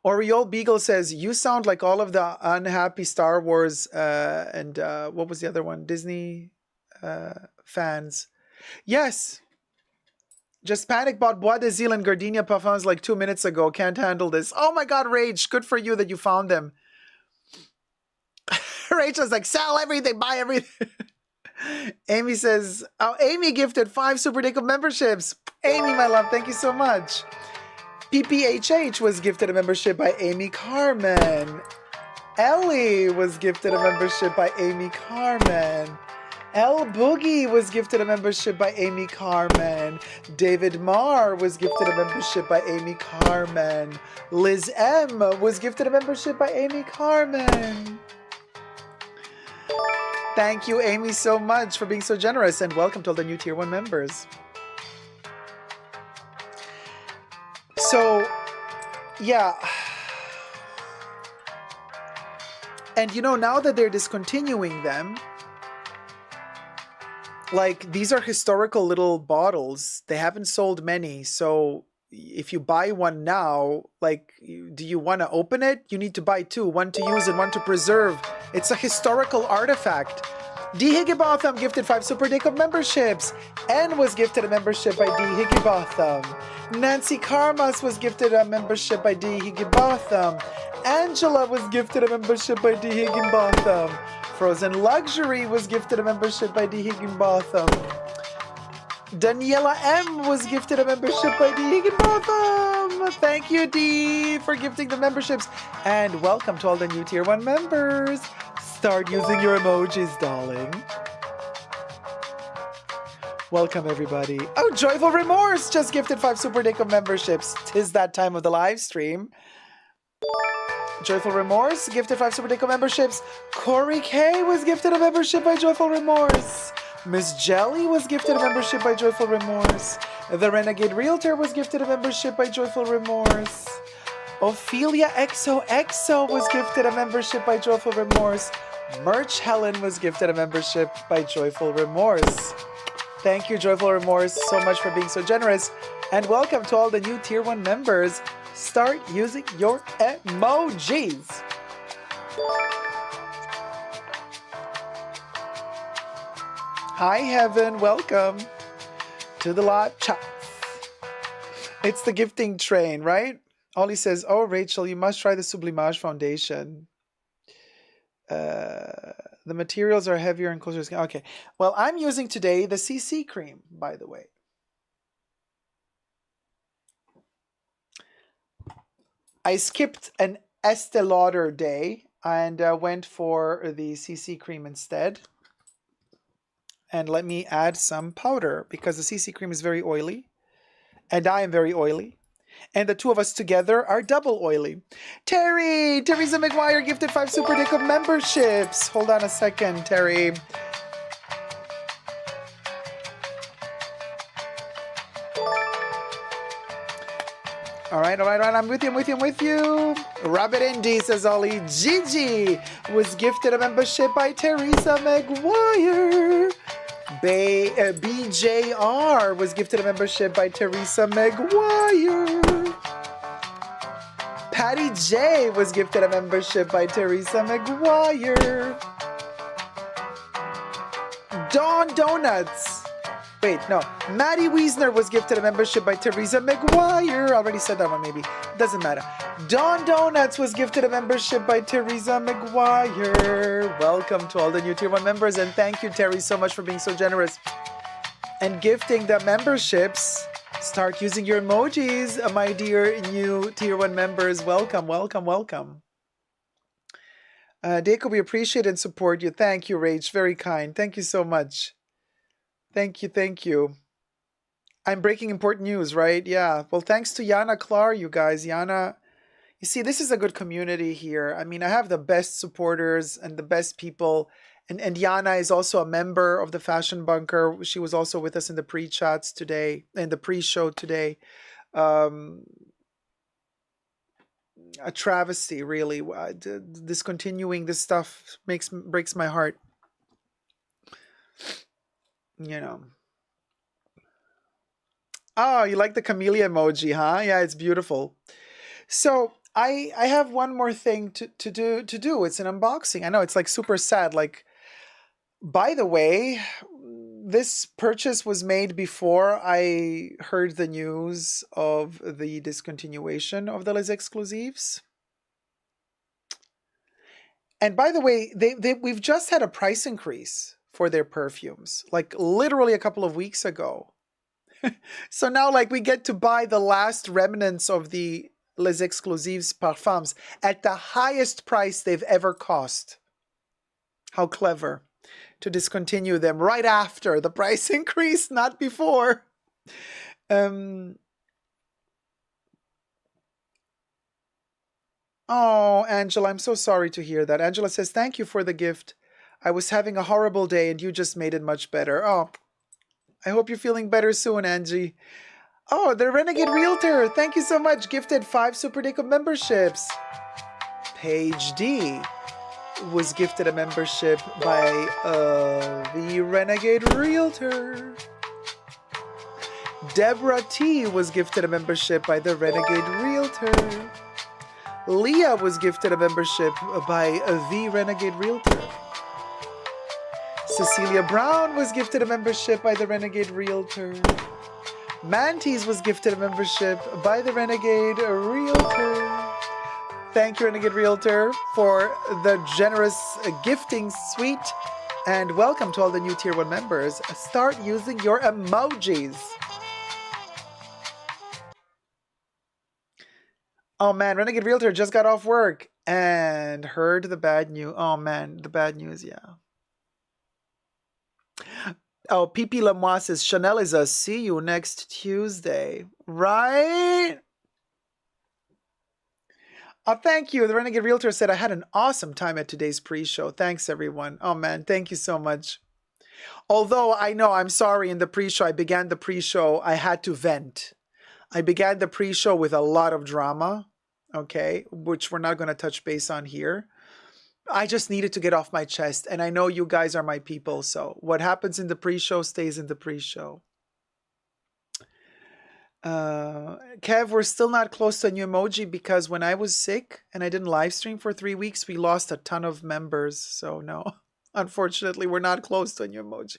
Oriole Beagle says, you sound like all of the unhappy Star Wars and what was the other one? Disney fans. Yes. Just panic bought Bois de Zile and Gardenia parfums like 2 minutes ago. Can't handle this. Oh my God, Rach. Good for you that you found them. Rachel's like, sell everything, buy everything. Amy says, oh, Amy gifted 5 Super Dacob memberships. Amy, my love, thank you so much. PPHH was gifted a membership by Amy Carmen. Ellie was gifted a membership by Amy Carmen. L Boogie was gifted a membership by Amy Carmen. David Marr was gifted a membership by Amy Carmen. Liz M was gifted a membership by Amy Carmen. Thank you, Amy, so much for being so generous, and welcome to all the new Tier 1 members. So, yeah. And you know, now that they're discontinuing them, like, these are historical little bottles. They haven't sold many. So if you buy one now, like, do you want to open it? You need to buy 2, one to use and one to preserve. It's a historical artifact. D. Higginbotham gifted 5 Super Dacob memberships. N was gifted a membership by D. Higginbotham. Nancy Karmas was gifted a membership by D. Higginbotham. Angela was gifted a membership by D. Higginbotham. Frozen Luxury was gifted a membership by D. Higginbotham. Daniela M was gifted a membership by D. Higginbotham. Thank you, D, for gifting the memberships. And welcome to all the new Tier 1 members. Start using your emojis, darling. Welcome, everybody. Oh, Joyful Remorse just gifted 5 Super Dacob memberships. 'Tis that time of the live stream. Joyful Remorse gifted 5 Super Dacob memberships. Corey K was gifted a membership by Joyful Remorse. Miss Jelly was gifted a membership by Joyful Remorse. The Renegade Realtor was gifted a membership by Joyful Remorse. Ophelia XOXO was gifted a membership by Joyful Remorse. Merch Helen was gifted a membership by Joyful Remorse. Thank you, Joyful Remorse, so much for being so generous. And welcome to all the new Tier 1 members. Start using your emojis. Hi, Heaven. Welcome to the lot chat. It's the gifting train, right? Ollie says, oh, Rachel, you must try the Sublimage foundation. The materials are heavier and closer to skin. Okay. Well, I'm using today the CC cream, by the way. I skipped an Estee Lauder day and went for the CC cream instead. And let me add some powder because the CC cream is very oily. And I am very oily. And the two of us together are double oily. Teresa McGuire gifted 5 Super Dacob memberships. Hold on a second, Terry. All right. I'm with you. Rabbit Indy, says Ollie. Gigi was gifted a membership by Teresa McGuire. BJR was gifted a membership by Teresa McGuire. Patty J was gifted a membership by Teresa McGuire. Dawn Donuts. Wait, no. Maddie Wiesner was gifted a membership by Teresa McGuire. I already said that one, maybe. Doesn't matter. Dawn Donuts was gifted a membership by Teresa McGuire. Welcome to all the new Tier 1 members. And thank you, Terry, so much for being so generous and gifting the memberships. Start using your emojis, my dear new Tier 1 members. Welcome. Dacob, we appreciate and support you. Thank you, Rach. Very kind. Thank you so much. Thank you. I'm breaking important news, right? Yeah. Well, thanks to Yana Klar, you guys. Yana, you see, this is a good community here. I mean, I have the best supporters and the best people. And Yana is also a member of the Fashion Bunker. She was also with us in the pre-chats today, in the pre-show today. A travesty, really. Discontinuing this stuff breaks my heart. You know. Oh, you like the camellia emoji, huh? Yeah, it's beautiful. So I have one more thing to do. It's an unboxing. I know it's like super sad. Like, by the way, this purchase was made before I heard the news of the discontinuation of the Les Exclusives. And by the way, we've just had a price increase for their perfumes, like literally a couple of weeks ago. So now, like, we get to buy the last remnants of the Les Exclusives parfums at the highest price they've ever cost. How clever to discontinue them right after the price increase, not before. Oh, Angela, I'm so sorry to hear that. Angela says, thank you for the gift. I was having a horrible day and you just made it much better. Oh, I hope you're feeling better soon, Angie. Oh, the Renegade Realtor. Thank you so much. Gifted 5 Super Dacob memberships. Paige D was gifted a membership by the Renegade Realtor. Deborah T was gifted a membership by the Renegade Realtor. Leah was gifted a membership by the Renegade Realtor. Cecilia Brown was gifted a membership by the Renegade Realtor. Mantis was gifted a membership by the Renegade Realtor. Thank you, Renegade Realtor, for the generous gifting suite. And welcome to all the new Tier 1 members. Start using your emojis. Oh man, Renegade Realtor just got off work and heard the bad news. Oh man, the bad news, yeah. Oh, Pipi Lamois says, Chanel is a see you next Tuesday. Right? Oh, thank you. The Renegade Realtor said, I had an awesome time at today's pre-show. Thanks, everyone. Oh man, thank you so much. Although I know, I'm sorry, in the pre-show, I began the pre-show, I had to vent. I began the pre-show with a lot of drama, okay, which we're not going to touch base on here. I just needed to get off my chest, and I know you guys are my people, so what happens in the pre-show stays in the pre-show. Kev, we're still not close to a new emoji because when I was sick and I didn't live stream for 3 weeks, we lost a ton of members, so no. Unfortunately, we're not close to a new emoji.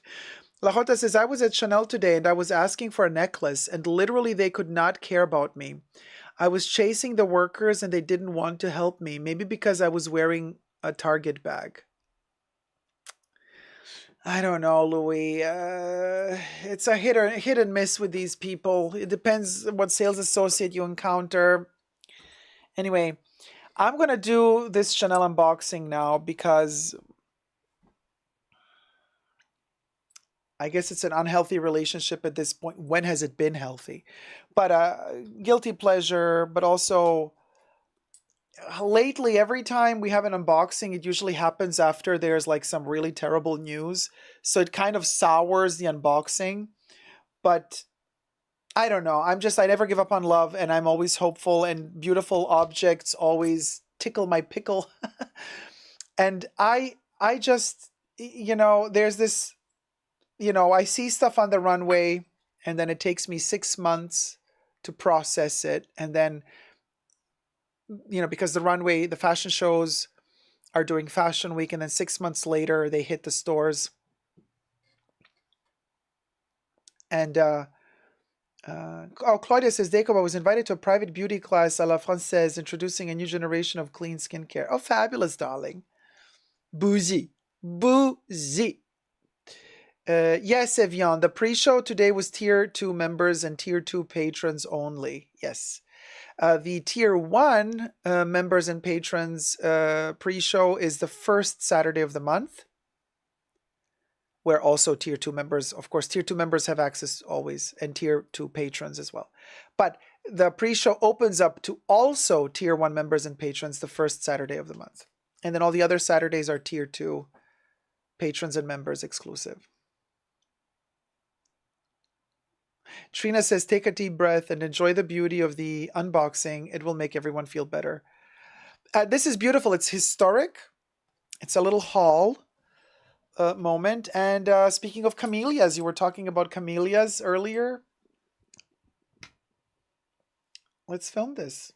La Jota says, I was at Chanel today and I was asking for a necklace and literally they could not care about me. I was chasing the workers and they didn't want to help me. Maybe because I was wearing a Target bag. I don't know, Louis. It's a hit and miss with these people. It depends what sales associate you encounter. Anyway, I'm going to do this Chanel unboxing now because I guess it's an unhealthy relationship at this point. When has it been healthy? But guilty pleasure, but also lately, every time we have an unboxing, it usually happens after there's like some really terrible news. So it kind of sours the unboxing. But I don't know. I never give up on love and I'm always hopeful and beautiful objects always tickle my pickle. And I just, there's this, I see stuff on the runway and then it takes me 6 months to process it. And then, because the fashion shows are doing Fashion Week and then 6 months later they hit the stores. And, Claudia says, Dacob, I was invited to a private beauty class à la Française introducing a new generation of clean skincare. Oh, fabulous, darling. Bougie. Bougie. Yes, Evian, the pre-show today was Tier 2 members and Tier 2 patrons only. Yes. The Tier 1 members and patrons pre-show is the first Saturday of the month, where also Tier 2 members, of course, Tier 2 members have access always, and Tier 2 patrons as well. But the pre-show opens up to also Tier 1 members and patrons the first Saturday of the month. And then all the other Saturdays are Tier 2 patrons and members exclusive. Trina says, take a deep breath and enjoy the beauty of the unboxing. It will make everyone feel better. This is beautiful. It's historic. It's a little haul moment. And speaking of camellias, you were talking about camellias earlier. Let's film this.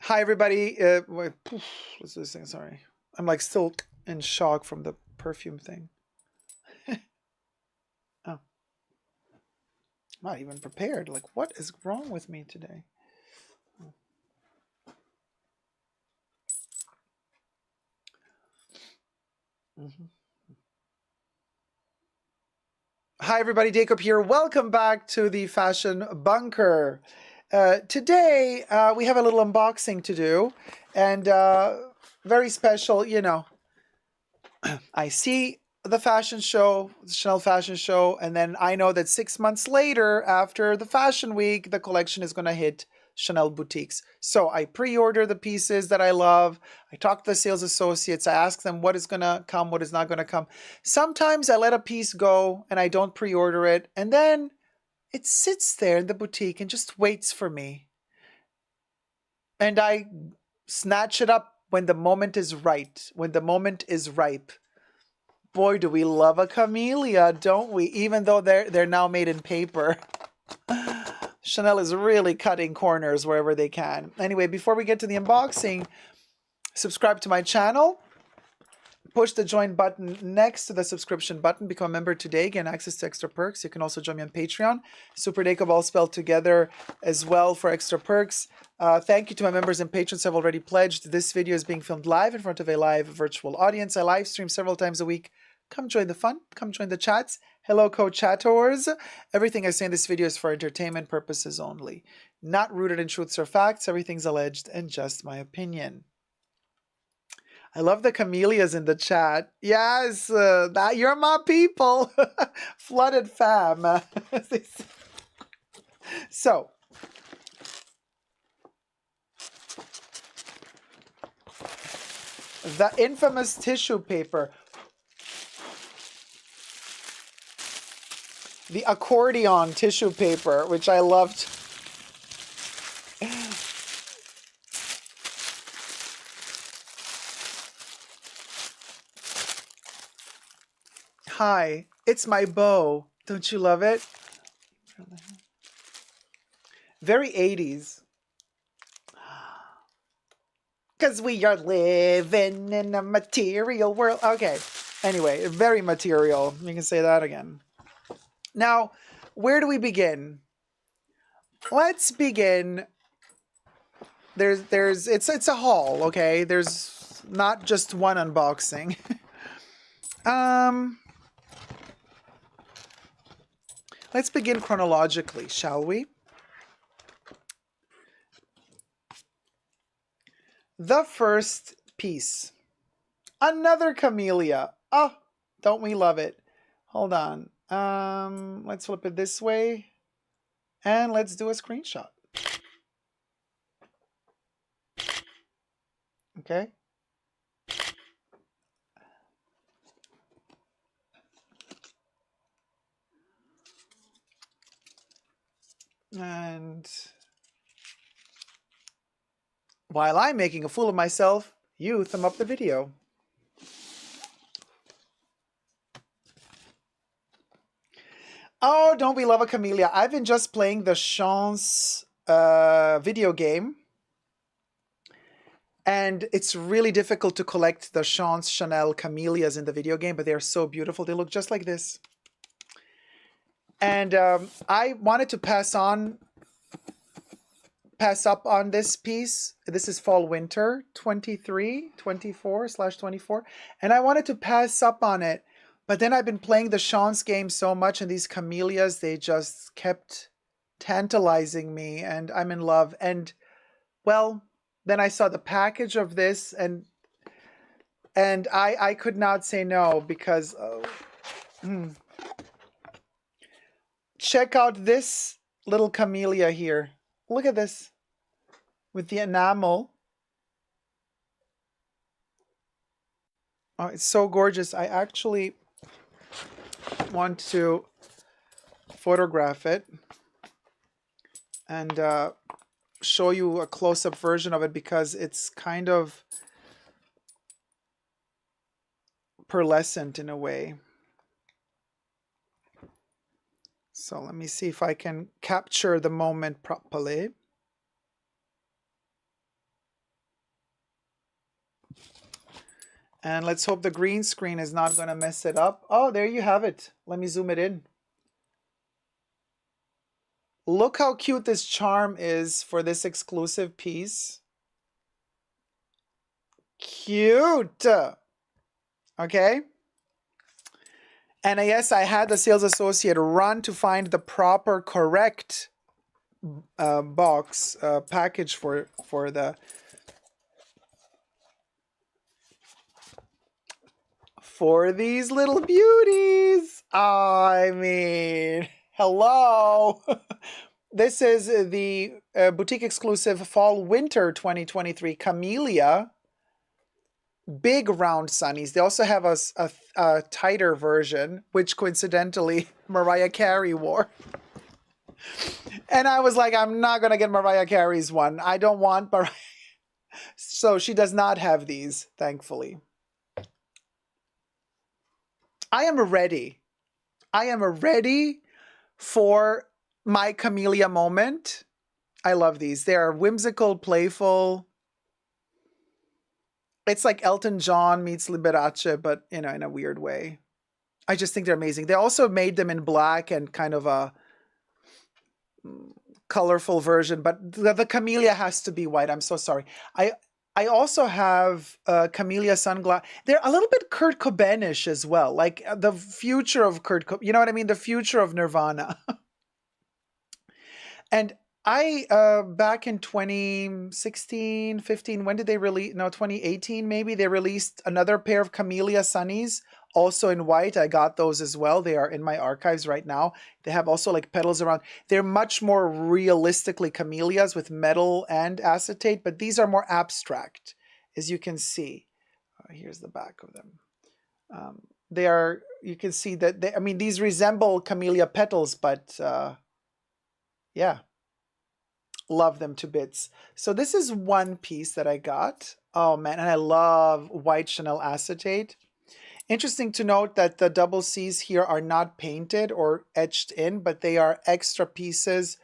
Hi, everybody. What's this thing? Sorry. I'm like still in shock from the perfume thing. Oh, I'm not even prepared. Like, what is wrong with me today? Hi, everybody. Dacob here. Welcome back to the Fashion Bunker. Today, we have a little unboxing to do, and very special, you know. I see the fashion show, the Chanel fashion show, and then I know that 6 months later, after the fashion week, the collection is going to hit Chanel boutiques. So I pre-order the pieces that I love. I talk to the sales associates. I ask them what is going to come, what is not going to come. Sometimes I let a piece go and I don't pre-order it, and then it sits there in the boutique and just waits for me. And I snatch it up when the moment is right, when the moment is ripe. Boy, do we love a camellia, don't we? Even though they're now made in paper. Chanel is really cutting corners wherever they can. Anyway, before we get to the unboxing, subscribe to my channel. Push the join button next to the subscription button. Become a member today. Gain access to extra perks. You can also join me on Patreon. Super Dacob all spelled together as well for extra perks. Thank you to my members and patrons who have already pledged. This video is being filmed live in front of a live virtual audience. I live stream several times a week. Come join the fun. Come join the chats. Hello, co-chatters. Everything I say in this video is for entertainment purposes only. Not rooted in truths or facts. Everything's alleged and just my opinion. I love the camellias in the chat. Yes, that you're my people. Flooded fam. So, the infamous tissue paper. The accordion tissue paper, which I loved. Hi, it's my bow. Don't you love it? Very 80s. Because we are living in a material world. Okay. Anyway, very material. You can say that again. Now, where do we begin? Let's begin. It's a haul, okay? There's not just one unboxing. Let's begin chronologically, shall we? The first piece. Another camellia. Oh, don't we love it? Hold on. Let's flip it this way. And let's do a screenshot. Okay. And while I'm making a fool of myself, you thumb up the video. Oh, don't we love a camellia? I've been just playing the Chance video game. And it's really difficult to collect the Chance Chanel camellias in the video game, but they're so beautiful. They look just like this. And I wanted to pass up on this piece. This is fall winter 24/24. And I wanted to pass up on it. But then I've been playing the Chance game so much, and these camellias, they just kept tantalizing me, and I'm in love. And well, then I saw the package of this, and I could not say no, because check out this little camellia here. Look at this with the enamel. Oh, it's so gorgeous. I actually want to photograph it and show you a close-up version of it, because it's kind of pearlescent in a way. So let me see if I can capture the moment properly. And let's hope the green screen is not going to mess it up. Oh, there you have it. Let me zoom it in. Look how cute this charm is for this exclusive piece. Cute. Okay. And yes, I had the sales associate run to find the proper, correct box package for these little beauties. I mean, hello. This is the boutique exclusive fall winter 2023 Camellia big round sunnies. They also have a tighter version, which coincidentally Mariah Carey wore. And I was like, I'm not going to get Mariah Carey's one. I don't want Mariah. So she does not have these, thankfully. I am ready. I am ready for my Camellia moment. I love these. They are whimsical, playful. It's like Elton John meets Liberace, but in a weird way. I just think they're amazing. They also made them in black and kind of a colorful version, but the Camellia has to be white. I'm so sorry. I also have Camellia sunglass. They're a little bit Kurt Cobainish as well, like the future of you know what I mean? The future of Nirvana. And I, back in 2016, 15, when did they release? No, 2018 maybe. They released another pair of Camellia Sunnies, also in white. I got those as well. They are in my archives right now. They have also like petals around. They're much more realistically camellias with metal and acetate, but these are more abstract, as you can see. Here's the back of them. They are, you can see that, I mean, these resemble camellia petals, but yeah. Love them to bits. So this is one piece that I got. Oh man, and I love white Chanel acetate. Interesting to note that the double C's here are not painted or etched in, but they are extra pieces.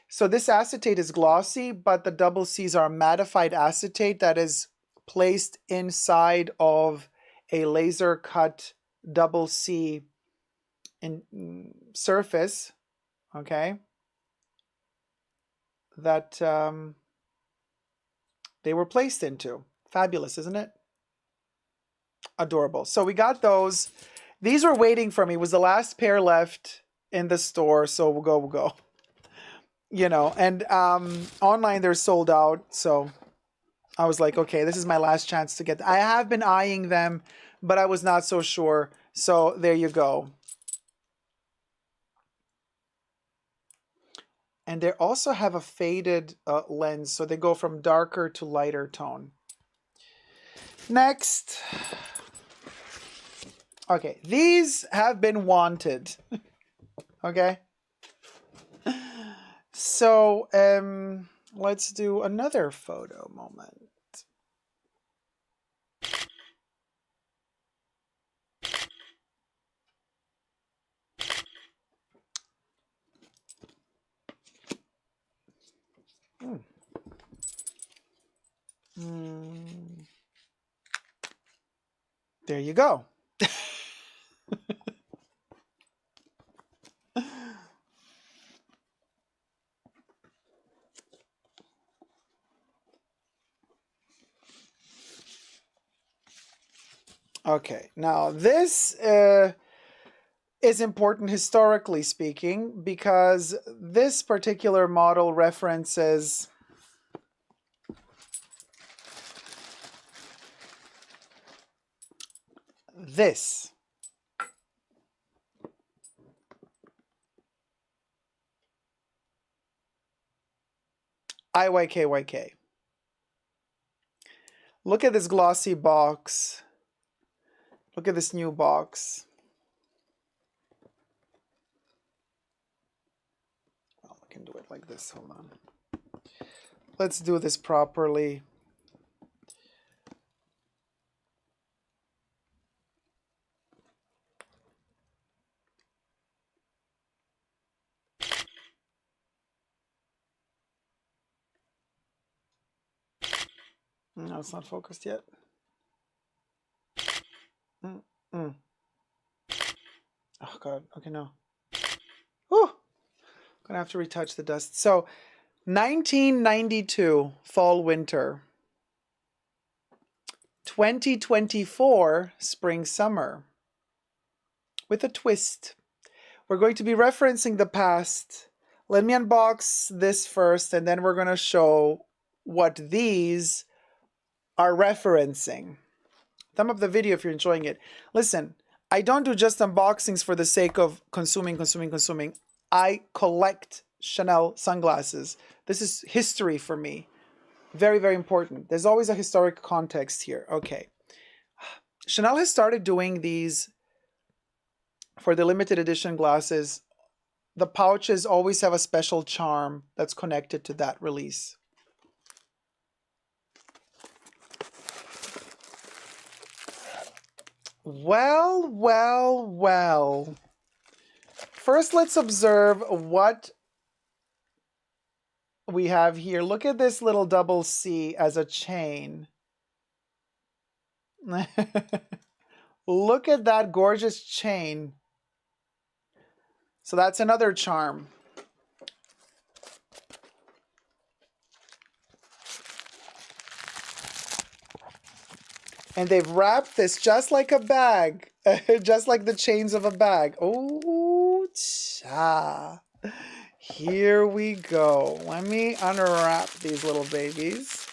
So this acetate is glossy, but the double C's are mattified acetate that is placed inside of a laser cut double C in surface, okay? That they were placed into. Fabulous, isn't it? Adorable. So we got those. These were waiting for me. It was the last pair left in the store, so we'll go. You know, and online they're sold out, so I was like, okay, this is my last chance to get them. I have been eyeing them, but I was not so sure. So there you go. And they also have a faded lens, so they go from darker to lighter tone. Next. Okay, these have been wanted. Okay. So, let's do another photo moment. There you go. Okay, now this is important historically speaking because this particular model references this. IYKYK. Look at this glossy box. Look at this new box. Well, I can do it like this. Hold on. Let's do this properly. No, it's not focused yet. Oh God. Okay, no. Whew. Gonna have to retouch the dust. So 1992 fall winter. 2024 spring summer. With a twist. We're going to be referencing the past. Let me unbox this first, and then we're going to show what these are referencing. Thumb up the video if you're enjoying it. Listen, I don't do just unboxings for the sake of consuming. I collect Chanel sunglasses. This is history for me. Very, very important. There's always a historic context here. Okay. Chanel has started doing these for the limited edition glasses. The pouches always have a special charm that's connected to that release. Well, well, well. First, let's observe what we have here. Look at this little double C as a chain. Look at that gorgeous chain. So that's another charm. And they've wrapped this just like a bag, just like the chains of a bag. Oh, cha. Here we go. Let me unwrap these little babies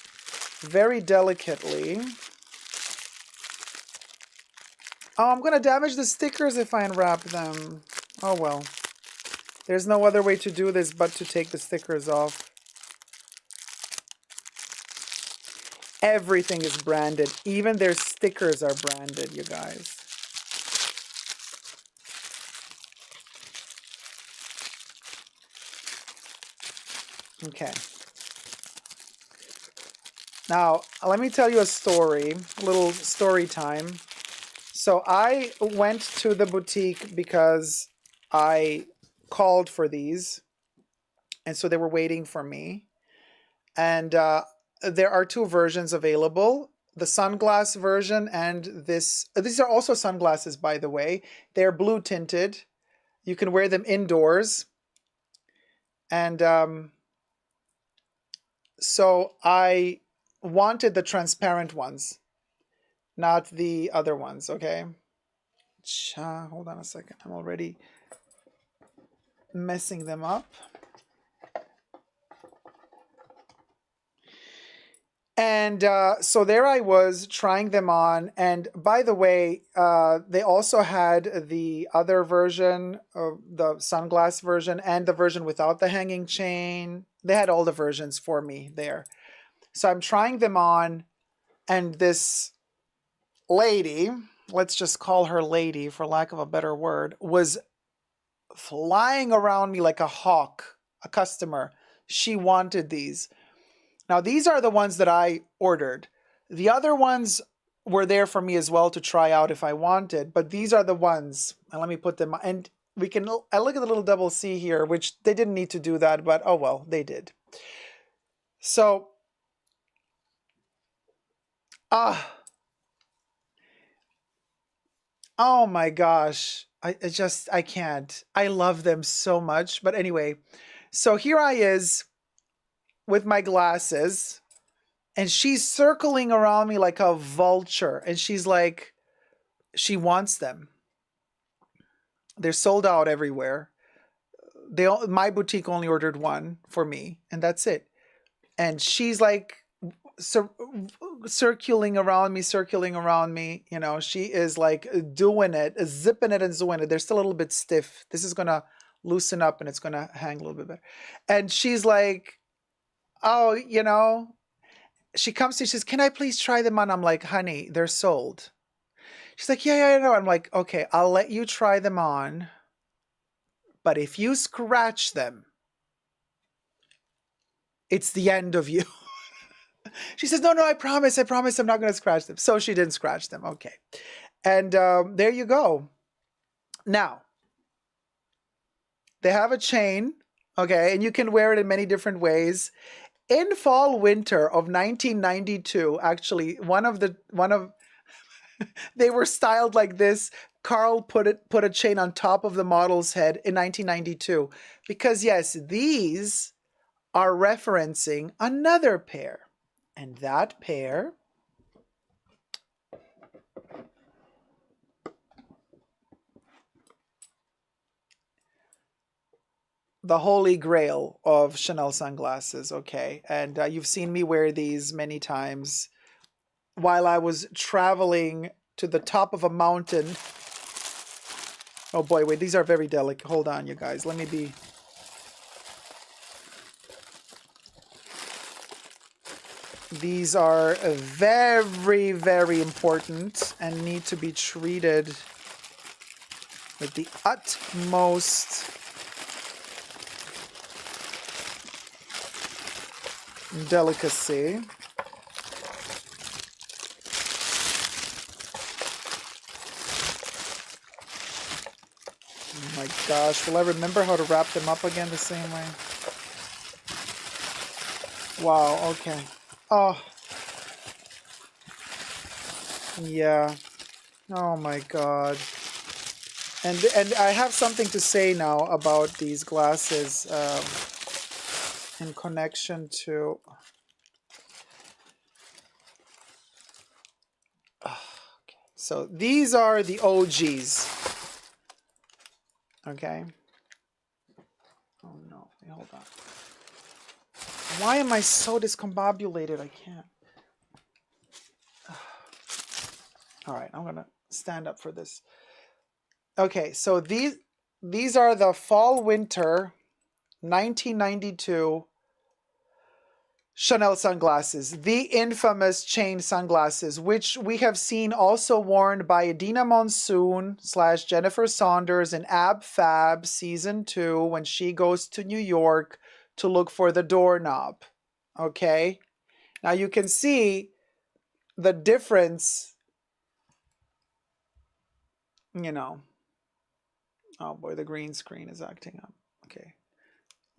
very delicately. Oh, I'm going to damage the stickers if I unwrap them. Oh, well. There's no other way to do this but to take the stickers off. Everything is branded. Even their stickers are branded, you guys. Okay. Now, let me tell you a story, a little story time. So I went to the boutique because I called for these. And so they were waiting for me. And there are two versions available. The sunglass version and this. These are also sunglasses, by the way. They're blue tinted. You can wear them indoors. And so I wanted the transparent ones, not the other ones, okay? Hold on a second. I'm already messing them up. And so there I was trying them on. And by the way, they also had the other version, of the sunglass version, and the version without the hanging chain. They had all the versions for me there. So I'm trying them on, and this lady, let's just call her lady for lack of a better word, was flying around me like a hawk, a customer. She wanted these. Now, these are the ones that I ordered. The other ones were there for me as well to try out if I wanted, but these are the ones. And let me put them, and we can, I look at the little double C here, which they didn't need to do that, but oh well, they did. So, oh my gosh. I can't. I love them so much. But anyway, so here I is with my glasses, and she's circling around me like a vulture. And she's like, she wants them. They're sold out everywhere. My boutique only ordered one for me, and that's it. And she's like, circling around me, you know, she is like doing it, zipping it and doing it. They're still a little bit stiff. This is going to loosen up and it's going to hang a little bit better. And she's like, oh, you know, she comes to, she says, can I please try them on? I'm like, honey, they're sold. She's like, yeah, I know. I'm like, okay, I'll let you try them on. But if you scratch them, it's the end of you. She says, no, I promise I'm not going to scratch them. So she didn't scratch them. Okay. And there you go. Now, they have a chain, okay, and you can wear it in many different ways. in fall winter of 1992, actually, they were styled like this. Carl put a chain on top of the model's head in 1992 because yes, these are referencing another pair, and that pair the holy grail of Chanel sunglasses, okay? And you've seen me wear these many times while I was traveling to the top of a mountain. Oh boy, wait, these are very delicate. Hold on, you guys. Let me be... These are very, very important and need to be treated with the utmost delicacy. Oh my gosh, will I remember how to wrap them up again the same way? Wow, okay. Oh. Yeah. Oh my god. And I have something to say now about these glasses in connection to... Okay. So these are the OGs. Okay. Oh no, hold on. Why am I so discombobulated? I can't. All right, I'm gonna stand up for this. Okay, so these are the fall winter 1992 Chanel sunglasses, the infamous chain sunglasses, which we have seen also worn by Idina Monsoon / Jennifer Saunders in Ab Fab season 2 when she goes to New York to look for the doorknob. Okay, now you can see the difference, you know. Oh boy, the green screen is acting up. Okay,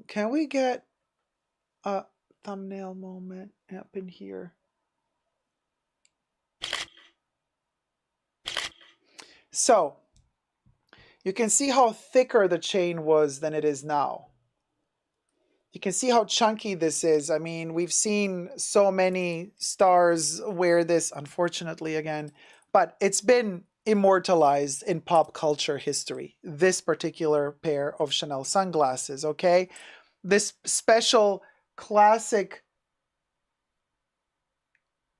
can we get a thumbnail moment up in here? So you can see how thicker the chain was than it is now. You can see how chunky this is. I mean, we've seen so many stars wear this, unfortunately, again, but it's been immortalized in pop culture history, this particular pair of Chanel sunglasses, okay? This special classic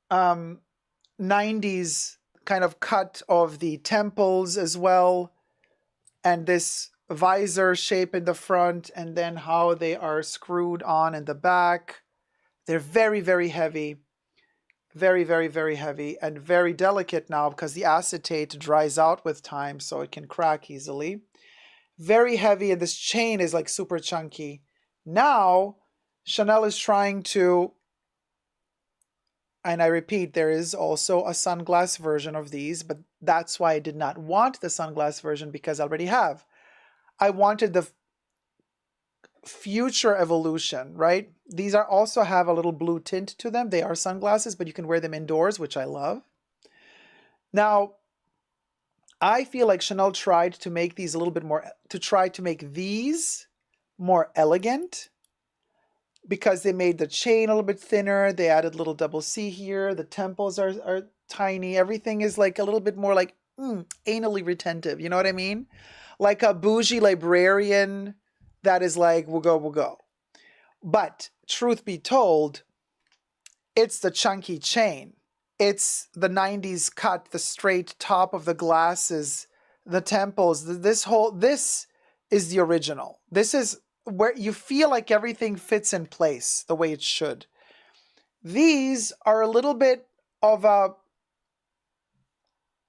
90s kind of cut of the temples as well, and this visor shape in the front, and then how they are screwed on in the back. They're very, very heavy. Very, very, very heavy and very delicate now because the acetate dries out with time, so it can crack easily. Very heavy, and this chain is like super chunky. Now, Chanel is trying to, and I repeat, there is also a sunglass version of these, but that's why I did not want the sunglass version because I already have. I wanted the future evolution, right? These are also have a little blue tint to them. They are sunglasses, but you can wear them indoors, which I love. Now, I feel like Chanel tried to make these a little bit more, to try to make these more elegant because they made the chain a little bit thinner. They added little double C here. The temples are tiny. Everything is like a little bit more like anally retentive. You know what I mean? Like a bougie librarian that is like, we'll go. But truth be told, it's the chunky chain. It's the 90s cut, the straight top of the glasses, the temples. This is the original. This is where you feel like everything fits in place the way it should. These are a little bit of a,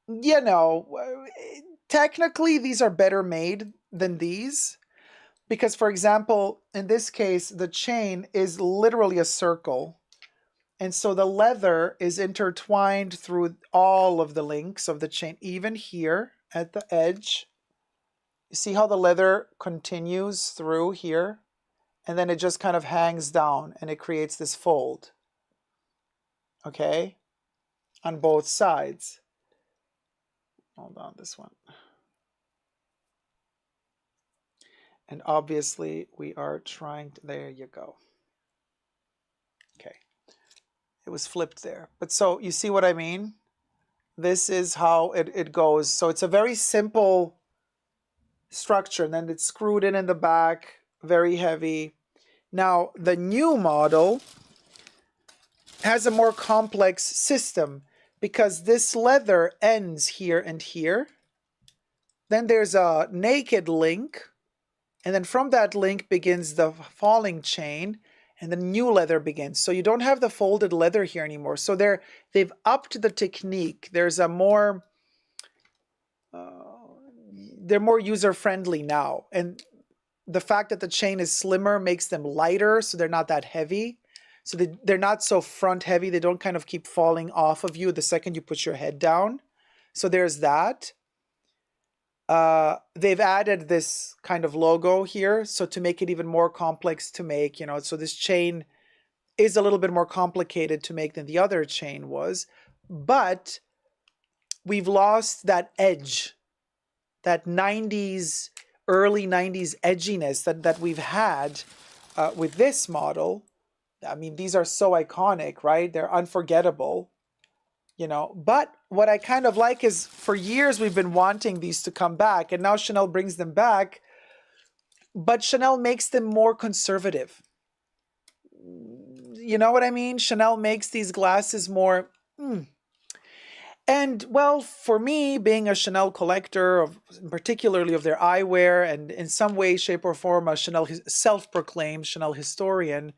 you know, technically these are better made than these. Because, for example, in this case, the chain is literally a circle. And so the leather is intertwined through all of the links of the chain, even here at the edge. You see how the leather continues through here? and then it just kind of hangs down and it creates this fold, okay, on both sides. Hold on, this one. And obviously we are trying to, there you go. Okay, it was flipped there. But so you see what I mean? This is how it goes. So it's a very simple structure, and then it's screwed in the back, very heavy. Now the new model has a more complex system because this leather ends here and here. Then there's a naked link, and then from that link begins the falling chain, and the new leather begins. So you don't have the folded leather here anymore. So they've upped the technique. There's a more, they're more user-friendly now. And the fact that the chain is slimmer makes them lighter, so they're not that heavy. So they're not so front heavy. They don't kind of keep falling off of you the second you put your head down. So there's that. They've added this kind of logo here, so to make it even more complex to make, you know, so this chain is a little bit more complicated to make than the other chain was, but we've lost that edge, that 90s, early 90s edginess that we've had with this model. I mean, these are so iconic, right? They're unforgettable. You know, but what I kind of like is for years we've been wanting these to come back, and now Chanel brings them back, but Chanel makes them more conservative. You know what I mean? Chanel makes these glasses more... And well, for me, being a Chanel collector, particularly of their eyewear, and in some way, shape, or form, a Chanel self-proclaimed Chanel historian,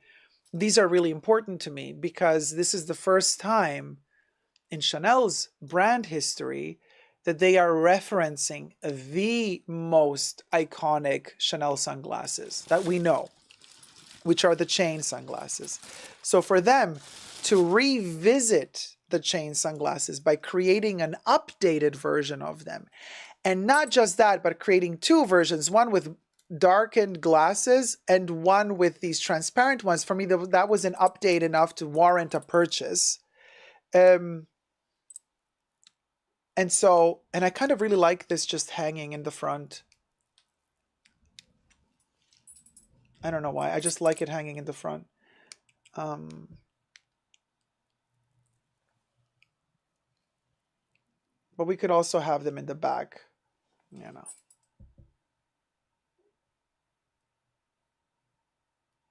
these are really important to me because this is the first time in Chanel's brand history that they are referencing the most iconic Chanel sunglasses that we know, which are the chain sunglasses. So for them to revisit the chain sunglasses by creating an updated version of them, and not just that, but creating two versions, one with darkened glasses and one with these transparent ones, for me that was an update enough to warrant a purchase. And so, and I kind of really like this just hanging in the front. I don't know why. I just like it hanging in the front. But we could also have them in the back, you know.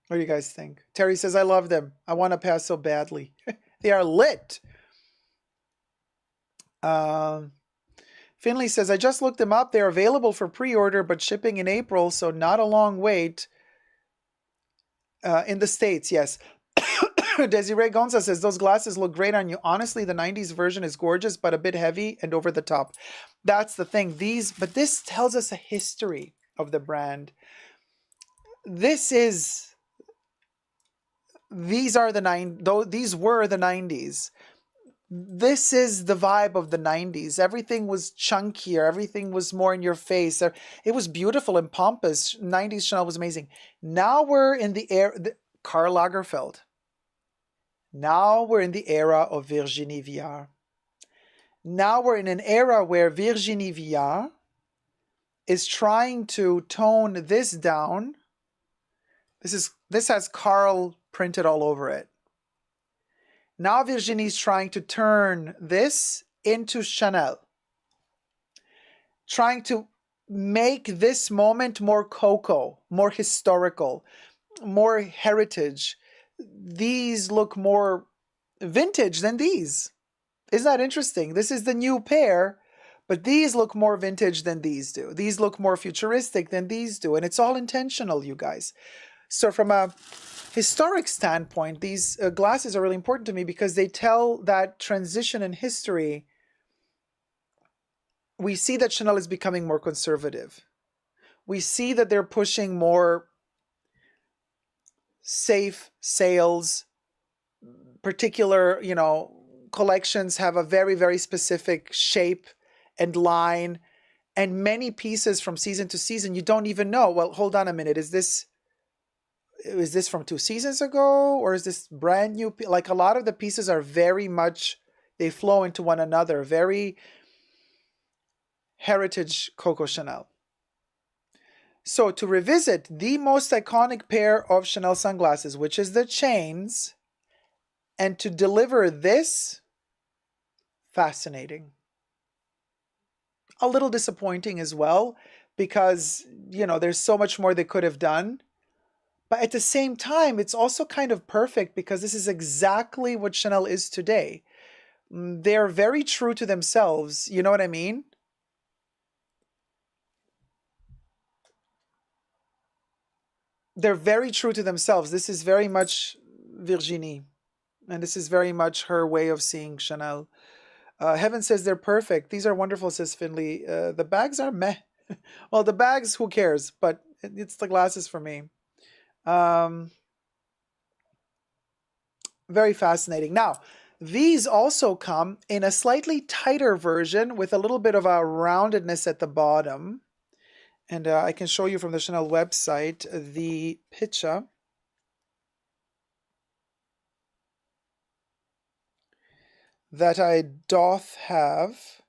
What do you guys think? Terry says, I love them. I want to pass so badly. They are lit. Finley says, I just looked them up. They're available for pre-order, but shipping in April, so not a long wait. In the States, yes. Desiree Gonza says, those glasses look great on you. Honestly, the 90s version is gorgeous, but a bit heavy and over the top. That's the thing. But this tells us a history of the brand. These were the 90s. This is the vibe of the 90s. Everything was chunkier. Everything was more in your face. It was beautiful and pompous. 90s Chanel was amazing. Now we're in the era, Karl Lagerfeld. Now we're in the era of Virginie Viard. Now we're in an era where Virginie Viard is trying to tone this down. This has Karl printed all over it. Now Virginie's trying to turn this into Chanel. Trying to make this moment more cocoa, more historical, more heritage. These look more vintage than these. Isn't that interesting? This is the new pair, but these look more vintage than these do. These look more futuristic than these do. And it's all intentional, you guys. So from a historic standpoint, these glasses are really important to me because they tell that transition in history. We see that Chanel is becoming more conservative. We see that they're pushing more safe sales. Particular, collections have a very, very specific shape and line, and many pieces from season to season, you don't even know, well, hold on a minute, is this is this from 2 seasons ago, or is this brand new? Like a lot of the pieces are very much, they flow into one another, very heritage Coco Chanel. So to revisit the most iconic pair of Chanel sunglasses, which is the chains, and to deliver this, fascinating. A little disappointing as well, because, you know, there's so much more they could have done. But at the same time, it's also kind of perfect because this is exactly what Chanel is today. They're very true to themselves. You know what I mean? They're very true to themselves. This is very much Virginie. And this is very much her way of seeing Chanel. Heaven says they're perfect. These are wonderful, says Finley. The bags are meh. Well, the bags, who cares? But it's the glasses for me. Very fascinating. Now, these also come in a slightly tighter version with a little bit of a roundedness at the bottom. And I can show you from the Chanel website the picture. That I doth have.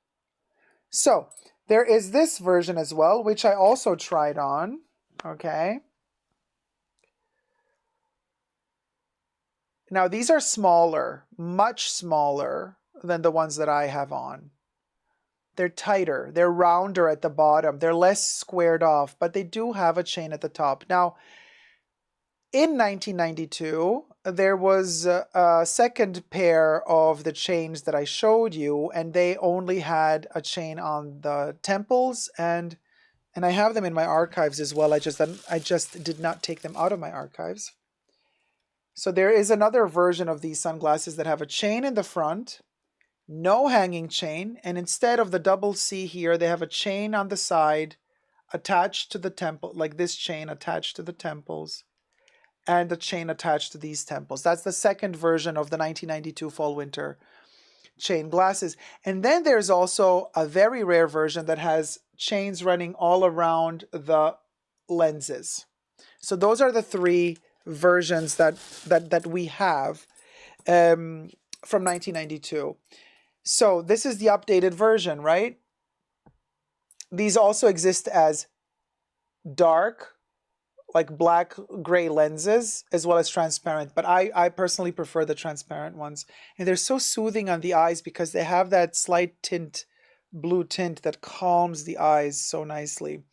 So, there is this version as well, which I also tried on. Okay. Now, these are smaller, much smaller than the ones that I have on. They're tighter, they're rounder at the bottom, they're less squared off, but they do have a chain at the top. Now, in 1992, there was a second pair of the chains that I showed you, and they only had a chain on the temples, and I have them in my archives as well. I just did not take them out of my archives. So there is another version of these sunglasses that have a chain in the front, no hanging chain, and instead of the double C here, they have a chain on the side attached to the temple, like this chain attached to the temples, and a chain attached to these temples. That's the second version of the 1992 fall-winter chain glasses. And then there's also a very rare version that has chains running all around the lenses. So those are the three versions that we have from 1992. So this is the updated version, right? These also exist as dark, like black gray lenses, as well as transparent, but I personally prefer the transparent ones. And they're so soothing on the eyes because they have that slight tint, blue tint, that calms the eyes so nicely.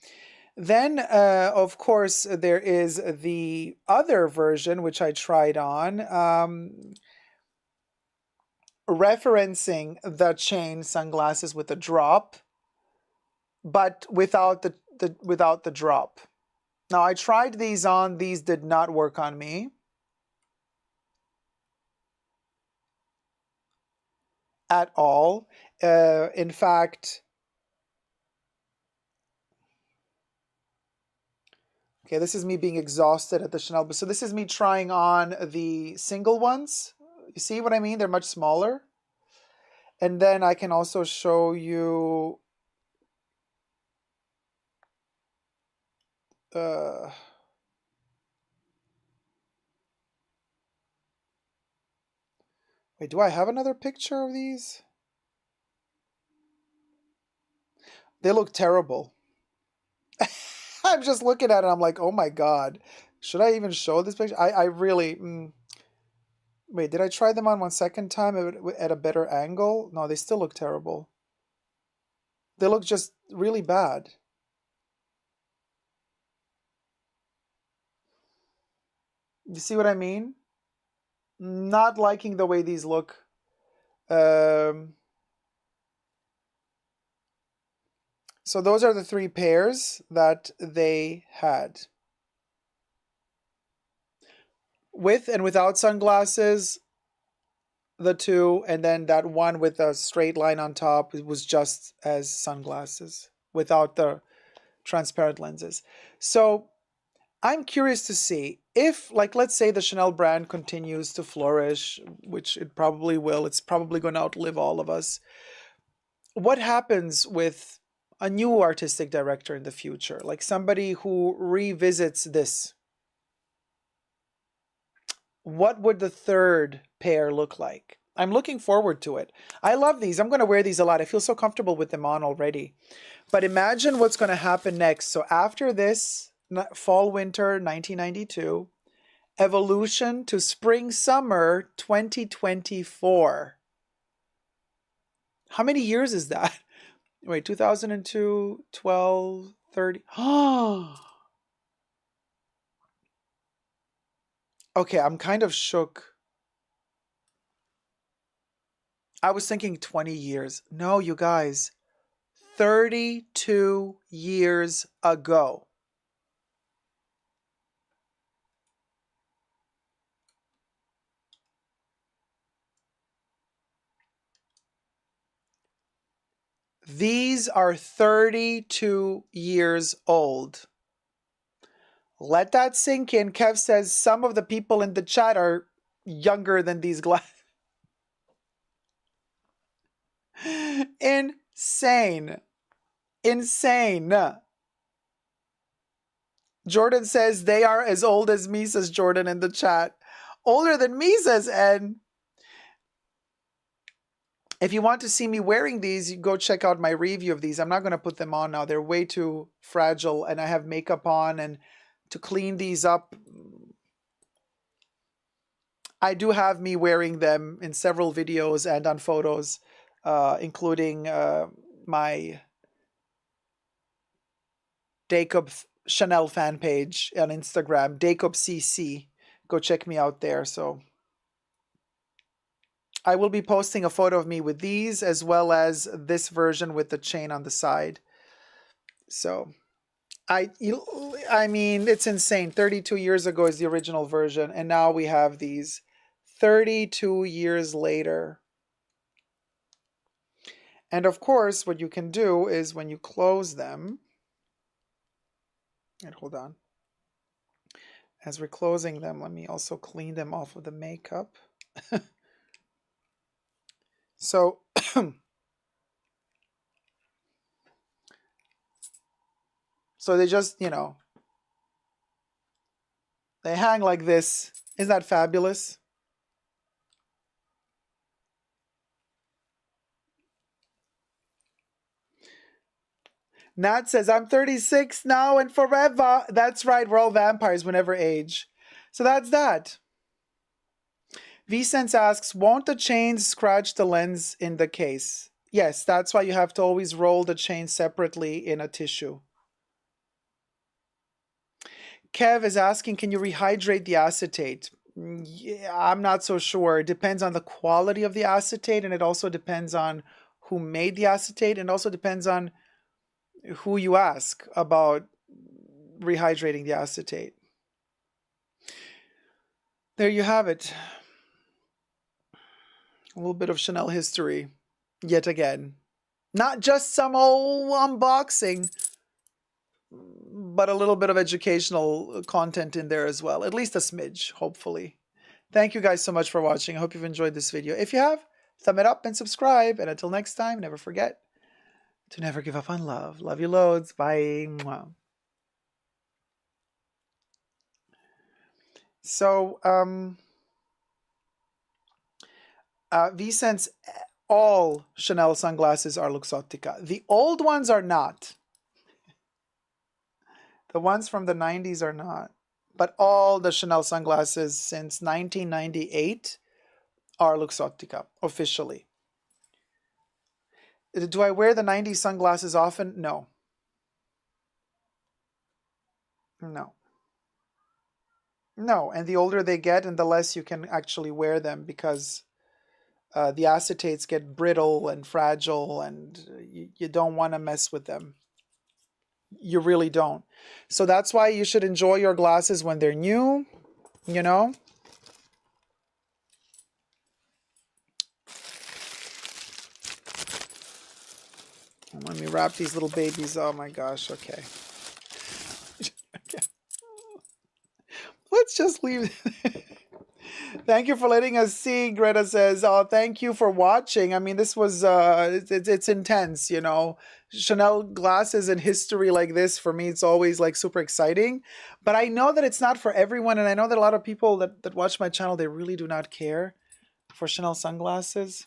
Then, of course, there is the other version, which I tried on, referencing the chain sunglasses with the drop, but without the drop. Now, I tried these on. These did not work on me at all. In fact, okay, this is me being exhausted at the Chanel. So this is me trying on the single ones. You see what I mean? They're much smaller. And then I can also show you wait, do I have another picture of these? They look terrible. I'm just looking at it, I'm like, oh my God. Should I even show this picture? I really... Wait, did I try them on one second time at a better angle? No, they still look terrible. They look just really bad. You see what I mean? Not liking the way these look. So those are the three pairs that they had. With and without sunglasses, the two, and then that one with a straight line on top, it was just as sunglasses without the transparent lenses. So I'm curious to see if, like, let's say the Chanel brand continues to flourish, which it probably will. It's probably going to outlive all of us. What happens with a new artistic director in the future, like somebody who revisits this? what would the third pair look like? I'm looking forward to it. I love these. I'm going to wear these a lot. I feel so comfortable with them on already. But imagine what's going to happen next. So after this, fall winter 1992, evolution to spring summer 2024. How many years is that? Wait, 2002, 12, 30. Oh. Okay, I'm kind of shook. I was thinking 20 years. No, you guys. 32 years ago. These are 32 years old. Let that sink in. Kev says some of the people in the chat are younger than these glasses. Insane. Insane. Jordan says they are as old as me, says Jordan in the chat. Older than me, says Ed. If you want to see me wearing these, you go check out my review of these. I'm not going to put them on now. They're way too fragile and I have makeup on, and to clean these up, I do have me wearing them in several videos and on photos, including my Dacob Chanel fan page on Instagram, Dacob CC. Go check me out there. So I will be posting a photo of me with these as well as this version with the chain on the side. So I mean, it's insane. 32 years ago is the original version, and now we have these 32 years later. And of course, what you can do is when you close them, and hold on. As we're closing them, let me also clean them off of the makeup. So, so they just, you know, they hang like this. Isn't that fabulous? Nat says, I'm 36 now and forever. That's right. We're all vampires. We never age. So that's that. VSense asks, won't the chains scratch the lens in the case? Yes, that's why you have to always roll the chain separately in a tissue. Kev is asking, can you rehydrate the acetate? Yeah, I'm not so sure. It depends on the quality of the acetate, and it also depends on who made the acetate, and also depends on who you ask about rehydrating the acetate. There you have it. A little bit of Chanel history, yet again. Not just some old unboxing, but a little bit of educational content in there as well. At least a smidge, hopefully. Thank you guys so much for watching. I hope you've enjoyed this video. If you have, thumb it up and subscribe. And until next time, never forget to never give up on love. Love you loads. Bye. Mwah. So, VSense, all Chanel sunglasses are Luxottica. The old ones are not. The ones from the 90s are not. But all the Chanel sunglasses since 1998 are Luxottica, officially. Do I wear the 90s sunglasses often? No. No. No, and the older they get and the less you can actually wear them, because the acetates get brittle and fragile, and you don't want to mess with them. You really don't. So that's why you should enjoy your glasses when they're new, you know. Let me wrap these little babies. Oh my gosh, okay. Okay. Let's just leave. Thank you for letting us see. Greta says, "Oh, thank you for watching." I mean, this was it's intense, you know. Chanel glasses and history like this for me, it's always like super exciting. But I know that it's not for everyone, and I know that a lot of people that watch my channel, they really do not care for Chanel sunglasses.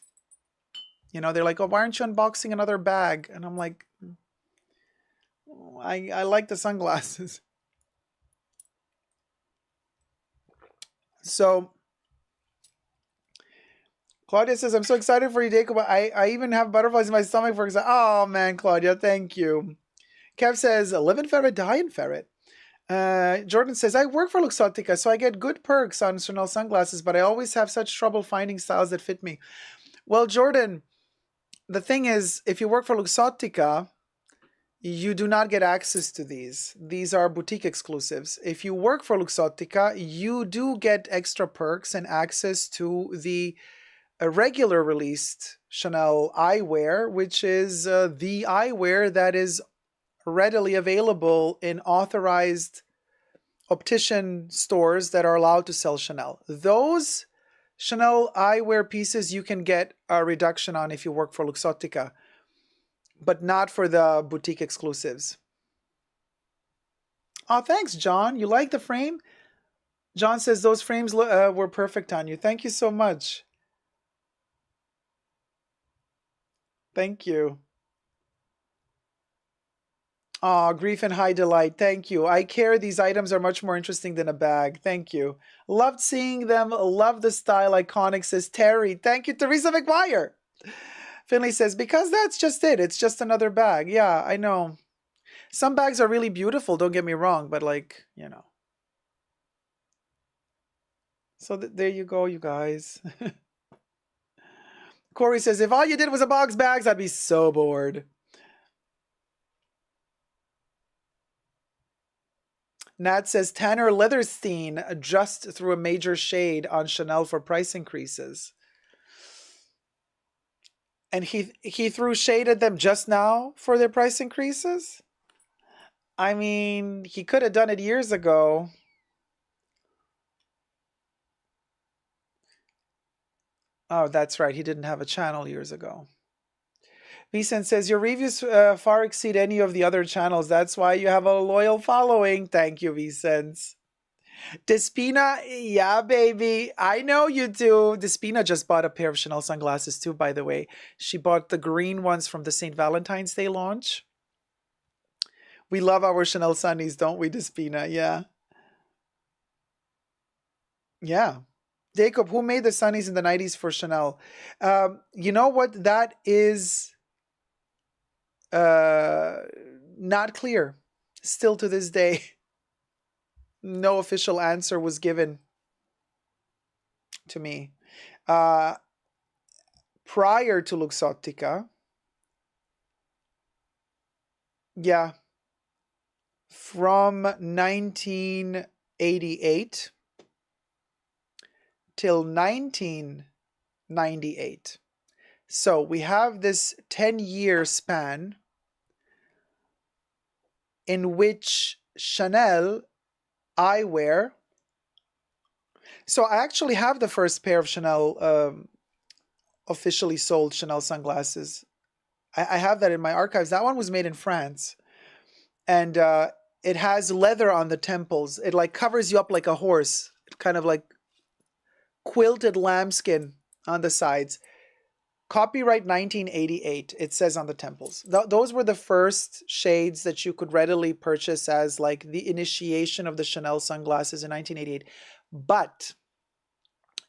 You know, they're like, "Oh, why aren't you unboxing another bag?" And I'm like, I like the sunglasses. So Claudia says, I'm so excited for you, Dacob. I even have butterflies in my stomach, for example. Oh, man, Claudia, thank you. Kev says, live in ferret, die in ferret. Jordan says, I work for Luxottica, so I get good perks on Chanel sunglasses, but I always have such trouble finding styles that fit me. Well, Jordan, the thing is, if you work for Luxottica, you do not get access to these. These are boutique exclusives. If you work for Luxottica, you do get extra perks and access to the regular released Chanel eyewear, which is the eyewear that is readily available in authorized optician stores that are allowed to sell Chanel. Those Chanel eyewear pieces you can get a reduction on if you work for Luxottica, but not for the boutique exclusives. Oh, thanks, John. You like the frame? John says those frames were perfect on you. Thank you so much. Thank you. Oh, grief and high delight. Thank you. I care. These items are much more interesting than a bag. Thank you. Loved seeing them. Love the style. Iconic, says Terry. Thank you, Teresa McGuire. Finley says, because that's just it. It's just another bag. Yeah, I know. Some bags are really beautiful. Don't get me wrong. But like, you know. So there you go, you guys. Corey says, if all you did was a box bags, I'd be so bored. Nat says Tanner Leatherstein just threw a major shade on Chanel for price increases. And he threw shade at them just now for their price increases? I mean, he could have done it years ago. Oh, that's right. He didn't have a channel years ago. Vicent says, your reviews far exceed any of the other channels. That's why you have a loyal following. Thank you, Vicent. Despina, yeah, baby. I know you do. Despina just bought a pair of Chanel sunglasses too, by the way. She bought the green ones from the St. Valentine's Day launch. We love our Chanel sunnies, don't we, Despina? Yeah. Yeah. Dacob, who made the sunnies in the 90s for Chanel? You know what? That is not clear. Still to this day. No official answer was given to me. Prior to Luxottica, yeah, from 1988 till 1998. So we have this 10-year span in which Chanel eyewear. So I actually have the first pair of Chanel officially sold Chanel sunglasses. I have that in my archives. That one was made in France. And it has leather on the temples. It like covers you up like a horse. It kind of like quilted lambskin on the sides. Copyright 1988, it says on the temples. Those were the first shades that you could readily purchase as like the initiation of the Chanel sunglasses in 1988. But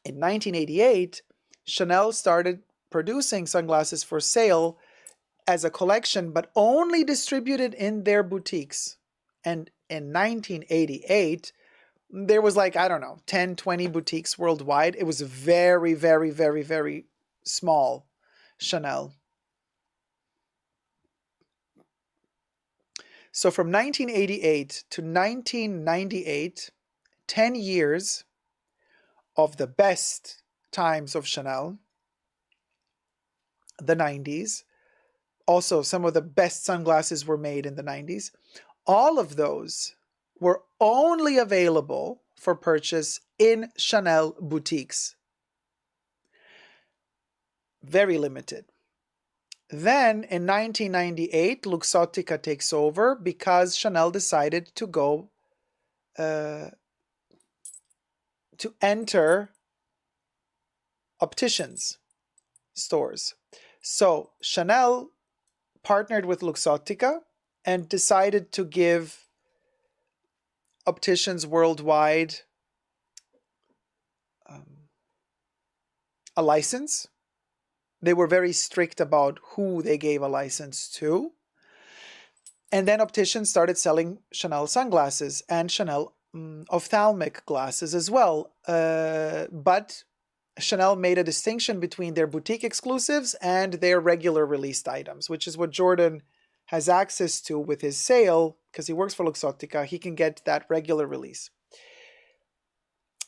in 1988, Chanel started producing sunglasses for sale as a collection, but only distributed in their boutiques. And in 1988, there was like, I don't know, 10, 20 boutiques worldwide. It was very, very, very, very small Chanel. So from 1988 to 1998, 10 years of the best times of Chanel, the 90s. Also, some of the best sunglasses were made in the 90s. All of those were only available for purchase in Chanel boutiques. Very limited. Then in 1998, Luxottica takes over because Chanel decided to go to enter opticians stores. So Chanel partnered with Luxottica and decided to give opticians worldwide a license. They were very strict about who they gave a license to. And then opticians started selling Chanel sunglasses and Chanel ophthalmic glasses as well. But Chanel made a distinction between their boutique exclusives and their regular released items, which is what Jordan has access to with his sale, because he works for Luxottica. He can get that regular release.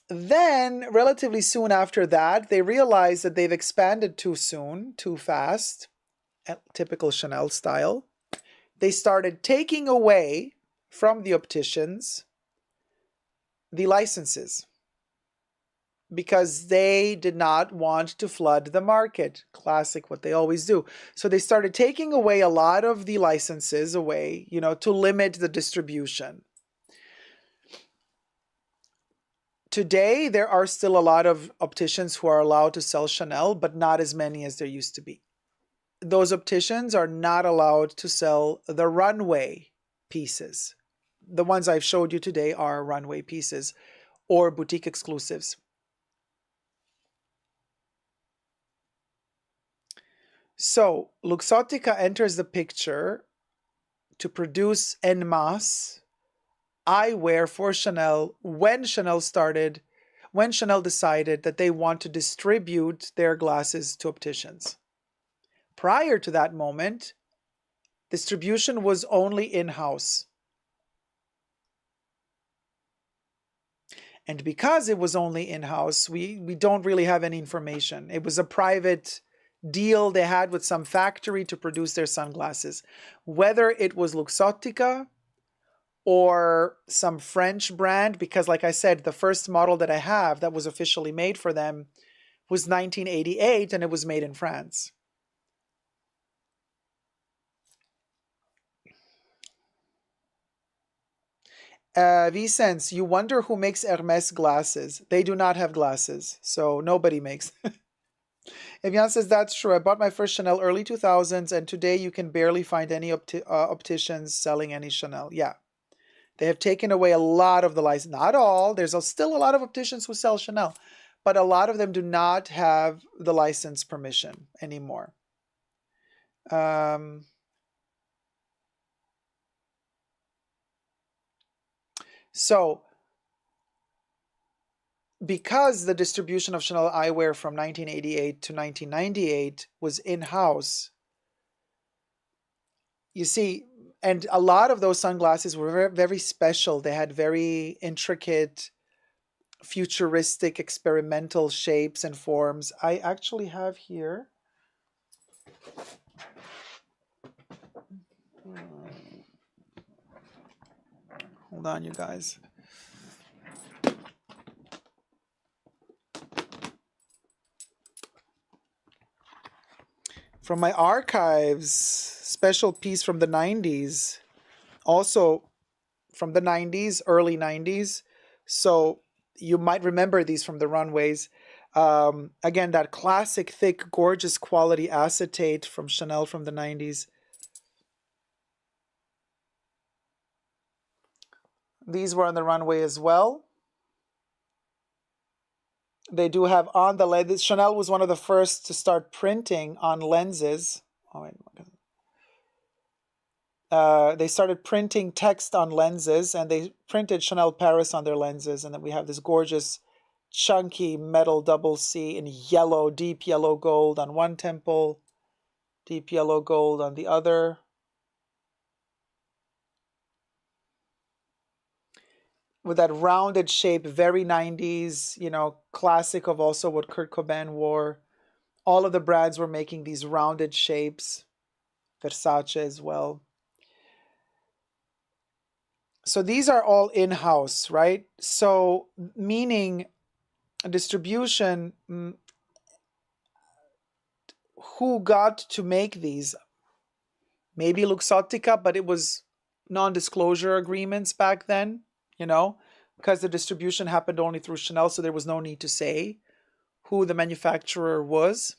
Then, relatively soon after that, they realized that they've expanded too soon, too fast, typical Chanel style. They started taking away from the opticians the licenses because they did not want to flood the market. Classic, what they always do. So they started taking away a lot of the licenses away, to limit the distribution. Today, there are still a lot of opticians who are allowed to sell Chanel, but not as many as there used to be. Those opticians are not allowed to sell the runway pieces. The ones I've showed you today are runway pieces or boutique exclusives. So Luxottica enters the picture to produce en masse eyewear for Chanel when Chanel decided that they want to distribute their glasses to opticians. Prior to that moment, distribution was only in-house. And because it was only in-house, we don't really have any information. It was a private deal they had with some factory to produce their sunglasses. Whether it was Luxottica or some French brand, because like I said, the first model that I have that was officially made for them was 1988 and it was made in France. Vicens, you wonder who makes Hermes glasses. They do not have glasses, so nobody makes. Evian says, that's true. I bought my first Chanel early 2000s, and today you can barely find any opticians selling any Chanel. Yeah. They have taken away a lot of the license. Not all. There's still a lot of opticians who sell Chanel, but a lot of them do not have the license permission anymore. So, because the distribution of Chanel eyewear from 1988 to 1998 was in-house, you see, and a lot of those sunglasses were very, very special. They had very intricate, futuristic, experimental shapes and forms. I actually have here. Hold on, you guys. From my archives, special piece from the 90s, also from the 90s, early 90s. So you might remember these from the runways. Again, that classic, thick, gorgeous quality acetate from Chanel from the 90s. These were on the runway as well. They do have on the lens. Chanel was one of the first to start printing on lenses. Oh, wait. They started printing text on lenses, and they printed Chanel Paris on their lenses. And then we have this gorgeous, chunky metal double C in yellow, deep yellow gold on one temple, deep yellow gold on the other. With that rounded shape, very 90s, classic of also what Kurt Cobain wore. All of the brands were making these rounded shapes. Versace as well. So these are all in-house, right? So meaning distribution, who got to make these? Maybe Luxottica, but it was non-disclosure agreements back then, you know, because the distribution happened only through Chanel, so there was no need to say who the manufacturer was.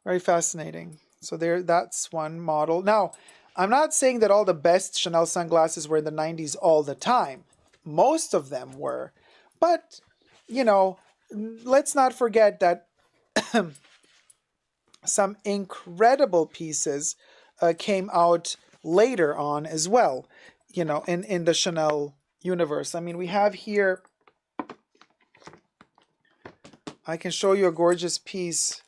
Very fascinating. So there, that's one model. Now, I'm not saying that all the best Chanel sunglasses were in the 90s all the time. Most of them were. But, you know, let's not forget that some incredible pieces came out later on as well, you know, in the Chanel universe. I mean, we have here, I can show you a gorgeous piece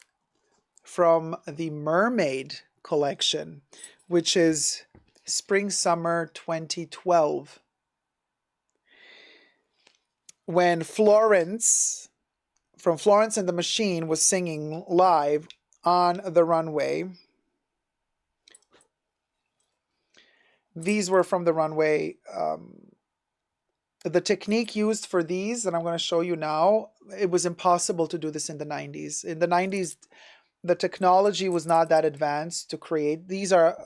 from the Mermaid collection, which is Spring Summer 2012. When Florence, from Florence and the Machine, was singing live on the runway. These were from the runway. The technique used for these, that I'm going to show you now, it was impossible to do this in the 90s. In the 90s, the technology was not that advanced to create. These are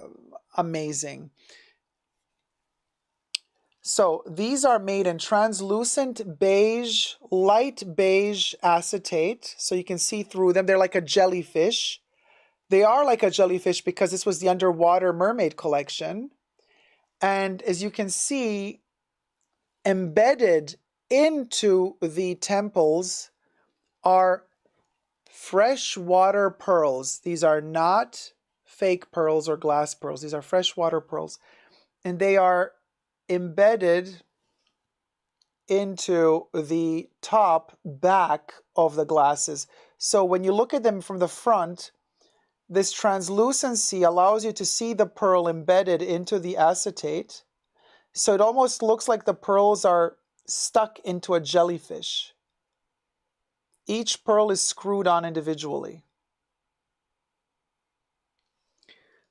amazing. So these are made in translucent beige, light beige acetate. So you can see through them. They're like a jellyfish. They are like a jellyfish because this was the Underwater Mermaid collection. And as you can see, embedded into the temples are freshwater pearls. These are not fake pearls or glass pearls. These are freshwater pearls. And they are embedded into the top back of the glasses. So when you look at them from the front, this translucency allows you to see the pearl embedded into the acetate. So it almost looks like the pearls are stuck into a jellyfish. Each pearl is screwed on individually.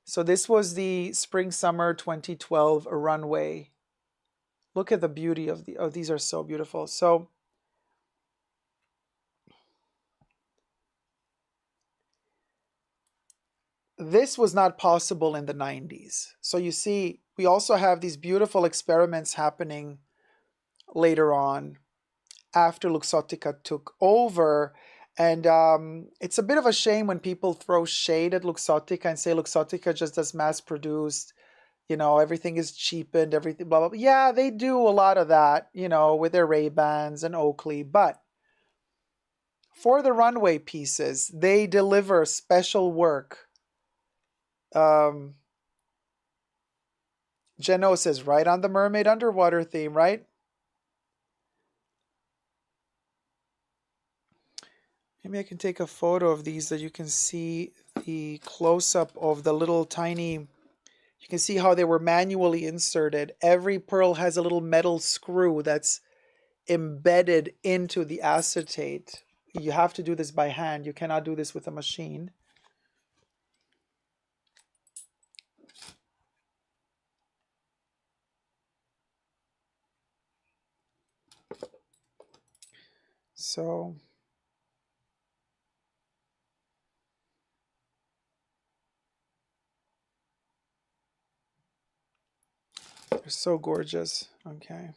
So this was the Spring Summer 2012 runway. Look at the beauty of the, oh, these are so beautiful. So this was not possible in the 90s. So you see, we also have these beautiful experiments happening later on after Luxottica took over. And it's a bit of a shame when people throw shade at Luxottica and say Luxottica just does mass-produced, you know, everything is cheapened, everything, blah, blah, blah. Yeah, they do a lot of that, you know, with their Ray-Bans and Oakley. But for the runway pieces, they deliver special work. Jeno says, right on the mermaid underwater theme, right? Maybe I can take a photo of these so you can see the close-up of the little tiny, you can see how they were manually inserted. Every pearl has a little metal screw that's embedded into the acetate. You have to do this by hand. You cannot do this with a machine. So they're so gorgeous. Okay.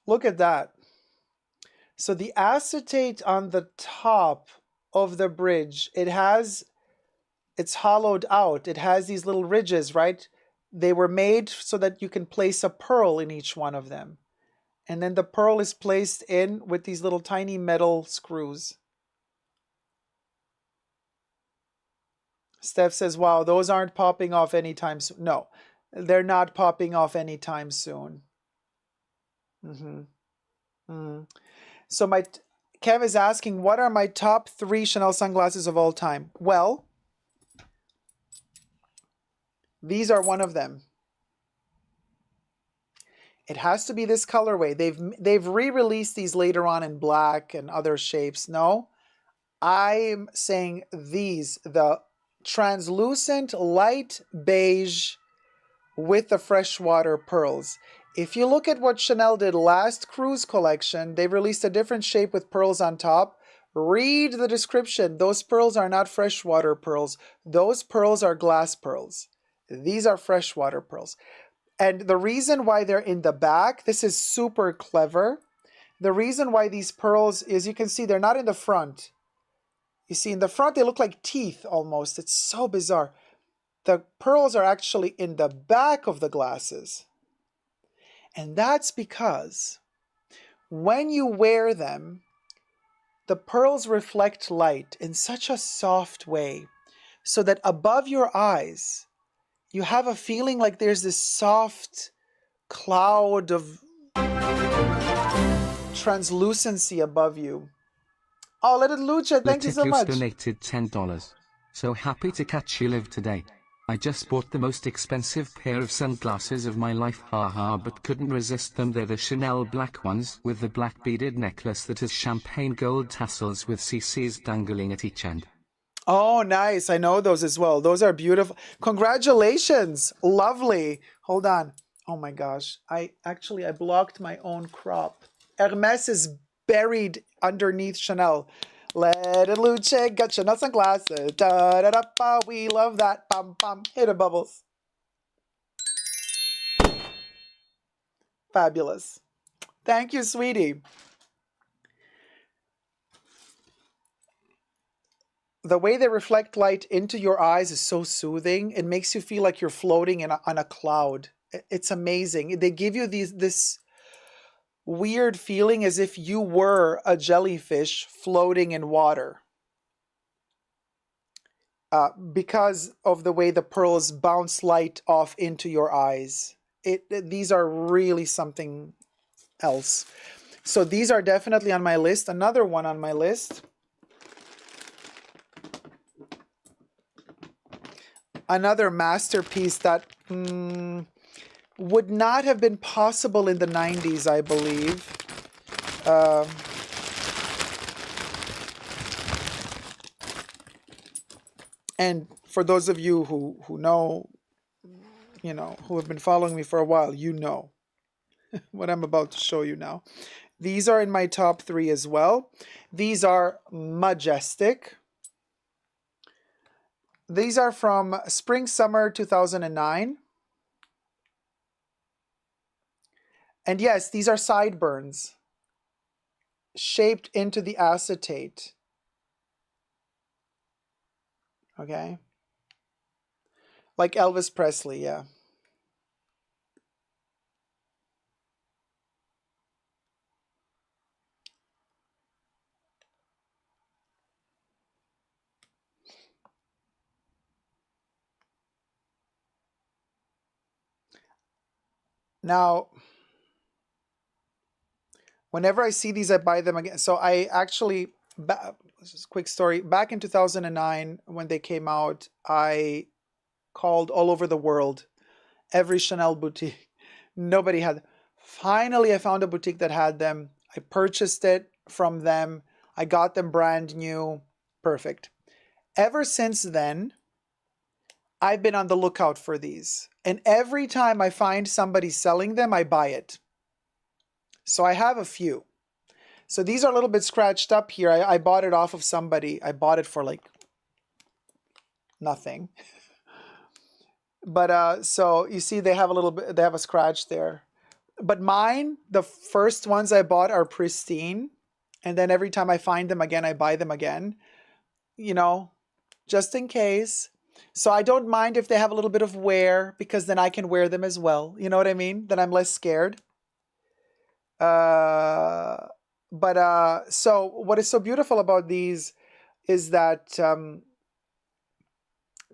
Look at that. So the acetate on the top of the bridge, it's hollowed out. It has these little ridges, right? They were made so that you can place a pearl in each one of them. And then the pearl is placed in with these little tiny metal screws. Steph says, wow, those aren't popping off anytime soon. No, they're not popping off anytime soon. So Kev is asking, what are my top 3 Chanel sunglasses of all time? Well, these are one of them. It has to be this colorway. They've re-released these later on in black and other shapes. No, I'm saying these, the translucent light beige with the freshwater pearls. If you look at what Chanel did last cruise collection, they released a different shape with pearls on top. Read the description. Those pearls are not freshwater pearls. Those pearls are glass pearls. These are freshwater pearls. And the reason why they're in the back, this is super clever. The reason why these pearls is, you can see they're not in the front. You see, in the front, they look like teeth almost. It's so bizarre. The pearls are actually in the back of the glasses. And that's because when you wear them, the pearls reflect light in such a soft way so that above your eyes, you have a feeling like there's this soft cloud of translucency above you. Oh, Little Lucha, thank you so much. Donated $10. So happy to catch you live today. I just bought the most expensive pair of sunglasses of my life, haha, but couldn't resist them. They're the Chanel black ones with the black beaded necklace that has champagne gold tassels with CCs dangling at each end. Oh, nice. I know those as well. Those are beautiful. Congratulations. Lovely. Hold on. Oh my gosh. I blocked my own crop. Hermes is buried underneath Chanel. Let it Luce got Chanel sunglasses. Da da da ba. We love that. Bum bum. Hit it, Bubbles. Fabulous. Thank you, sweetie. The way they reflect light into your eyes is so soothing. It makes you feel like you're floating on a cloud. It's amazing. They give you this weird feeling as if you were a jellyfish floating in water. Because of the way the pearls bounce light off into your eyes. These are really something else. So these are definitely on my list. Another one on my list. Another masterpiece that would not have been possible in the 90s, I believe. And for those of you who know, who have been following me for a while, you know what I'm about to show you now. These are in my top 3 as well. These are majestic. These are from Spring Summer 2009. And yes, these are sideburns shaped into the acetate. Okay? Like Elvis Presley, yeah. Now, whenever I see these, I buy them again. So I actually, this is a quick story. Back in 2009, when they came out, I called all over the world, every Chanel boutique. Nobody had. Finally, I found a boutique that had them. I purchased it from them. I got them brand new. Perfect. Ever since then, I've been on the lookout for these. And every time I find somebody selling them, I buy it. So I have a few. So these are a little bit scratched up here. I bought it off of somebody. I bought it for like nothing. But so you see they have a little bit, they have a scratch there. But mine, the first ones I bought are pristine. And then every time I find them again, I buy them again. Just in case. So I don't mind if they have a little bit of wear, because then I can wear them as well. You know what I mean? Then I'm less scared. So what is so beautiful about these is that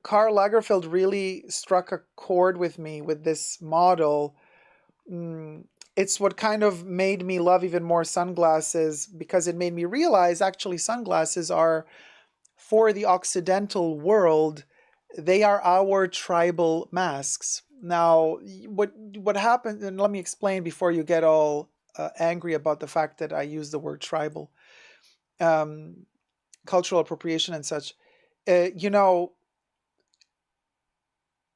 Karl Lagerfeld really struck a chord with me with this model. It's what kind of made me love even more sunglasses, because it made me realize actually sunglasses are, for the Occidental world, they are our tribal masks. Now, what happened, and let me explain before you get all angry about the fact that I use the word tribal, um, cultural appropriation and such. You know,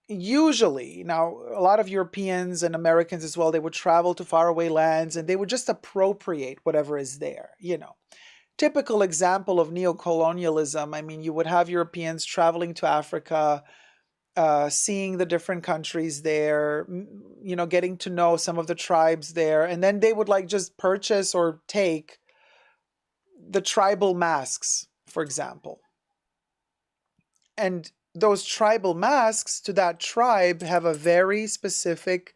usually, now a lot of Europeans and Americans as well, they would travel to faraway lands and they would just appropriate whatever is there, you know. Typical example of neocolonialism. I mean, you would have Europeans traveling to Africa, seeing the different countries there, you know, getting to know some of the tribes there, and then they would like just purchase or take the tribal masks, for example. And those tribal masks to that tribe have a very specific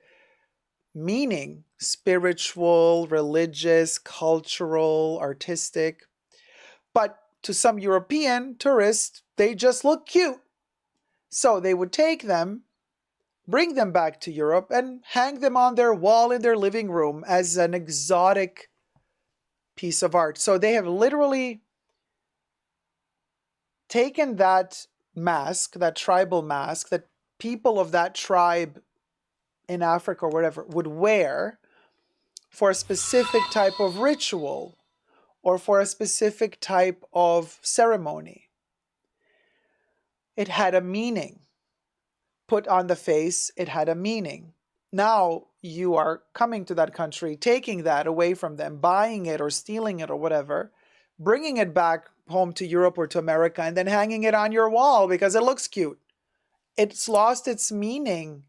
meaning: spiritual, religious, cultural, artistic. But to some European tourists, they just look cute. So they would take them, bring them back to Europe, and hang them on their wall in their living room as an exotic piece of art. So they have literally taken that mask, that tribal mask that people of that tribe in Africa or whatever would wear for a specific type of ritual or for a specific type of ceremony. It had a meaning. Put on the face, it had a meaning. Now you are coming to that country, taking that away from them, buying it or stealing it or whatever, bringing it back home to Europe or to America, and then hanging it on your wall because it looks cute. It's lost its meaning.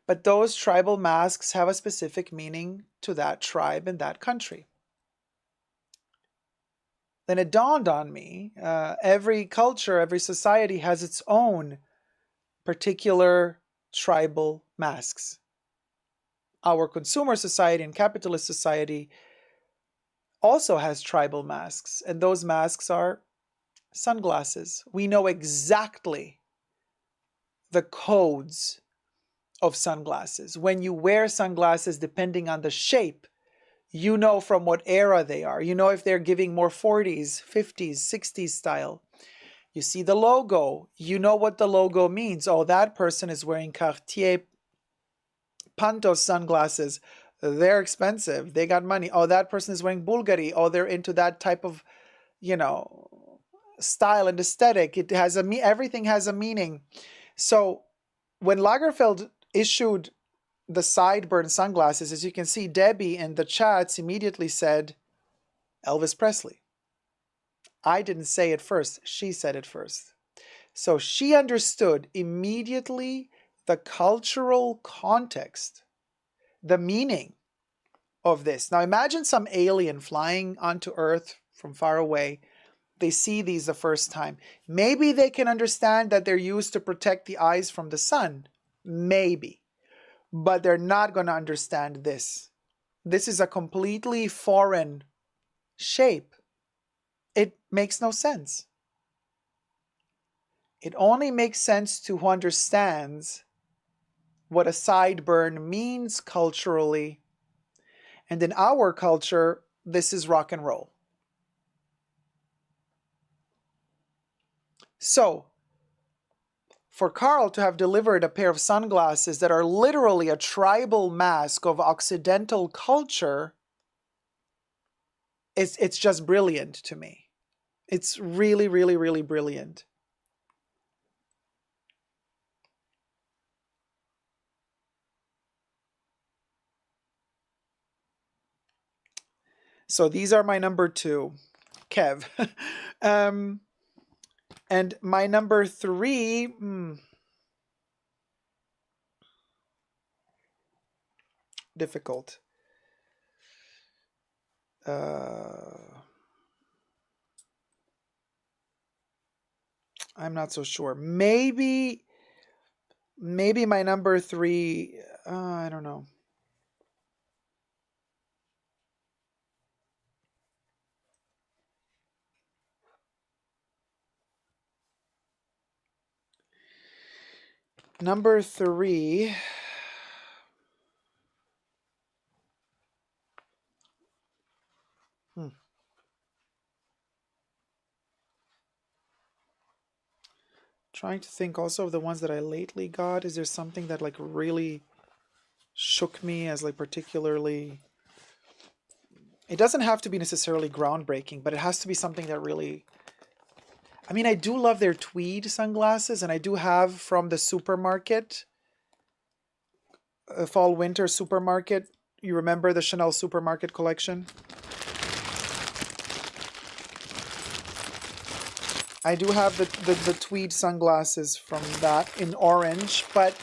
But those tribal masks have a specific meaning to that tribe and that country. Then it dawned on me, every culture, every society has its own particular tribal masks. Our consumer society and capitalist society also has tribal masks, and those masks are sunglasses. We know exactly the codes of sunglasses. When you wear sunglasses, depending on the shape, you know from what era they are. You know if they're giving more 40s, 50s, 60s style. You see the logo. You know what the logo means. Oh, that person is wearing Cartier Pantos sunglasses. They're expensive. They got money. Oh, that person is wearing Bulgari. Oh, they're into that type of, you know, style and aesthetic. It has everything has a meaning. So when Lagerfeld issued the sideburn sunglasses, as you can see, Debbie in the chats immediately said Elvis Presley. I didn't say it first. She said it first. So she understood immediately the cultural context, the meaning of this. Now imagine some alien flying onto Earth from far away. They see these the first time. Maybe they can understand that they're used to protect the eyes from the sun. Maybe. But they're not going to understand this. This is a completely foreign shape. It makes no sense. It only makes sense to who understands what a sideburn means culturally. And in our culture, this is rock and roll. So, for Carl to have delivered a pair of sunglasses that are literally a tribal mask of Occidental culture, it's just brilliant to me. It's really, really, really brilliant. So these are my number 2, Kev. And my number 3, difficult. I'm not so sure. Maybe my number 3, I don't know. Number 3. Trying to think also of the ones that I lately got. Is there something that like really shook me as like particularly... It doesn't have to be necessarily groundbreaking, but it has to be something that really... I mean, I do love their tweed sunglasses, and I do have from the supermarket, fall winter supermarket. You remember the Chanel supermarket collection? I do have the tweed sunglasses from that in orange, but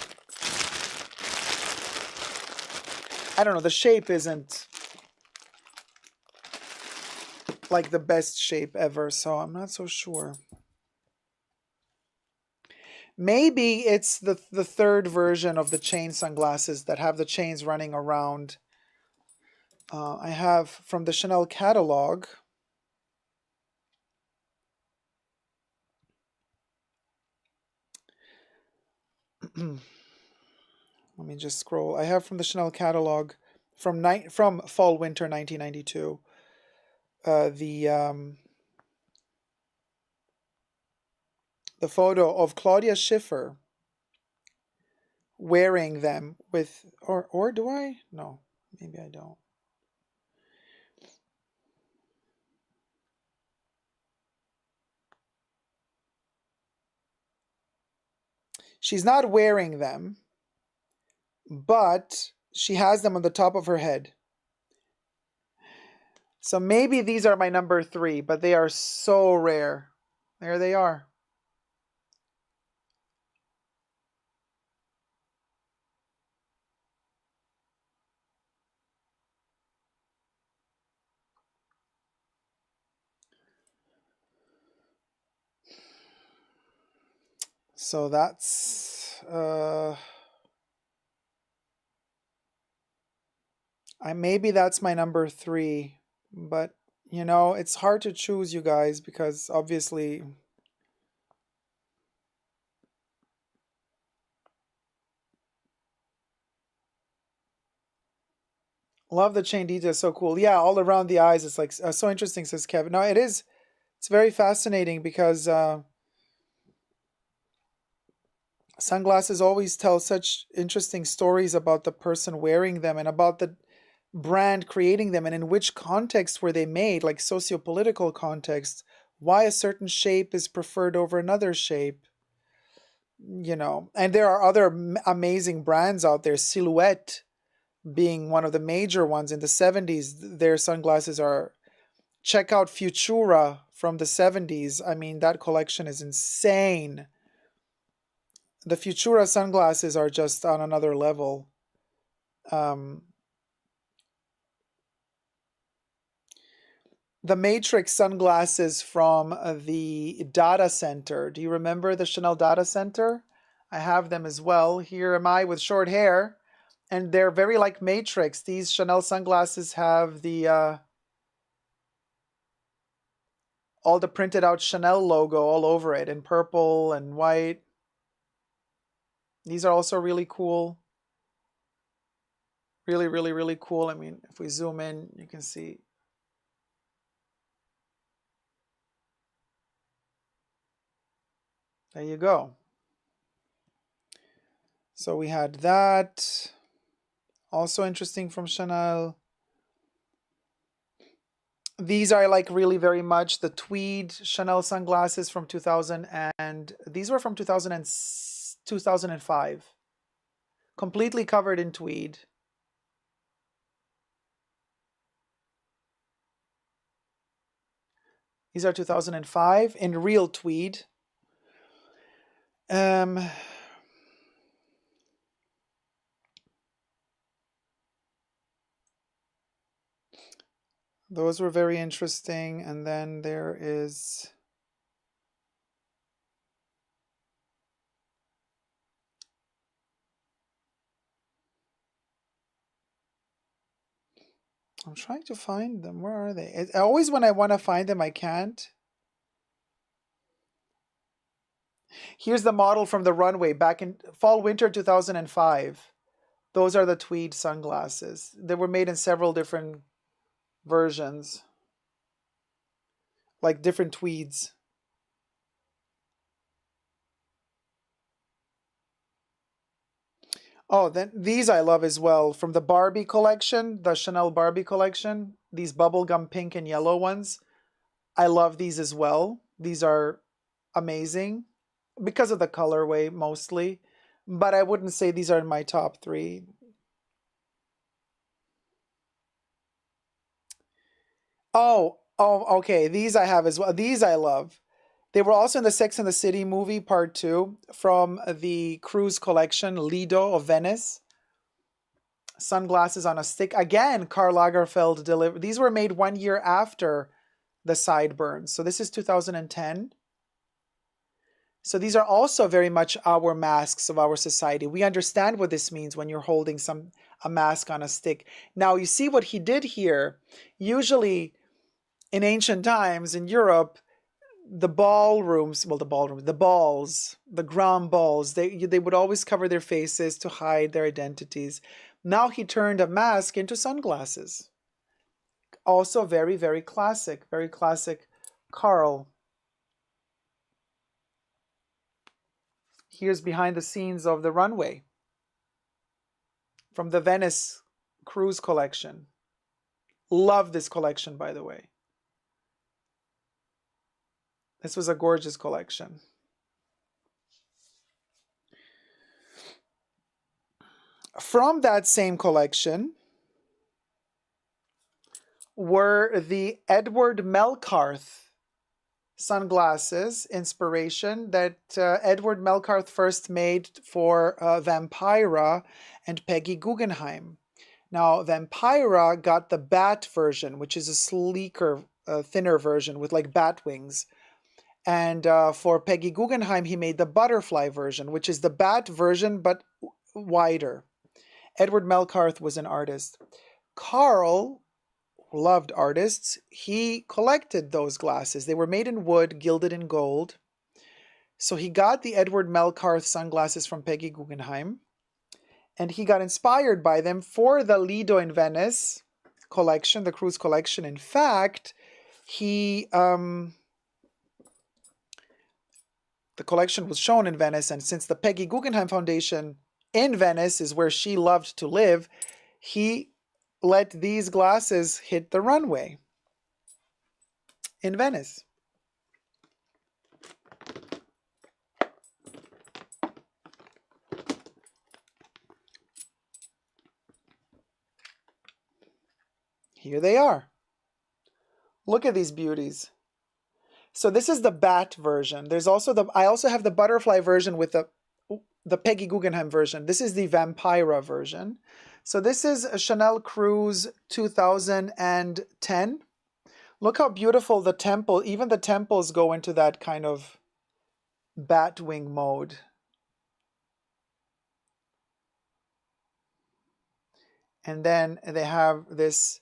I don't know, the shape isn't like the best shape ever, so I'm not so sure. Maybe it's the third version of the chain sunglasses that have the chains running around. I have from the Chanel catalog. Let me just scroll. I have from the Chanel catalog from fall winter 1992. The photo of Claudia Schiffer wearing them with, or do I? No, maybe I don't. She's not wearing them, but she has them on the top of her head. So maybe these are my number 3, but they are so rare. There they are. So that's maybe that's my number 3, but you know, it's hard to choose, you guys, because obviously love the chain detail, so cool. Yeah, all around the eyes, it's like so interesting, says Kevin. No, it is. It's very fascinating because sunglasses always tell such interesting stories about the person wearing them and about the brand creating them and in which context were they made, like socio-political context, why a certain shape is preferred over another shape, you know. And there are other amazing brands out there, Silhouette being one of the major ones in the 70s. Their sunglasses are... Check out Futura from the 70s. I mean, that collection is insane. The Futura sunglasses are just on another level. The Matrix sunglasses from the data center. Do you remember the Chanel data center? I have them as well. Here am I with short hair, and they're very like Matrix. These Chanel sunglasses have the all the printed out Chanel logo all over it in purple and white. These are also really cool. Really, really, really cool. I mean, if we zoom in, you can see. There you go. So we had that. Also interesting from Chanel. These are like really very much the tweed Chanel sunglasses from 2000, and these were from 2005. Completely covered in tweed. These are 2005 in real tweed. Those were very interesting. And then there is... I'm trying to find them. Where are they? Always when I want to find them, I can't. Here's the model from the runway back in fall winter 2005. Those are the tweed sunglasses. They were made in several different versions, like different tweeds. Oh, then these I love as well. From the Barbie collection, the Chanel Barbie collection, these bubblegum pink and yellow ones. I love these as well. These are amazing because of the colorway mostly, but I wouldn't say these are in my top three. Oh, okay. These I have as well. These I love. They were also in the Sex and the City movie part two from the cruise collection, Lido of Venice. Sunglasses on a stick. Again, Karl Lagerfeld delivered. These were made 1 year after the sideburns. So this is 2010. So these are also very much our masks of our society. We understand what this means when you're holding a mask on a stick. Now you see what he did here. Usually in ancient times in Europe, the balls, the grand balls, they would always cover their faces to hide their identities. Now he turned a mask into sunglasses. Also very, very classic Karl. Here's behind the scenes of the runway from the Venice cruise collection. Love this collection, by the way. This was a gorgeous collection. From that same collection were the Edward Melcarth sunglasses inspiration that Edward Melcarth first made for Vampira and Peggy Guggenheim. Now, Vampira got the bat version, which is a sleeker, thinner version with like bat wings. And for Peggy Guggenheim, he made the butterfly version, which is the bat version, but wider. Edward Melcarth was an artist. Karl loved artists. He collected those glasses. They were made in wood, gilded in gold. So he got the Edward Melcarth sunglasses from Peggy Guggenheim, and he got inspired by them for the Lido in Venice collection, the cruise collection. In fact, the collection was shown in Venice, and since the Peggy Guggenheim Foundation in Venice is where she loved to live, he let these glasses hit the runway in Venice. Here they are. Look at these beauties. So this is the bat version. There's also I also have the butterfly version with the Peggy Guggenheim version. This is the Vampira version. So this is a Chanel Cruise 2010. Look how beautiful the temple, even the temples go into that kind of bat wing mode. And then they have this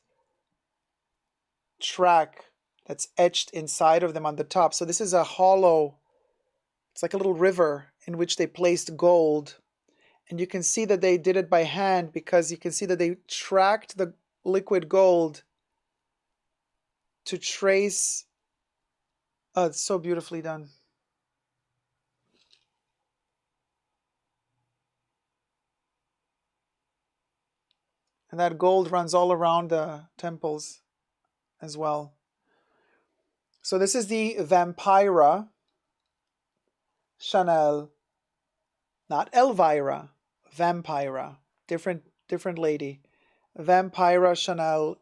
track that's etched inside of them on the top. So this is a hollow, it's like a little river in which they placed gold. And you can see that they did it by hand because you can see that they tracked the liquid gold to trace. Oh, it's so beautifully done. And that gold runs all around the temples as well. So this is the Vampira Chanel, not Elvira, Vampira, different lady. Vampira Chanel,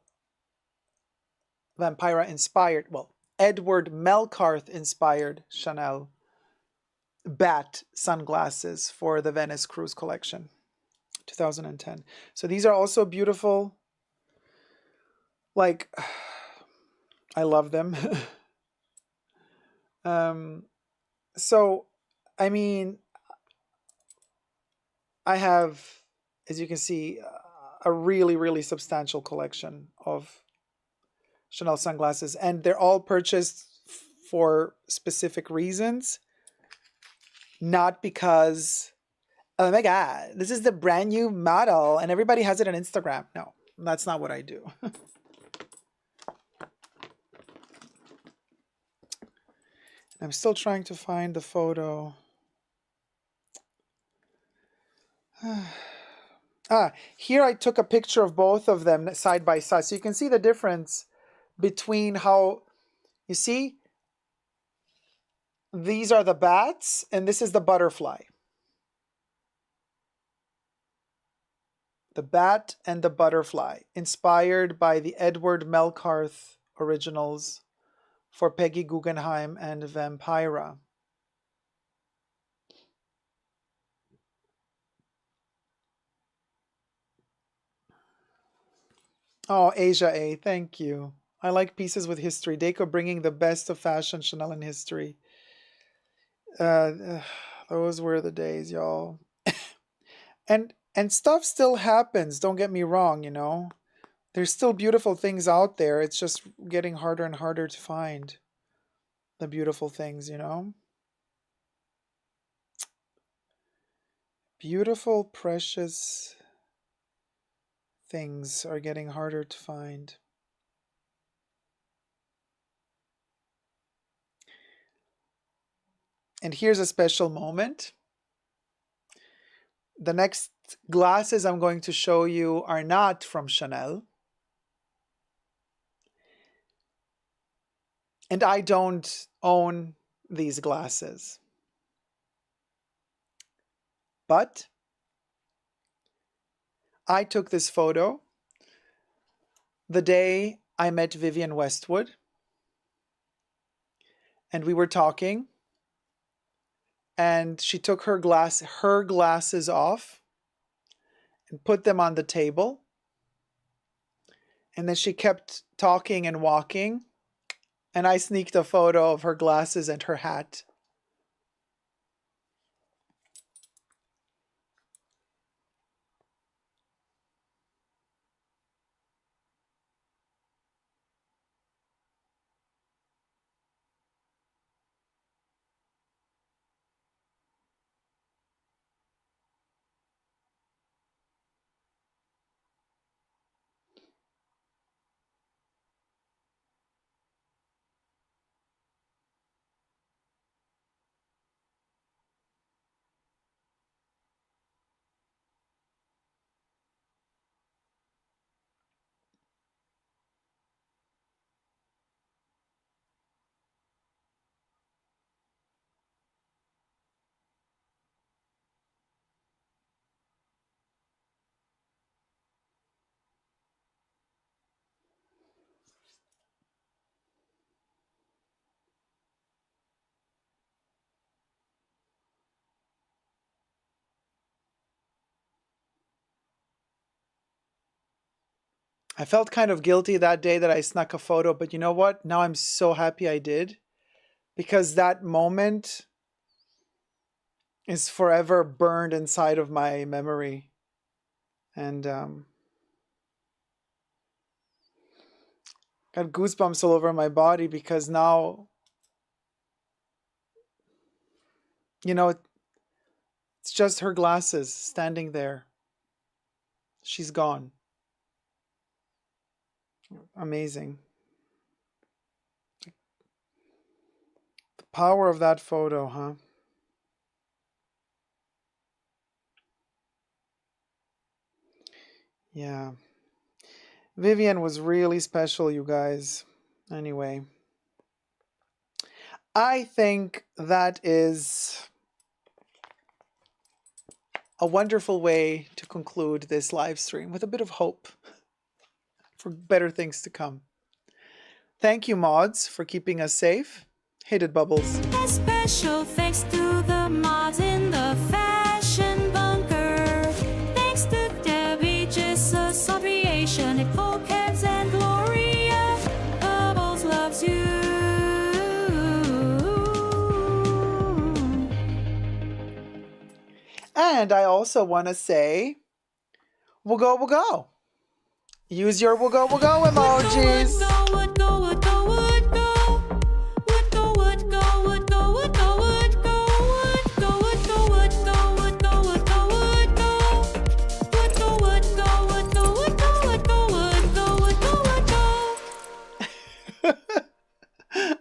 Vampira inspired, well, Edward Melcarth inspired Chanel bat sunglasses for the Venice Cruise Collection, 2010. So these are also beautiful. Like, I love them. So, I mean, I have, as you can see, a really, really substantial collection of Chanel sunglasses, and they're all purchased for specific reasons, not because, oh my God, this is the brand new model and everybody has it on Instagram. No, that's not what I do. I'm still trying to find the photo. Here I took a picture of both of them side by side. So you can see the difference between how, you see, these are the bats and this is the butterfly. The bat and the butterfly, inspired by the Edward Melcarth originals for Peggy Guggenheim and Vampira. Oh, Asia A, thank you. I like pieces with history. Dacob bringing the best of fashion, Chanel in history. Those were the days, y'all. And stuff still happens, don't get me wrong, you know. There's still beautiful things out there. It's just getting harder and harder to find the beautiful things, you know. Beautiful, precious things are getting harder to find. And here's a special moment. The next glasses I'm going to show you are not from Chanel. And I don't own these glasses. But I took this photo the day I met Vivienne Westwood. And we were talking. And she took her glasses off and put them on the table. And then she kept talking and walking. And I sneaked a photo of her glasses and her hat. I felt kind of guilty that day that I snuck a photo, but you know what? Now I'm so happy I did, because that moment is forever burned inside of my memory. And got goosebumps all over my body, because now, you know, it's just her glasses standing there. She's gone. Amazing. The power of that photo, huh? Yeah. Vivienne was really special, you guys. Anyway, I think that is a wonderful way to conclude this live stream with a bit of hope for better things to come. Thank you, mods, for keeping us safe. Hated Bubbles. A special thanks to the mods in the fashion bunker. Thanks to Debbie, Jesus, Aspirational, Coquettes, and Gloria. Bubbles loves you. And I also want to say, we'll go, we'll go. Use your we'll go emojis.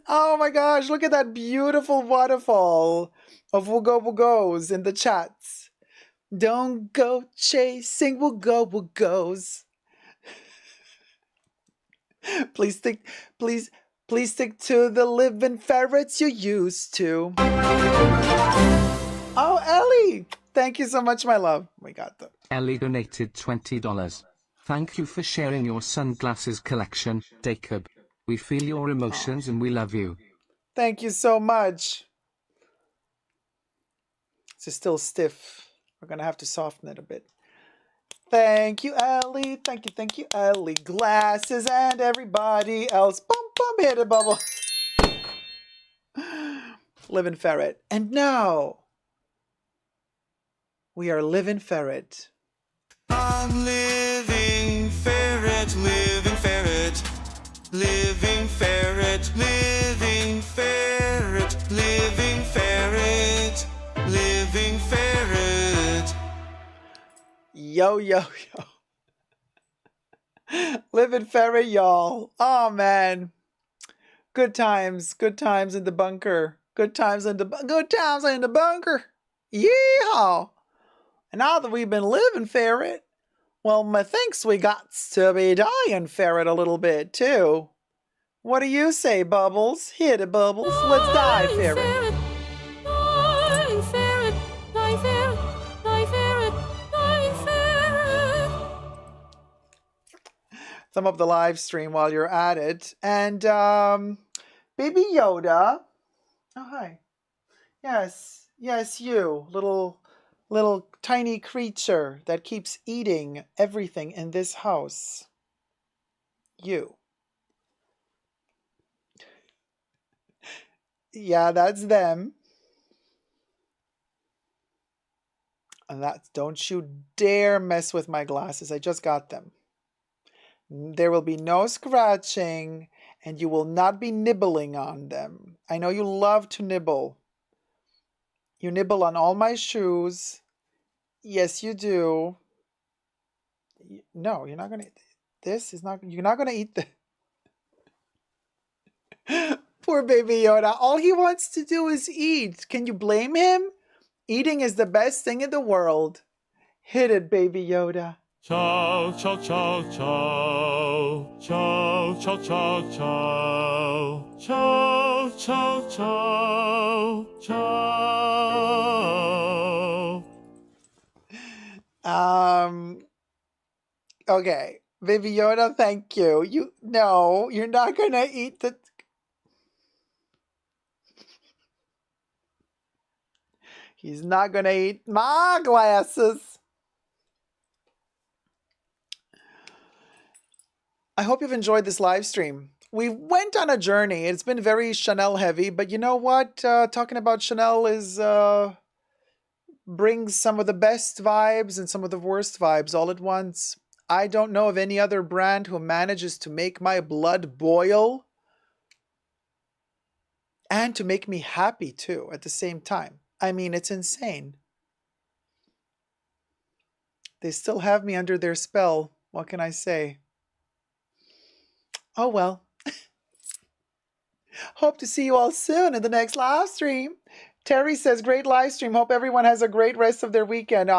Oh my gosh, look at that beautiful waterfall of Woogo Woogos in the chats. Don't go chasing, we'll go, we'll goes. Please stick, please, please stick to the living ferrets you used to. Oh, Ellie, thank you so much, my love. We got them. Ellie donated $20. Thank you for sharing your sunglasses collection, Dacob. We feel your emotions and we love you. Thank you so much. It's still stiff. We're going to have to soften it a bit. Thank you, Ellie. Thank you, Ellie. Glasses and everybody else. Bum, bum, hit a bubble. Living ferret. And now, we are living ferret. I'm living ferret, living ferret, living ferret, living ferret, living ferret, living ferret. Yo, yo, yo. Living ferret, y'all. Oh, man. Good times in the bunker. Good times in the bunker. Yeehaw. And now that we've been living ferret, well, methinks we got to be dying ferret a little bit, too. What do you say, Bubbles? Hit it, Bubbles. Let's die, ferret. Die, ferret, die, ferret, die, ferret, die, ferret. Thumb up the live stream while you're at it. And, Baby Yoda. Oh, hi. Yes, you, little tiny creature that keeps eating everything in this house. You. Yeah, that's them. And that's, don't you dare mess with my glasses. I just got them. There will be no scratching, and you will not be nibbling on them. I know you love to nibble. You nibble on all my shoes. Yes, you do. No, you're not going to eat this. You're not going to eat the... Poor Baby Yoda. All he wants to do is eat. Can you blame him? Eating is the best thing in the world. Hit it, Baby Yoda. Ciao, ciao, ciao, ciao. Ciao, ciao, ciao, ciao. Ciao, ciao, ciao. Ciao. Okay. Baby Yoda, thank you. You're not gonna eat the... He's not gonna eat my glasses. I hope you've enjoyed this live stream. We went on a journey. It's been very Chanel heavy, but you know what? Talking about Chanel is brings some of the best vibes and some of the worst vibes all at once. I don't know of any other brand who manages to make my blood boil and to make me happy too at the same time. I mean, it's insane. They still have me under their spell. What can I say? Oh well. Hope to see you all soon in the next live stream. Terry says, great live stream. Hope everyone has a great rest of their weekend.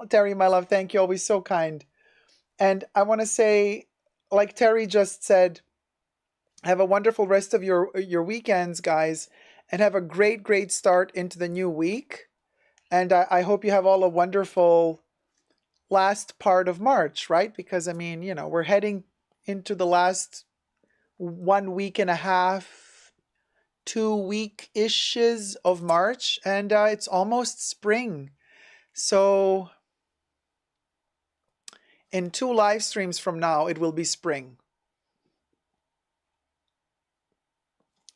Terry, my love, thank you. Always so kind. And I want to say, like Terry just said, have a wonderful rest of your weekends, guys. And have a great, great start into the new week. And I hope you have all a wonderful last part of March, right? Because, I mean, you know, we're heading into the last 1 week and a half, 2 week-ishes of March, and it's almost spring. So in 2 live streams from now, it will be spring.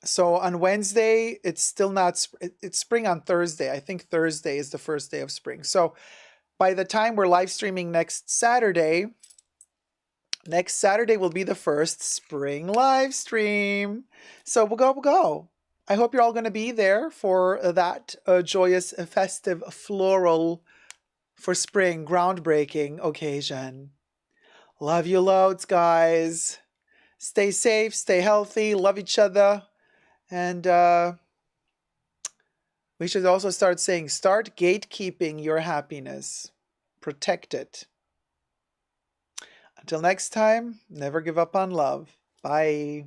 So on Wednesday, it's still not, it's spring on Thursday. I think Thursday is the first day of spring. So by the time we're live streaming next Saturday will be the first spring live stream. So we'll go. I hope you're all going to be there for that joyous, festive, floral for spring, groundbreaking occasion. Love you loads, guys. Stay safe, stay healthy, love each other. And we should also start gatekeeping your happiness. protect it. Until next time, never give up on love. Bye.